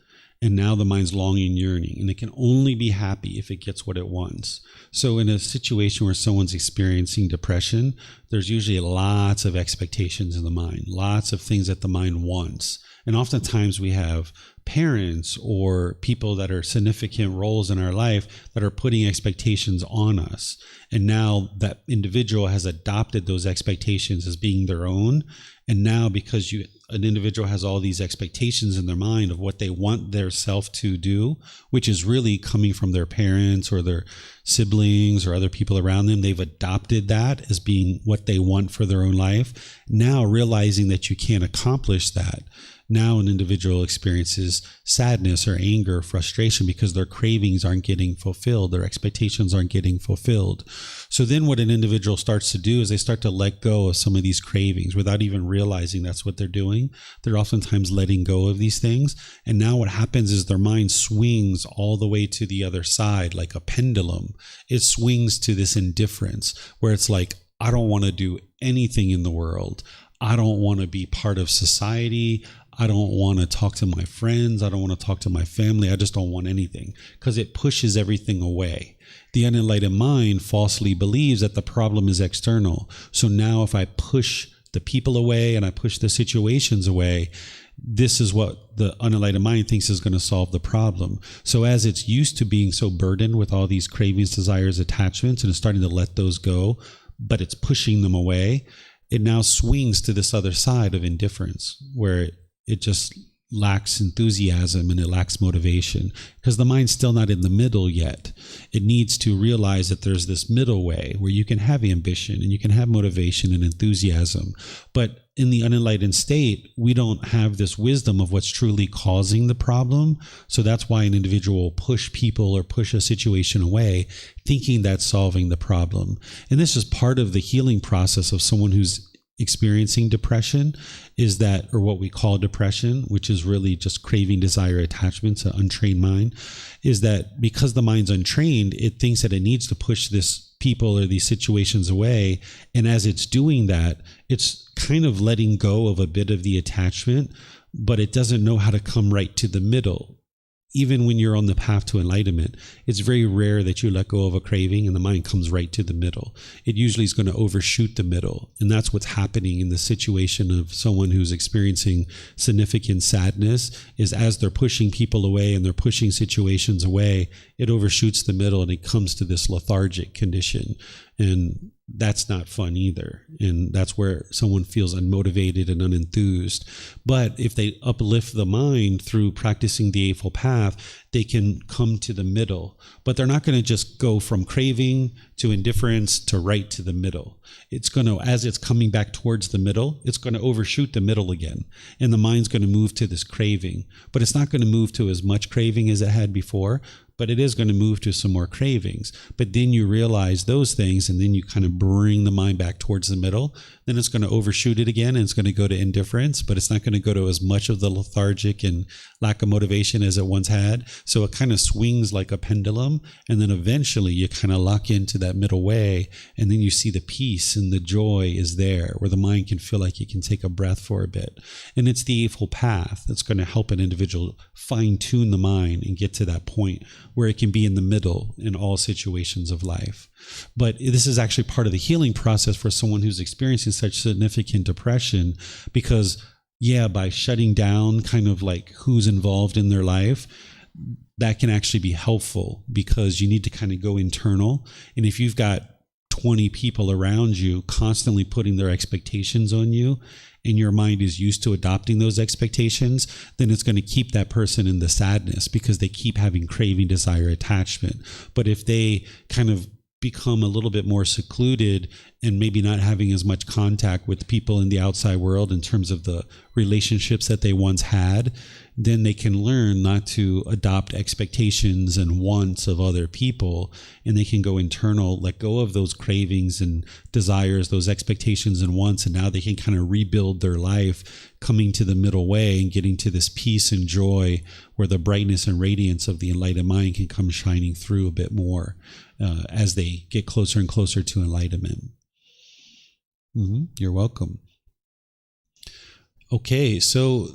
and now the mind's longing, yearning, and it can only be happy if it gets what it wants. So in a situation where someone's experiencing depression, there's usually lots of expectations in the mind, lots of things that the mind wants. And oftentimes we have parents or people that are significant roles in our life that are putting expectations on us. And now that individual has adopted those expectations as being their own. And now because an individual has all these expectations in their mind of what they want their self to do, which is really coming from their parents or their siblings or other people around them, they've adopted that as being what they want for their own life. Now realizing that you can't accomplish that, now an individual experiences sadness or anger or frustration because their cravings aren't getting fulfilled, their expectations aren't getting fulfilled. So then what an individual starts to do is they start to let go of some of these cravings without even realizing that's what they're doing. They're oftentimes letting go of these things. And now what happens is their mind swings all the way to the other side like a pendulum. It swings to this indifference where it's like, I don't want to do anything in the world. I don't want to be part of society. I don't want to talk to my friends. I don't want to talk to my family. I just don't want anything because it pushes everything away. The unenlightened mind falsely believes that the problem is external. So now if I push the people away and I push the situations away, this is what the unenlightened mind thinks is going to solve the problem. So as it's used to being so burdened with all these cravings, desires, attachments, and it's starting to let those go, but it's pushing them away, it now swings to this other side of indifference where it just lacks enthusiasm and it lacks motivation because the mind's still not in the middle yet. It needs to realize that there's this middle way where you can have ambition and you can have motivation and enthusiasm. But in the unenlightened state, we don't have this wisdom of what's truly causing the problem. So that's why an individual will push people or push a situation away, thinking that's solving the problem. And this is part of the healing process of someone who's experiencing depression, is that, or what we call depression, which is really just craving, desire, attachment, to untrained mind, is that because the mind's untrained, it thinks that it needs to push this people or these situations away. And as it's doing that, it's kind of letting go of a bit of the attachment, but it doesn't know how to come right to the middle. Even when you're on the path to enlightenment, it's very rare that you let go of a craving and the mind comes right to the middle. It usually is going to overshoot the middle. And that's what's happening in the situation of someone who's experiencing significant sadness, is as they're pushing people away and they're pushing situations away, it overshoots the middle and it comes to this lethargic condition. And that's not fun either. And that's where someone feels unmotivated and unenthused. But if they uplift the mind through practicing the Eightfold Path, they can come to the middle. But they're not going to just go from craving to indifference to right to the middle. It's going to, as it's coming back towards the middle, it's going to overshoot the middle again. And the mind's going to move to this craving. But it's not going to move to as much craving as it had before, but it is going to move to some more cravings. But then you realize those things, and then you kind of bring the mind back towards the middle. Then it's going to overshoot it again, and it's going to go to indifference, but it's not going to go to as much of the lethargic and lack of motivation as it once had. So it kind of swings like a pendulum, and then eventually you kind of lock into that middle way, and then you see the peace and the joy is there, where the mind can feel like it can take a breath for a bit. And it's the Eightfold Path that's going to help an individual fine-tune the mind and get to that point where it can be in the middle in all situations of life. But this is actually part of the healing process for someone who's experiencing such significant depression, because by shutting down kind of like who's involved in their life, that can actually be helpful, because you need to kind of go internal. And if you've got 20 people around you constantly putting their expectations on you, and your mind is used to adopting those expectations, then it's going to keep that person in the sadness because they keep having craving, desire, attachment. But if they kind of become a little bit more secluded and maybe not having as much contact with people in the outside world in terms of the relationships that they once had, then they can learn not to adopt expectations and wants of other people, and they can go internal, let go of those cravings and desires, those expectations and wants, and now they can kind of rebuild their life, coming to the middle way and getting to this peace and joy where the brightness and radiance of the enlightened mind can come shining through a bit more as they get closer and closer to enlightenment. You're welcome. Okay, so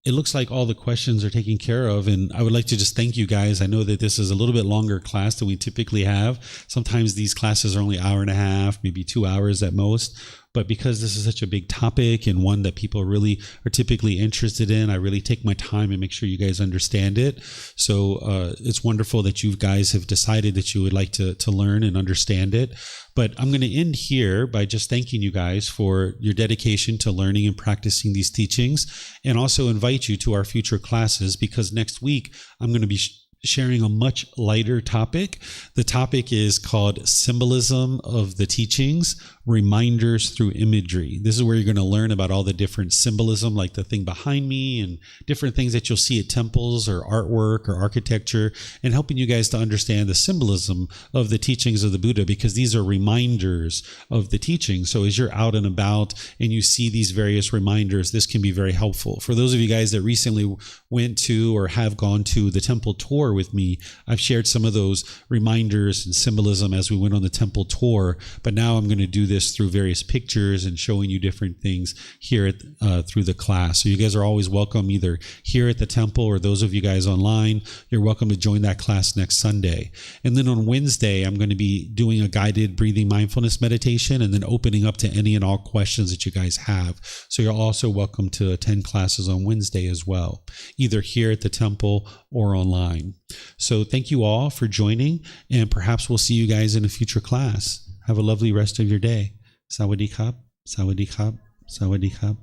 it looks like all the questions are taken care of, and I would like to just thank you guys. I know that this is a little bit longer class than we typically have. Sometimes these classes are only an hour and a half, maybe 2 hours at most. But because this is such a big topic and one that people really are typically interested in, I really take my time and make sure you guys understand it. So it's wonderful that you guys have decided that you would like to learn and understand it. But I'm going to end here by just thanking you guys for your dedication to learning and practicing these teachings, and also invite you to our future classes, because next week I'm going to be sharing a much lighter topic. The topic is called Symbolism of the Teachings, Reminders Through Imagery. This is where you're going to learn about all the different symbolism, like the thing behind me and different things that you'll see at temples or artwork or architecture, and helping you guys to understand the symbolism of the teachings of the Buddha, because these are reminders of the teachings. So as you're out and about and you see these various reminders, this can be very helpful. For those of you guys that recently went to or have gone to the temple tour with me, I've shared some of those reminders and symbolism as we went on the temple tour, but now I'm going to do this through various pictures and showing you different things here at, through the class. So you guys are always welcome, either here at the temple, or those of you guys online, you're welcome to join that class next Sunday. And then on Wednesday, I'm going to be doing a guided breathing mindfulness meditation, and then opening up to any and all questions that you guys have. So you're also welcome to attend classes on Wednesday as well, either here at the temple or online. So thank you all for joining, and perhaps we'll see you guys in a future class. Have a lovely rest of your day. Sawadee khap, sawadee khap, sawadee khap.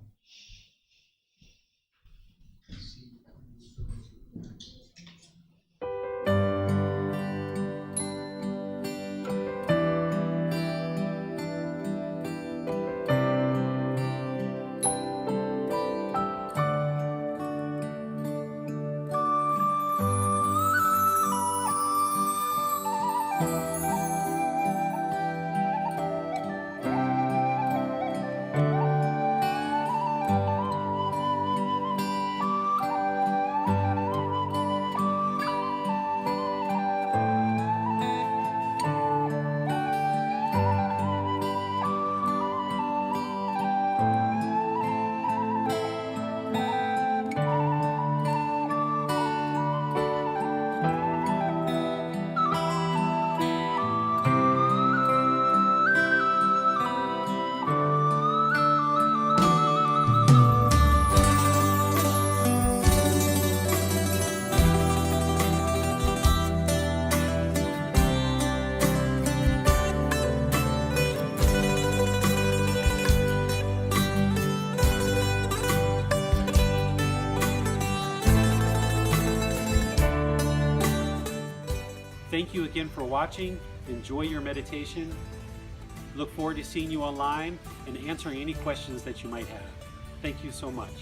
Thank you again for watching. Enjoy your meditation. Look forward to seeing you online and answering any questions that you might have. Thank you so much.